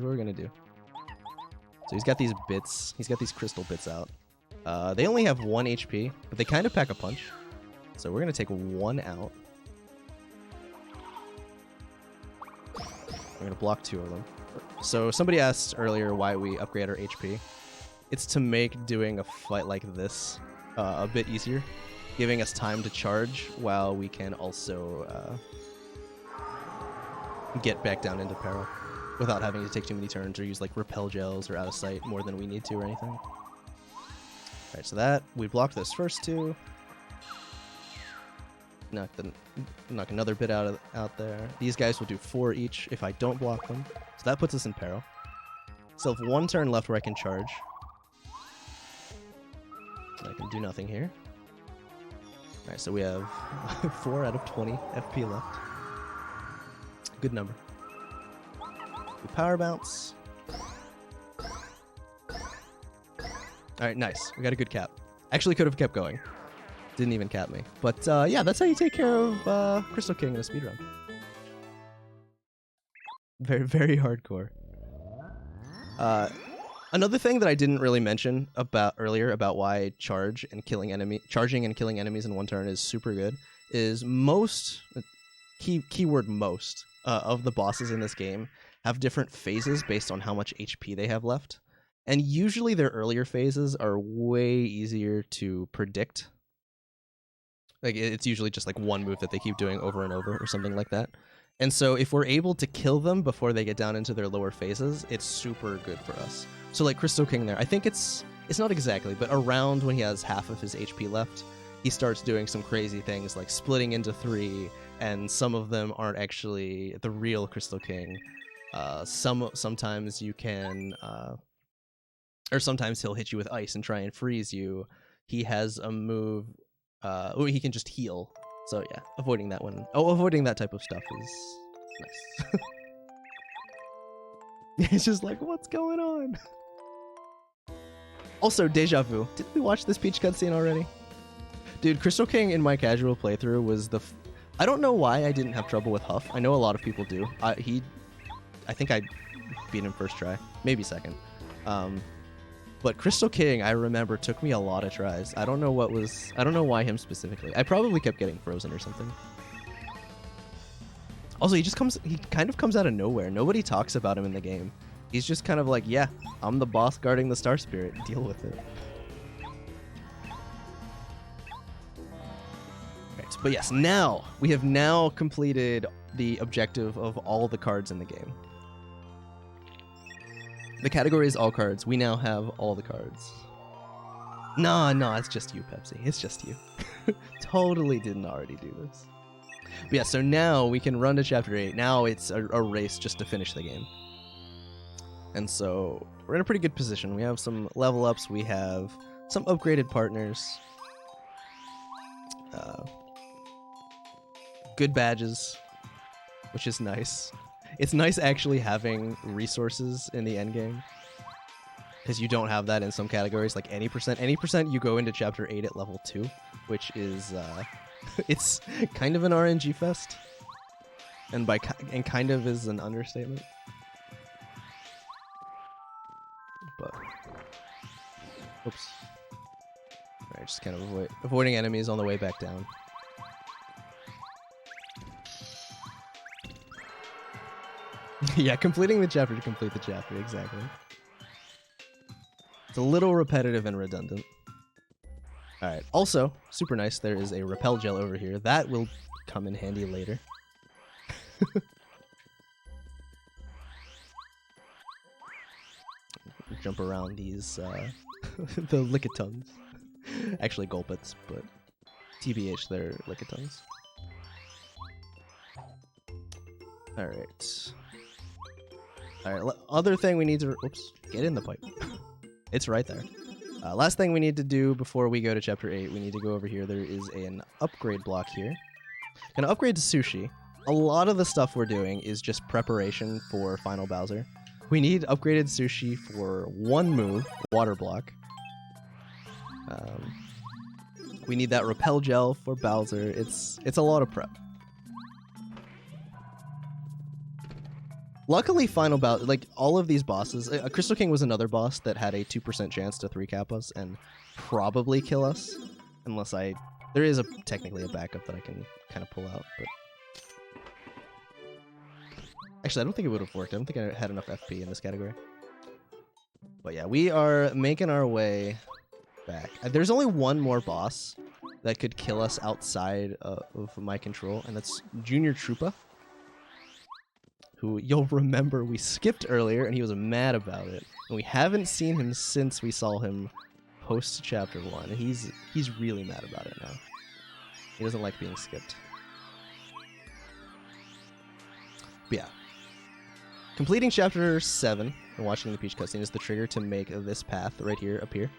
he's got these bits. He's got these crystal bits out. They only have 1 HP, but they kind of pack a punch. So we're gonna take 1 out. We're gonna block 2 of them. So somebody asked earlier why we upgrade our HP. It's to make doing a fight like this a bit easier, giving us time to charge while we can also get back down into peril without having to take too many turns or use like repel gels or out of sight more than we need to or anything. Alright, so that, we blocked those first 2. Knock another bit out there. These guys will do 4 each if I don't block them. So that puts us in peril. Still have 1 turn left where I can charge. I can do nothing here. Alright, so we have 4 out of 20 FP left. Good number. We power bounce. Alright, nice. We got a good cap. Actually could have kept going. Didn't even cap me. But yeah, that's how you take care of Crystal King in a speedrun. Very, very hardcore. Another thing that I didn't really mention earlier about why charging and killing enemies in 1 turn is super good is most, keyword most, of the bosses in this game have different phases based on how much HP they have left. And usually their earlier phases are way easier to predict. Like, it's usually just like 1 move that they keep doing over and over or something like that. And so if we're able to kill them before they get down into their lower phases, it's super good for us. So like Crystal King there, I think it's not exactly, but around when he has half of his HP left, he starts doing some crazy things like splitting into 3, and some of them aren't actually the real Crystal King. Sometimes you can, or sometimes he'll hit you with ice and try and freeze you. He has a move, he can just heal. So yeah, avoiding that one. Oh, avoiding that type of stuff is nice. It's just like, what's going on? Also, deja vu. Didn't we watch this Peach cutscene already? Dude, Crystal King in my casual playthrough was I don't know why I didn't have trouble with Huff. I know a lot of people do. I think I beat him first try, maybe second. But Crystal King, I remember, took me a lot of tries. I don't know why him specifically. I probably kept getting frozen or something. Also, he kind of comes out of nowhere. Nobody talks about him in the game. He's just kind of like, yeah, I'm the boss guarding the Star Spirit. Deal with it. Right, but yes, we have now completed the objective of all the cards in the game. The category is all cards. We now have all the cards. No, it's just you, Pepsi. It's just you. Totally didn't already do this. But yeah, so now we can run to Chapter 8. Now it's a race just to finish the game. And so we're in a pretty good position. We have some level ups. We have some upgraded partners. Good badges, which is nice. It's nice actually having resources in the endgame, because you don't have that in some categories, like any percent. Any percent, you go into Chapter 8 at level 2, which is, it's kind of an RNG fest, and kind of is an understatement. But, oops. Alright, just kind of avoiding enemies on the way back down. Yeah, completing the chapter to complete the chapter, exactly. It's a little repetitive and redundant. Alright, also, super nice, there is a repel gel over here. That will come in handy later. Jump around these, the Lickitungs. Actually, Gulpits, but TBH, they're Lickitungs. Alright. Alright, other thing we need to... Oops, get in the pipe. It's right there. Last thing we need to do before we go to Chapter 8, we need to go over here. There is an upgrade block here. Gonna upgrade to Sushi. A lot of the stuff we're doing is just preparation for Final Bowser. We need upgraded Sushi for one move, Water Block. We need that Repel Gel for Bowser. It's a lot of prep. Luckily, Final Bowser, like all of these bosses, Crystal King was another boss that had a 2% chance to 3-cap us and probably kill us, unless there is technically a backup that I can kind of pull out, but actually I don't think it would have worked. I don't think I had enough FP in this category. But yeah, we are making our way back. There's only one more boss that could kill us outside of my control, and that's Junior Troopa, who you'll remember we skipped earlier, and he was mad about it. And we haven't seen him since we saw him post Chapter 1, and he's really mad about it now. He doesn't like being skipped. But yeah. Completing Chapter 7 and watching the Peach cutscene is the trigger to make this path right here appear.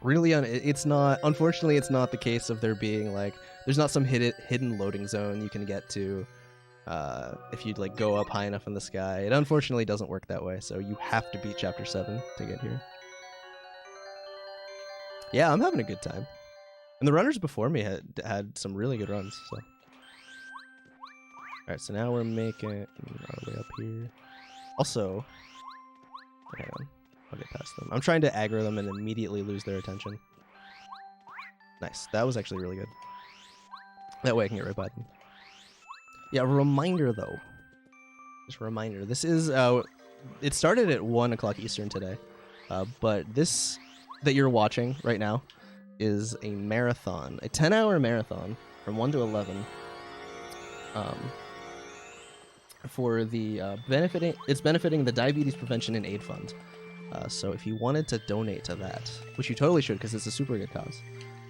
Really, unfortunately, it's not the case of there being, like, there's not some hidden loading zone you can get to if you like go up high enough in the sky. It unfortunately doesn't work that way, so you have to beat Chapter 7 to get here. Yeah, I'm having a good time. And the runners before me had some really good runs, so. Alright, so now we're making our way up here. Also, hang on, I'll get past them. I'm trying to aggro them and immediately lose their attention. Nice, that was actually really good. That way I can get right by them. Yeah, reminder though. Just a reminder. This is, it started at 1 o'clock Eastern today. But this that you're watching right now is a marathon. A 10-hour marathon from 1 to 11. For the, it's benefiting the Diabetes Prevention and Aid Fund. So if you wanted to donate to that, which you totally should because it's a super good cause,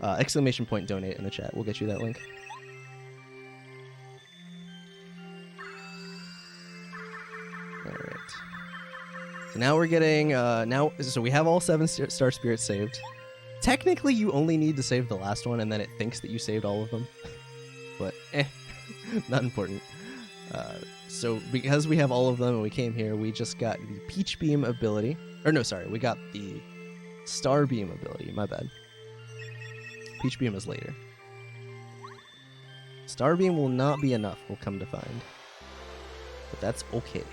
exclamation point donate in the chat. We'll get you that link. Alright. So now we're getting, so we have all 7 Star Spirits saved. Technically, you only need to save the last one, and then it thinks that you saved all of them. But, not important. So because we have all of them and we came here, we just got the Peach Beam ability. Or no, sorry, we got the Star Beam ability, my bad. Peach Beam is later. Star Beam will not be enough, we'll come to find. But that's okay.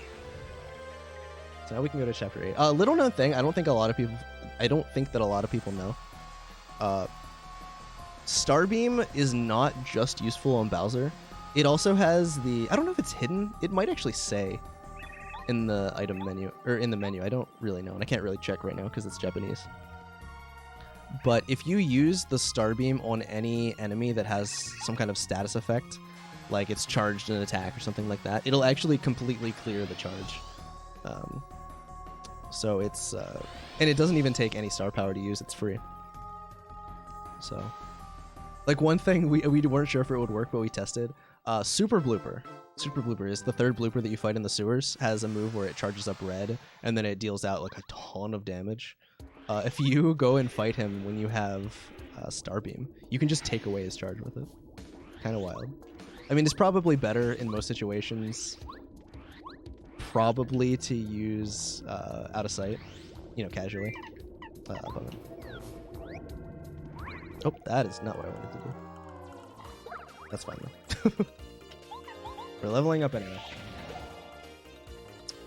So now we can go to Chapter 8. Little known thing, I don't think that a lot of people know. Starbeam is not just useful on Bowser. It also has the, I don't know if it's hidden. It might actually say in the item menu, or in the menu. I don't really know, and I can't really check right now because it's Japanese. But if you use the Starbeam on any enemy that has some kind of status effect, like it's charged an attack or something like that, it'll actually completely clear the charge. So it's, and it doesn't even take any star power to use, it's free. So, like one thing we weren't sure if it would work, but we tested. Super Blooper. Super Blooper is the third blooper that you fight in the sewers, has a move where it charges up red, and then it deals out like a ton of damage. If you go and fight him when you have Starbeam, you can just take away his charge with it. Kind of wild. I mean, it's probably better in most situations, probably to use out of sight, you know, casually. Oh, that is not what I wanted to do. That's fine though. We're leveling up anyway.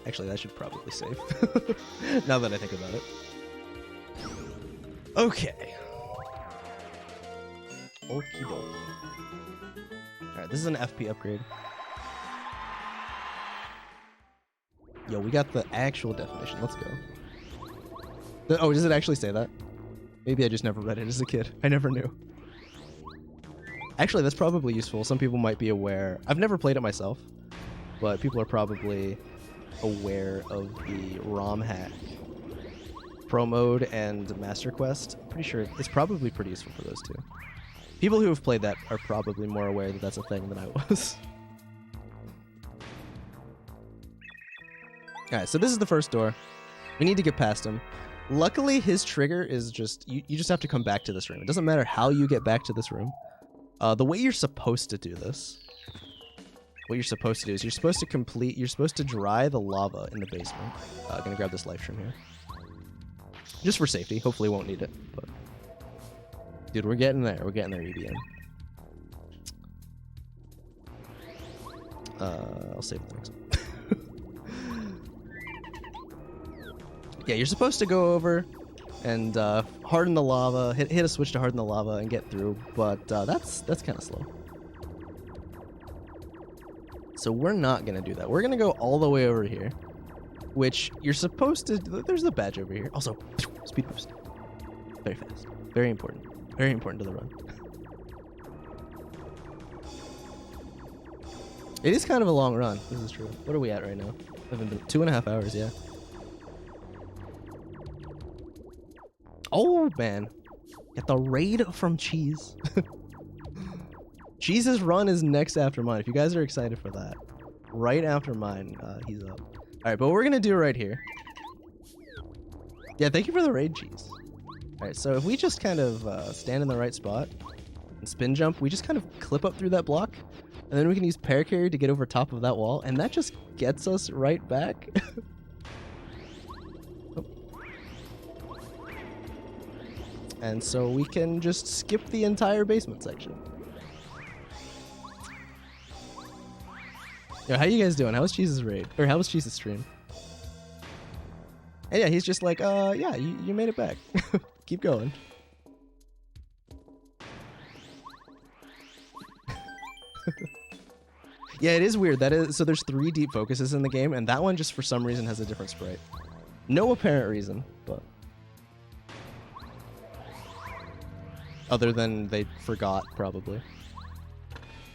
Actually, that should probably save. Now that I think about it. Okay. Okie doke. Alright, this is an FP upgrade. Yo, we got the actual definition. Let's go. Oh, does it actually say that? Maybe I just never read it as a kid. I never knew. Actually, that's probably useful. Some people might be aware. I've never played it myself, but people are probably aware of the ROM hack. Pro Mode and Master Quest. I'm pretty sure it's probably pretty useful for those two. People who have played that are probably more aware that that's a thing than I was. Alright, so this is the first door. We need to get past him. Luckily, his trigger is just... You just have to come back to this room. It doesn't matter how you get back to this room. The way you're supposed to do this... What you're supposed to do is you're supposed to complete... You're supposed to dry the lava in the basement. Gonna grab this life stream here. Just for safety. Hopefully won't need it, but... Dude, we're getting there. We're getting there, EBM. I'll save the next one. Yeah, you're supposed to go over and harden the lava, hit a switch to harden the lava and get through, but that's kind of slow. So we're not going to do that. We're going to go all the way over here, which you're supposed to... There's the badge over here. Also, speed boost. Very fast. Very important. Very important to the run. It is kind of a long run. This is true. What are we at right now? I've been 2.5 hours, yeah. Oh, man. Get the raid from Cheese. Cheese's run is next after mine. If you guys are excited for that. Right after mine, he's up. Alright, but what we're going to do right here... Yeah, thank you for the raid, Cheese. Alright, so if we just kind of stand in the right spot and spin jump, we just kind of clip up through that block, and then we can use paracarry to get over top of that wall, and that just gets us right back. Oh. And so we can just skip the entire basement section. Yo, how you guys doing? How was Cheese's raid? Or how was Cheese's stream? And yeah, he's just like, yeah, you made it back. Keep going. Yeah, it is weird. That is so. There's 3 deep focuses in the game, and that one just for some reason has a different sprite. No apparent reason, but other than they forgot probably.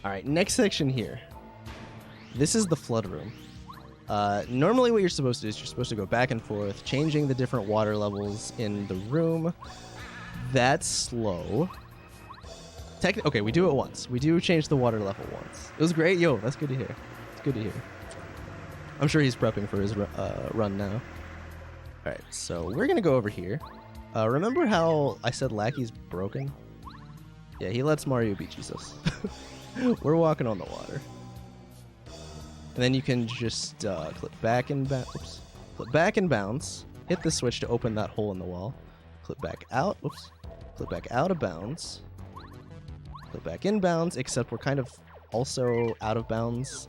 All right, next section here. This is the flood room. Normally what you're supposed to do is you're supposed to go back and forth, changing the different water levels in the room. That's slow. Okay, we do it once. We do change the water level once. It was great. Yo, that's good to hear. It's good to hear. I'm sure he's prepping for his run now. All right, so we're going to go over here. Remember how I said Lackey's broken? Yeah, he lets Mario beat Jesus. We're walking on the water. And then you can just clip back and clip back and bounce. Hit the switch to open that hole in the wall. Clip back out. Whoops. Clip back out of bounds. Clip back in bounds, except we're kind of also out of bounds.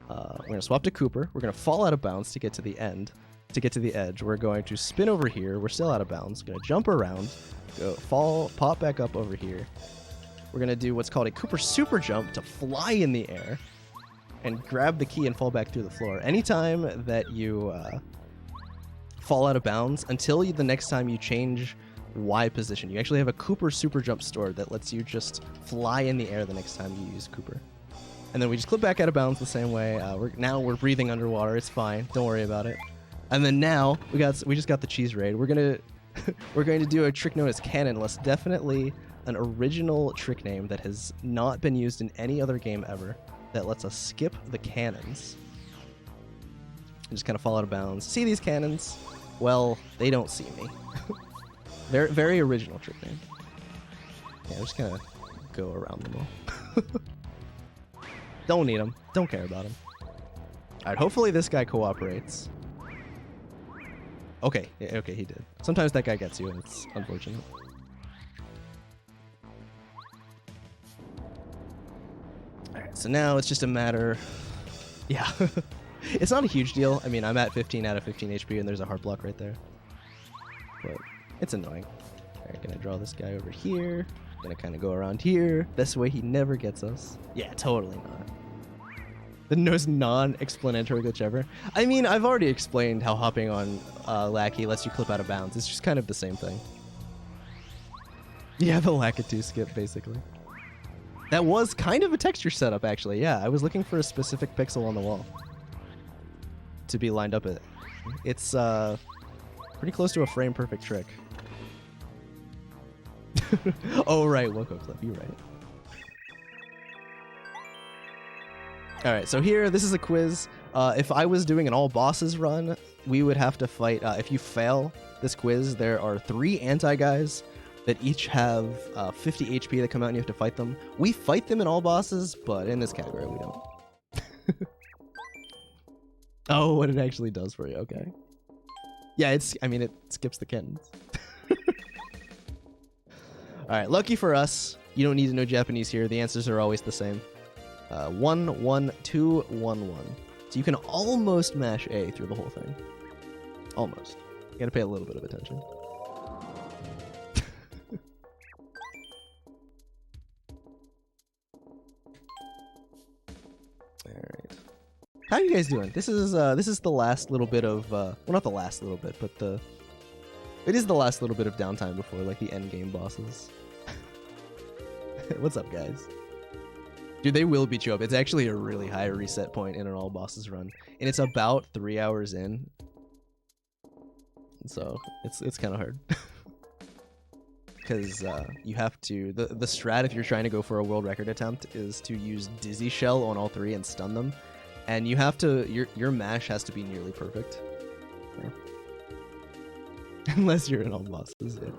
We're going to swap to Cooper. We're going to fall out of bounds to get to the end. To get to the edge, we're going to spin over here. We're still out of bounds. Going to jump around. Pop back up over here. We're going to do what's called a Cooper super jump to fly in the air and grab the key and fall back through the floor. Anytime that you fall out of bounds, until the next time you change Y position, you actually have a Cooper super jump stored that lets you just fly in the air the next time you use Cooper. And then we just clip back out of bounds the same way. Now we're breathing underwater. It's fine. Don't worry about it. And then now we just got the cheese raid. We're going to do a trick known as Cannonless. Definitely an original trick name that has not been used in any other game ever, that lets us skip the cannons and just kind of fall out of bounds. See these cannons? Well, they don't see me. Very, very original trick name. Yeah, I'm just gonna go around them all. Don't need them. Don't care about them. Alright, hopefully this guy cooperates. Okay, yeah, okay, he did. Sometimes that guy gets you, and it's unfortunate. Alright, so now it's just a matter... Yeah. It's not a huge deal. I mean, I'm at 15 out of 15 HP, and there's a heart block right there. But it's annoying. Alright, gonna draw this guy over here. Gonna kind of go around here. This way he never gets us. Yeah, totally not. The most non-explanatory glitch ever. I mean, I've already explained how hopping on Lackey lets you clip out of bounds. It's just kind of the same thing. Yeah, the Lackey skip, basically. That was kind of a texture setup, actually. Yeah, I was looking for a specific pixel on the wall to be lined up at. It's pretty close to a frame-perfect trick. Oh, right, Loco Clip, you're right. Alright, so here, this is a quiz. If I was doing an all bosses run, we would have to fight. If you fail this quiz, there are 3 anti-guys that each have 50 HP that come out and you have to fight them. We fight them in all bosses, but in this category we don't. Oh, what it actually does for you, okay. Yeah, I mean, it skips the kittens. Alright, lucky for us, you don't need to know Japanese here. The answers are always the same. 1, 1, 2, 1, 1. So you can almost mash A through the whole thing. Almost. You gotta pay a little bit of attention. Alright. How are you guys doing? This is the last little bit of well, not the last little bit, but it is the last little bit of downtime before like the end game bosses. What's up, guys? Dude, they will beat you up. It's actually a really high reset point in an all bosses run, and it's about 3 hours in. So it's kind of hard. Because you have to the strat if you're trying to go for a world record attempt is to use Dizzy Shell on all 3 and stun them, and you have to your mash has to be nearly perfect. Yeah. Unless you're in all bosses. Yeah.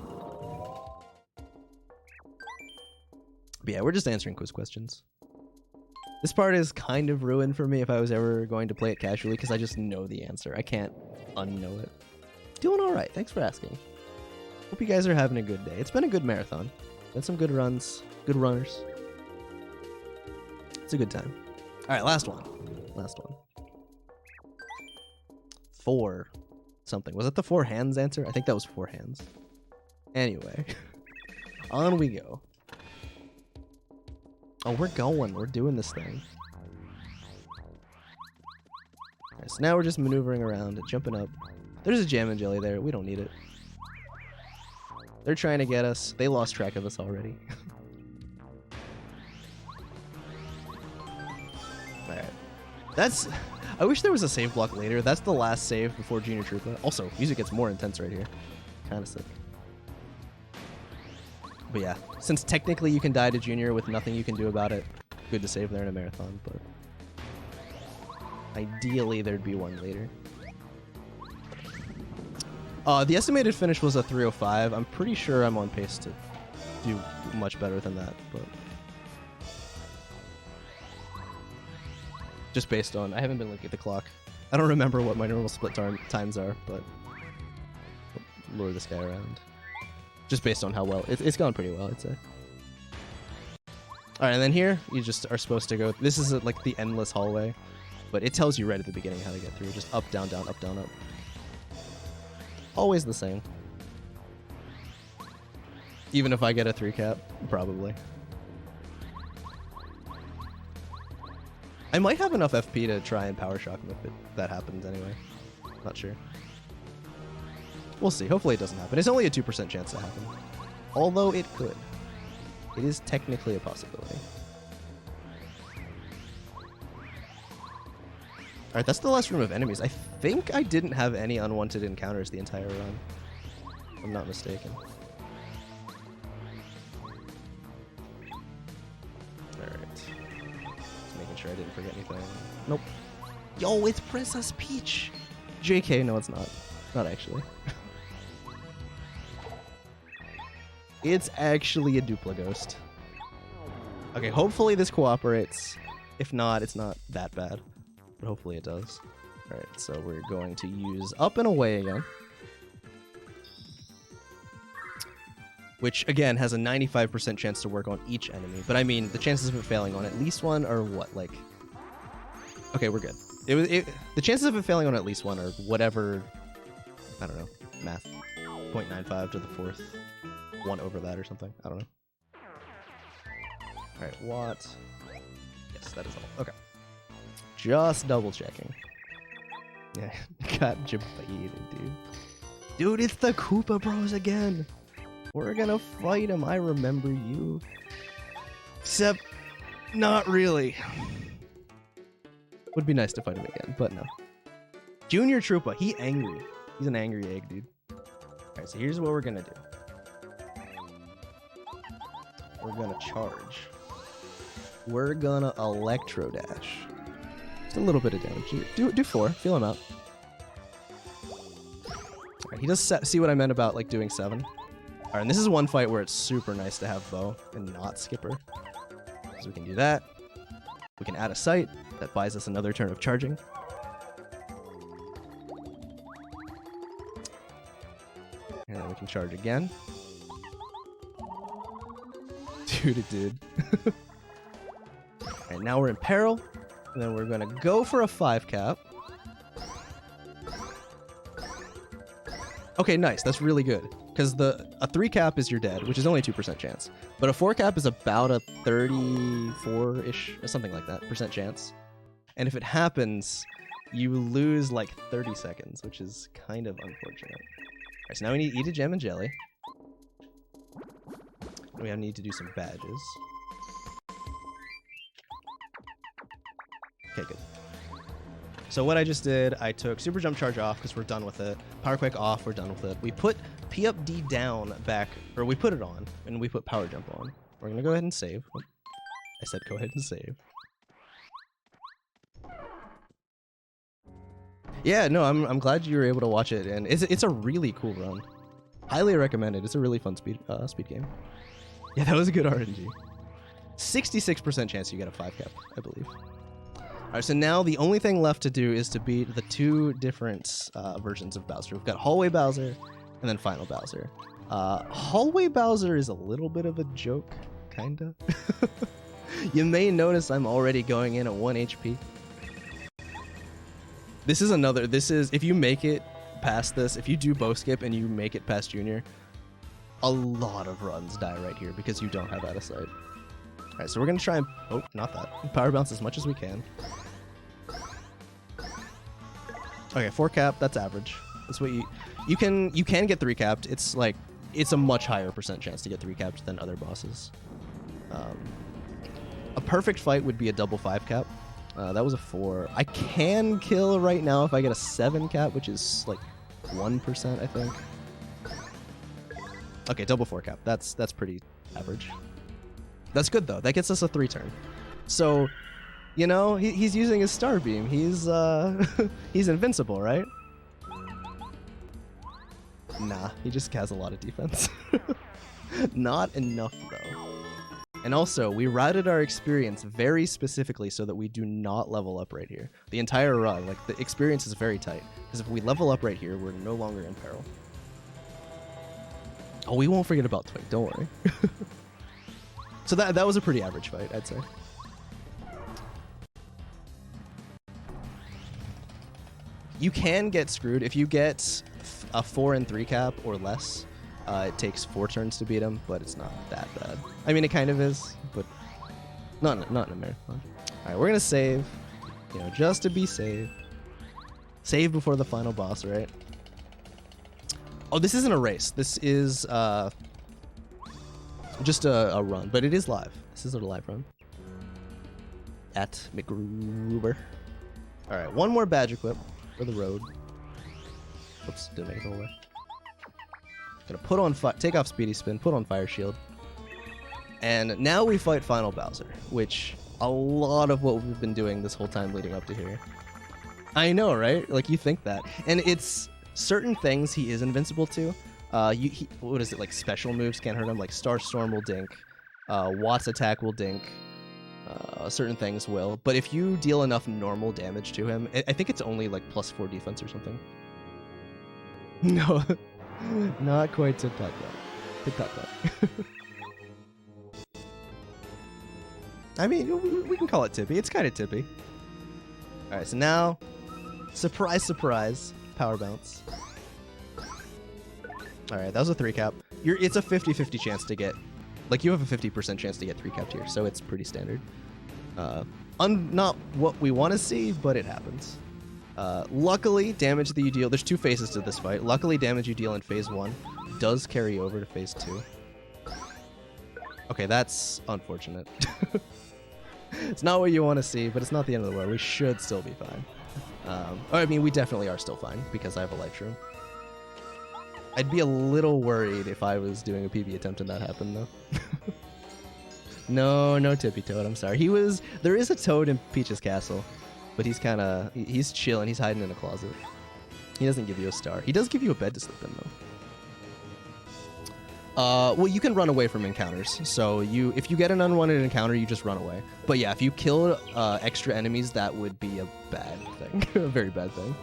But yeah, we're just answering quiz questions. This part is kind of ruined for me if I was ever going to play it casually because I just know the answer. I can't unknow it. Doing all right. Thanks for asking. Hope you guys are having a good day. It's been a good marathon. Been some good runs, good runners. It's a good time. All right, last one. Last one. 4 something. Was that the 4 hands answer? I think that was 4 hands. Anyway, on we go. Oh, we're going. We're doing this thing. Alright, so now we're just maneuvering around, jumping up. There's a jam and jelly there. We don't need it. They're trying to get us. They lost track of us already. Alright. That's... I wish there was a save block later. That's the last save before Junior Troopa. Also, music gets more intense right here. Kind of sick. But yeah, since technically you can die to Junior with nothing you can do about it, good to save there in a marathon, but ideally there'd be one later. The estimated finish was a 3:05. I'm pretty sure I'm on pace to do much better than that, but just based on, I haven't been looking at the clock. I don't remember what my normal split times are, but I'll lure this guy around. Just based on how well, it's gone pretty well, I'd say. Alright, and then here, you just are supposed to go, this is like the endless hallway, but it tells you right at the beginning how to get through, just up, down, down, up, down, up. Always the same. Even if I get a 3 cap, probably. I might have enough FP to try and power shock him if that happens anyway. Not sure. We'll see. Hopefully it doesn't happen. It's only a 2% chance to happen. Although it could. It is technically a possibility. Alright, that's the last room of enemies. I think I didn't have any unwanted encounters the entire run. If I'm not mistaken. Alright. Just making sure I didn't forget anything. Nope. Yo, it's Princess Peach! JK, no it's not. Not actually. It's actually a Dupla Ghost. Okay, hopefully this cooperates. If not, it's not that bad. But hopefully it does. Alright, so we're going to use up and away again. Which, again, has a 95% chance to work on each enemy. But I mean, the chances of it failing on at least one are what, like... Okay, we're good. The chances of it failing on at least one are whatever... I don't know. Math. 0.95 to the 4th. 1 over that or something. I don't know. Alright, what? Yes, that is all. Okay. Just double checking. Yeah, got jebaited, dude. Dude, it's the Koopa Bros again. We're gonna fight him. I remember you. Except, not really. Would be nice to fight him again, but no. Junior Troopa, he angry. He's an angry egg, dude. Alright, so here's what we're gonna do. We're gonna charge. We're gonna Electro Dash. Just a little bit of damage. Do 4. Feel him out. Right, he does see what I meant about like doing 7. Alright, and this is one fight where it's super nice to have bow and not skipper. So we can do that. We can add a sight. That buys us another turn of charging. And then we can charge again. Dude, it did. Alright, now we're in peril. And then we're going to go for a 5 cap. Okay, nice. That's really good. Because a 3 cap is you're dead, which is only 2% chance. But a 4 cap is about a 34-ish, or something like that, % chance. And if it happens, you lose like 30 seconds, which is kind of unfortunate. Alright, so now we need to eat a gem and jelly. We need to do some badges. Okay, good. So what I just did, I took Super Jump Charge off because we're done with it. Power Quick off, we're done with it. We put P up D down back, or we put it on, and we put Power Jump on. We're gonna go ahead and save. I said go ahead and save. Yeah, no, I'm glad you were able to watch it, and it's a really cool run. Highly recommended. It's a really fun speed game. Yeah, that was a good RNG. 66% chance you get a 5 cap, I believe. Alright, so now the only thing left to do is to beat the 2 different versions of Bowser. We've got Hallway Bowser and then Final Bowser. Hallway Bowser is a little bit of a joke, kinda. You may notice I'm already going in at 1 HP. This is, if you make it past this, if you do bow skip and you make it past Junior, a lot of runs die right here because you don't have out of sight. Alright, so we're gonna try and, oh, not that. Power bounce as much as we can. Okay, 4 cap, that's average. That's what you can get 3 capped. It's like, it's a much higher % chance to get 3 capped than other bosses. A perfect fight would be a double 5 cap. That was a 4. I can kill right now if I get a 7 cap, which is like 1%, I think. Okay, double 4 cap. That's pretty average. That's good though. That gets us a 3 turn. So, you know, he's using his Star Beam. He's he's invincible, right? Nah, he just has a lot of defense. Not enough though. And also, we routed our experience very specifically so that we do not level up right here. The entire run, like, the experience is very tight. Because if we level up right here, we're no longer in peril. Oh, we won't forget about Twink, don't worry. So that was a pretty average fight, I'd say. You can get screwed. If you get a 4 and 3 cap or less, it takes 4 turns to beat him, but it's not that bad. I mean, it kind of is, but not in a marathon. Alright, we're gonna save, you know, just to be safe. Save before the final boss, right? Oh, this isn't a race. This is just a run, but it is live. This is a live run. At McGruber. Alright, one more badge equip for the road. Oops, didn't make it all the way. Gonna put on take off Speedy Spin, put on Fire Shield. And now we fight Final Bowser, which a lot of what we've been doing this whole time leading up to here. I know, right? Like, you think that. And it's certain things he is invincible to. What is it, like special moves can't hurt him, like Star Storm will dink, Watt's attack will dink, certain things will. But if you deal enough normal damage to him, I think it's only like +4 defense or something. No, not quite tip-top yet. Tip-top. I mean, we can call it tippy. It's kind of tippy. All right, so now, surprise, surprise, power bounce. All right, that was a 3 cap. It's a 50-50 chance to get, like, you have a 50% chance to get 3 capped here, so it's pretty standard. Not what we want to see, but it happens. Luckily, damage that you deal... There's 2 phases to this fight. Luckily, damage you deal in phase 1 does carry over to phase 2. Okay, that's unfortunate. It's not what you want to see, but it's not the end of the world. We should still be fine. I mean, we definitely are still fine, because I have a life room. I'd be a little worried if I was doing a PB attempt and that happened, though. No Tippy Toad, I'm sorry. There is a Toad in Peach's castle, but he's chilling, he's hiding in a closet. He doesn't give you a star. He does give you a bed to sleep in, though. Well, you can run away from encounters. So if you get an unwanted encounter, you just run away. But yeah, if you kill extra enemies, that would be a bad thing. A very bad thing.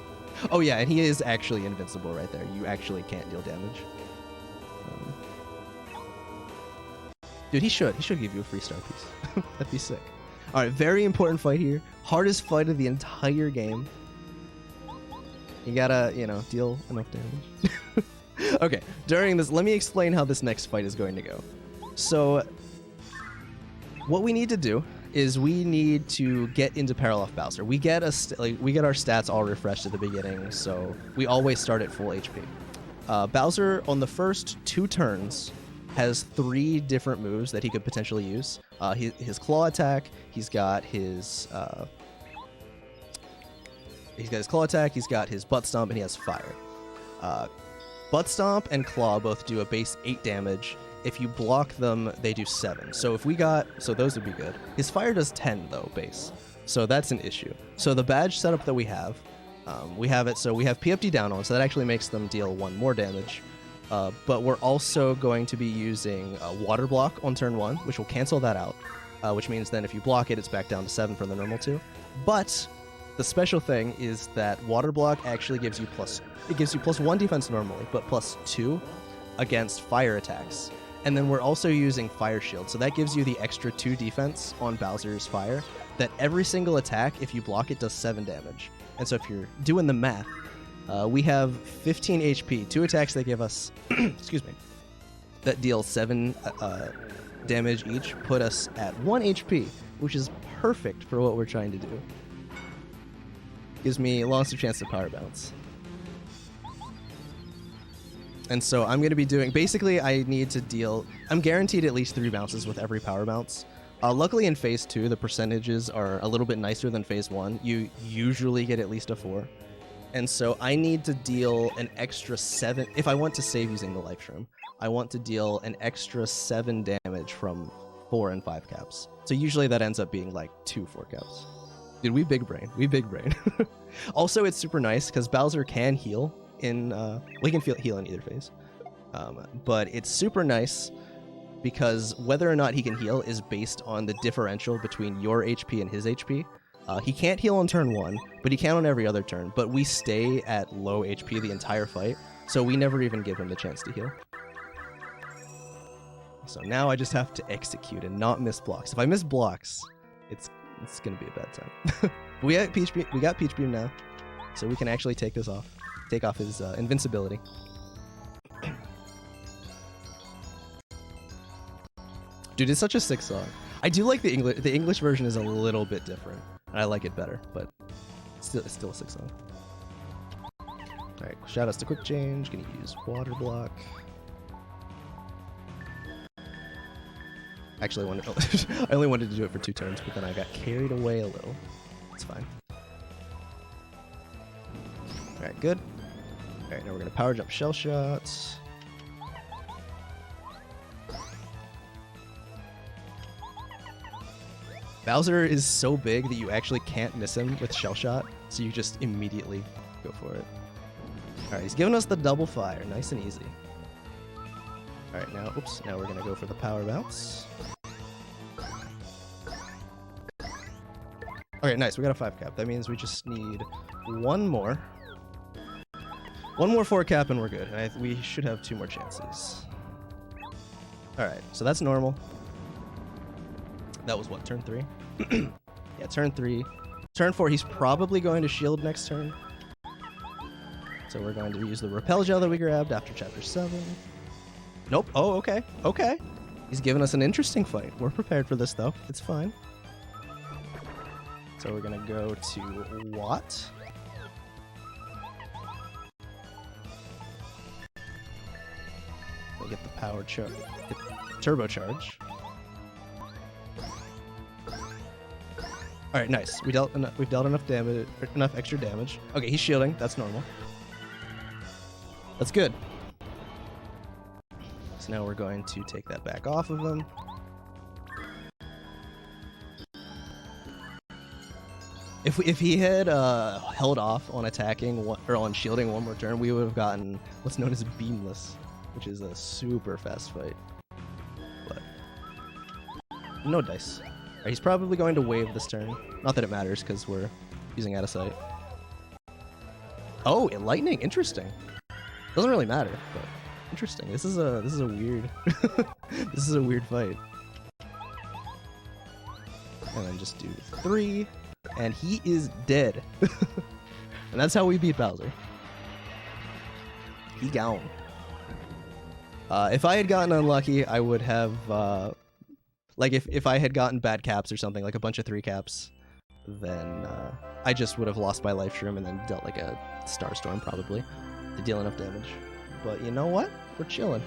Oh yeah, and he is actually invincible right there. You actually can't deal damage. Dude, he should give you a free star piece. That'd be sick. All right, very important fight here. Hardest fight of the entire game. You gotta, deal enough damage. Okay, during this, let me explain how this next fight is going to go. So, what we need to do is we need to get into Parallel Bowser. We get our stats all refreshed at the beginning, so we always start at full HP. Bowser, on the first 2 turns, has 3 different moves that he could potentially use. His claw attack, he's got his claw attack, he's got his butt stomp, and he has fire. Butt Stomp and Claw both do a base 8 damage. If you block them, they do 7. So those would be good. His fire does 10 though, base. So that's an issue. So the badge setup that we have so we have PFD down on, so that actually makes them deal 1 more damage. But we're also going to be using Water Block on turn 1, which will cancel that out. Which means then if you block it, it's back down to 7 from the normal 2. But the special thing is that Water Block actually gives you +1 defense normally, but +2 against fire attacks. And then we're also using Fire Shield, so that gives you the extra 2 defense on Bowser's fire, that every single attack, if you block it, does 7 damage. And so if you're doing the math, we have 15 HP, 2 attacks that give us, excuse me, that deal 7 damage each, put us at 1 HP, which is perfect for what we're trying to do. Gives me lots of chance to power bounce. And so I'm going to be doing... Basically, I'm guaranteed at least 3 bounces with every power bounce. Luckily, in Phase 2, the percentages are a little bit nicer than Phase 1. You usually get at least a 4. And so I need to deal an extra 7... If I want to save using the Life Shroom, I want to deal an extra 7 damage from 4 and 5 caps. So usually that ends up being like 2 4 caps. Dude, we big brain. Also, it's super nice because Bowser can heal in he can heal in either phase, but it's super nice because whether or not he can heal is based on the differential between your HP and his HP. He can't heal on turn 1, but he can on every other turn, but we stay at low HP the entire fight, so we never even give him the chance to heal. So now I just have to execute and not miss blocks. If I miss blocks, it's gonna be a bad time. we got Peach Beam now, so we can actually take off his invincibility. Dude, it's such a sick song. I do like the English version is a little bit different, and I like it better, but it's still a sick song. Alright, shout outs to Quick Change, gonna use Water Block. Actually, I only wanted to do it for 2 turns, but then I got carried away a little. It's fine. Alright, good. Alright, now we're gonna power jump Shell Shots. Bowser is so big that you actually can't miss him with Shell Shot, so you just immediately go for it. Alright, he's giving us the double fire, nice and easy. Alright, now we're gonna go for the power bounce. Okay, nice, we got a 5 cap. That means we just need 1 more. 1 more 4 cap and we're good. And we should have 2 more chances. Alright, so that's normal. That was what, turn 3? Yeah, turn 3. Turn 4, he's probably going to shield next turn. So we're going to use the repel gel that we grabbed after chapter 7. Nope. Oh, okay. Okay. He's giving us an interesting fight. We're prepared for this, though. It's fine. So we're gonna go to Watt. We'll get the power turbocharge. All right, nice. We've dealt enough damage, enough extra damage. Okay, he's shielding. That's normal. That's good. So now we're going to take that back off of him. If he had held off on attacking or on shielding one more turn, we would have gotten what's known as beamless, which is a super fast fight. But no dice. Right, he's probably going to wave this turn. Not that it matters because we're using out of sight. Oh, lightning. Interesting. Doesn't really matter, but interesting. This is a weird this is a weird fight. And then just do 3. And he is dead. And that's how we beat Bowser. He gone. If I had gotten unlucky, I would have, like if I had gotten bad caps or something, like a bunch of 3 caps, then I just would have lost my life shroom and then dealt like a Starstorm probably to deal enough damage. But you know what? We're chilling.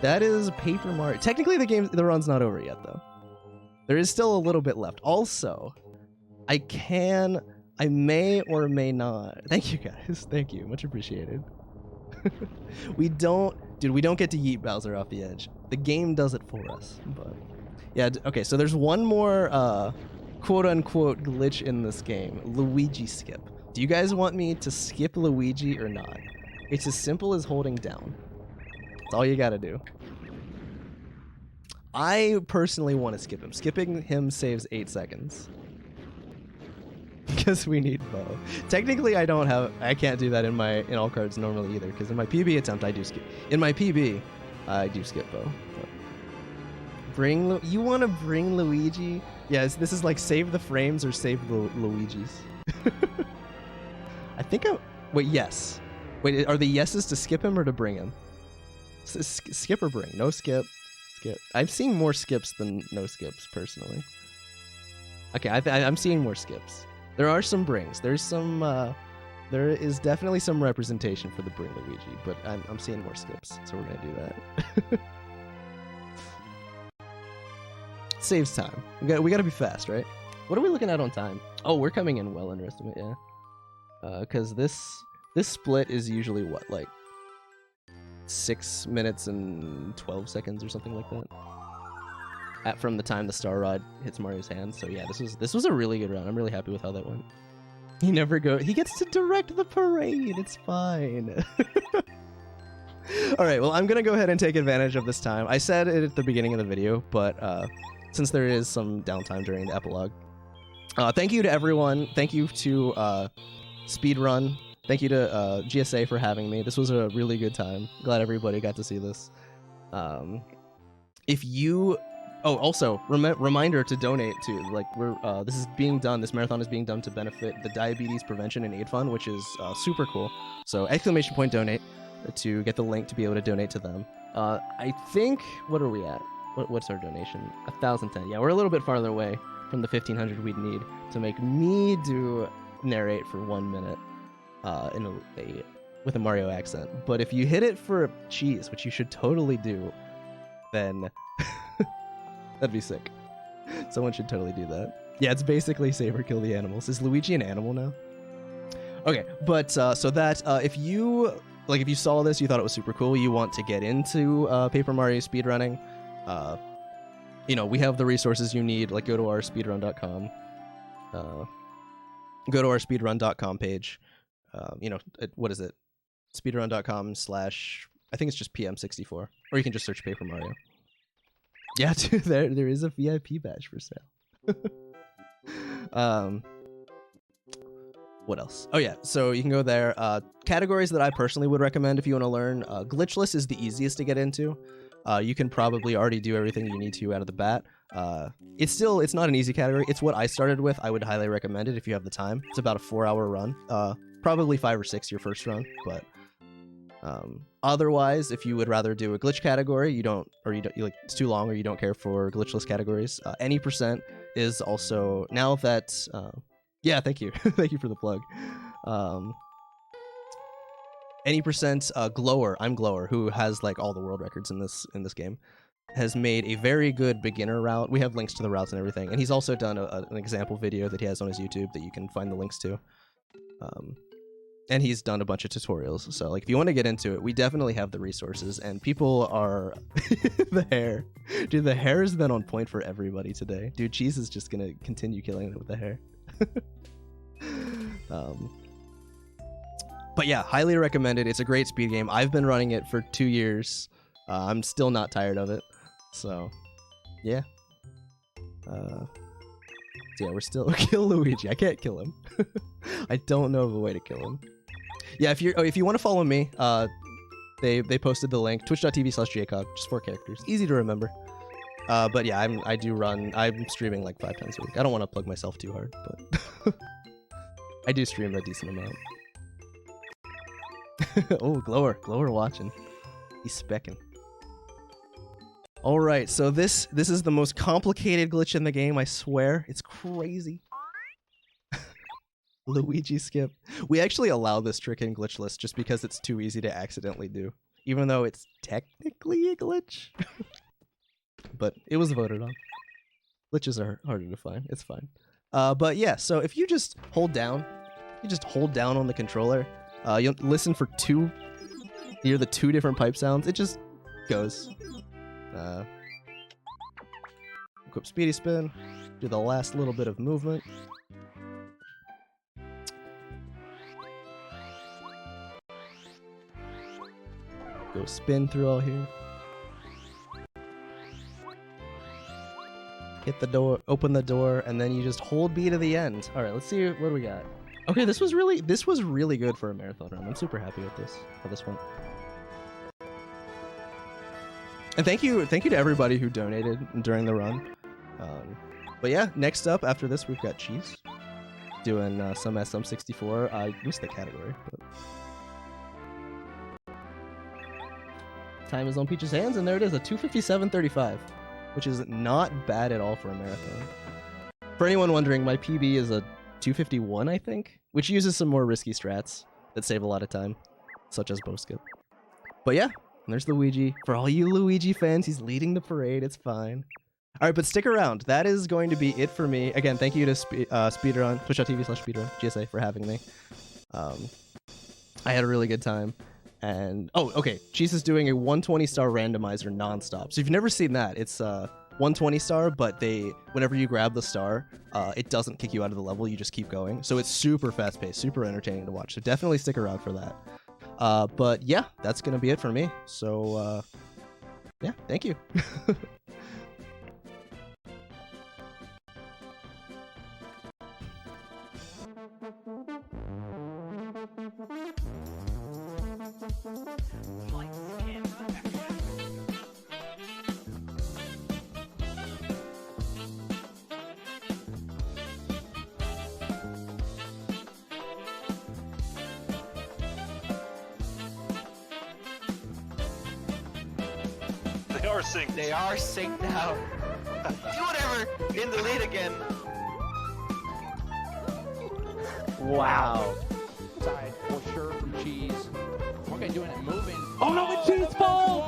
That is Paper Mario. Technically the run's not over yet though. There is still a little bit left. Also, I may or may not. Thank you guys. Thank you. Much appreciated. we don't get to yeet Bowser off the edge. The game does it for us. But yeah, okay, so there's one more quote unquote glitch in this game. Luigi skip. Do you guys want me to skip Luigi or not? It's as simple as holding down. That's all you gotta do. I personally want to skip him. Skipping him saves 8 seconds. Because we need Bo. Technically, I can't do that in all cards normally either. Because in my PB attempt, I do skip. In my PB, I do skip Bo. But you want to bring Luigi? Yes, this is like save the frames or save Luigi's. I think wait, yes. Wait, are the yeses to skip him or to bring him? Skip or bring? No skip. Skip. I've seen more skips than no skips personally. Okay, I'm seeing more skips. There are some brings. There is definitely some representation for the bring Luigi, but I'm seeing more skips, so we're gonna do that. Saves time. We gotta be fast, right? What are we looking at on time? Oh, we're coming in well underestimate, yeah. Because this split is usually what, like 6 minutes and 12 seconds or something like that. From the time the Star Rod hits Mario's hand. So yeah, this was a really good run. I'm really happy with how that went. He gets to direct the parade. It's fine. All right, well, I'm gonna go ahead and take advantage of this time. I said it at the beginning of the video, but since there is some downtime during the epilogue, thank you to everyone. Thank you to Speedrun. Thank you to GSA for having me. This was a really good time. Glad everybody got to see this. If you... Oh, also, reminder to donate to, like, this is being done, this marathon is being done to benefit the Diabetes Prevention and Aid Fund, which is super cool. So, ! Donate to get the link to be able to donate to them. I think, what are we at? What's our donation? 1,010. Yeah, we're a little bit farther away from the 1,500 we'd need to make me narrate for 1 minute with a Mario accent. But if you hit it for cheese, which you should totally do, then... That'd be sick. Someone should totally do that. Yeah, it's basically save or kill the animals. Is Luigi an animal now? Okay, but so that if you saw this, you thought it was super cool, you want to get into Paper Mario speedrunning, we have the resources you need. Like, go to our speedrun.com. Go to our speedrun.com page. What is it? Speedrun.com/ I think it's just PM64, or you can just search Paper Mario. Yeah, dude, there is a VIP badge for sale. What else? Oh yeah, so you can go there. Categories that I personally would recommend if you want to learn. Glitchless is the easiest to get into. You can probably already do everything you need to out of the bat. It's not an easy category. It's what I started with. I would highly recommend it if you have the time. It's about a 4-hour run. Probably 5 or 6 your first run, but otherwise, if you would rather do a glitch category, you like it's too long or you don't care for glitchless categories, any percent is also, now that yeah, thank you. Thank you for the plug. Any percent Glower, I'm Glower, who has like all the world records in this game, has made a very good beginner route. We have links to the routes and everything, and he's also done an example video that he has on his YouTube that you can find the links to. And he's done a bunch of tutorials, so like if you want to get into it, we definitely have the resources, and people are the hair. Dude, the hair has been on point for everybody today. Dude, Cheese is just gonna continue killing it with the hair. But yeah, highly recommended. It's a great speed game. I've been running it for 2 years. I'm still not tired of it. So, yeah. So yeah, we're still kill Luigi. I can't kill him. I don't know of a way to kill him. Yeah, if you want to follow me, they posted the link, twitch.tv/JCog, just 4 characters, easy to remember. But yeah, I'm streaming like 5 times a week. I don't want to plug myself too hard, but I do stream a decent amount. Oh, Glower watching. He's specking. All right, so this is the most complicated glitch in the game. I swear, it's crazy. Luigi skip. We actually allow this trick in glitch list just because it's too easy to accidentally do, even though it's technically a glitch. But it was voted on. Glitches are harder to find. It's fine. But yeah, so if you just hold down, on the controller, you'll listen for 2. Hear the 2 different pipe sounds. It just goes. Equip speedy spin. Do the last little bit of movement. Go spin through all here. Hit the door, open the door, and then you just hold B to the end. All right, let's see what we got. Okay, this was really good for a marathon run. I'm super happy with how this went. And thank you to everybody who donated during the run. But yeah, next up after this we've got Cheese doing some SM64. I missed the category, but time is on Peach's hands, and there it is, a 2:57:35, which is not bad at all for a marathon. For anyone wondering, my PB is a 2:51, I think, which uses some more risky strats that save a lot of time, such as bow skip. But yeah, there's Luigi. For all you Luigi fans, he's leading the parade. It's fine. All right, but stick around. That is going to be it for me. Again, thank you to Speedrun, twitch.tv/Speedrun, GSA, for having me. I had a really good time. And, oh, okay, Cheese is doing a 120-star randomizer nonstop. So if you've never seen that, it's 120-star, but whenever you grab the star, it doesn't kick you out of the level, you just keep going. So it's super fast-paced, super entertaining to watch. So definitely stick around for that. But yeah, that's going to be it for me. So, yeah, thank you. They are synced out. Do whatever. In the lead again. Wow. Side for sure from Cheese. Okay, doing it moving. Oh no, the Cheese falls!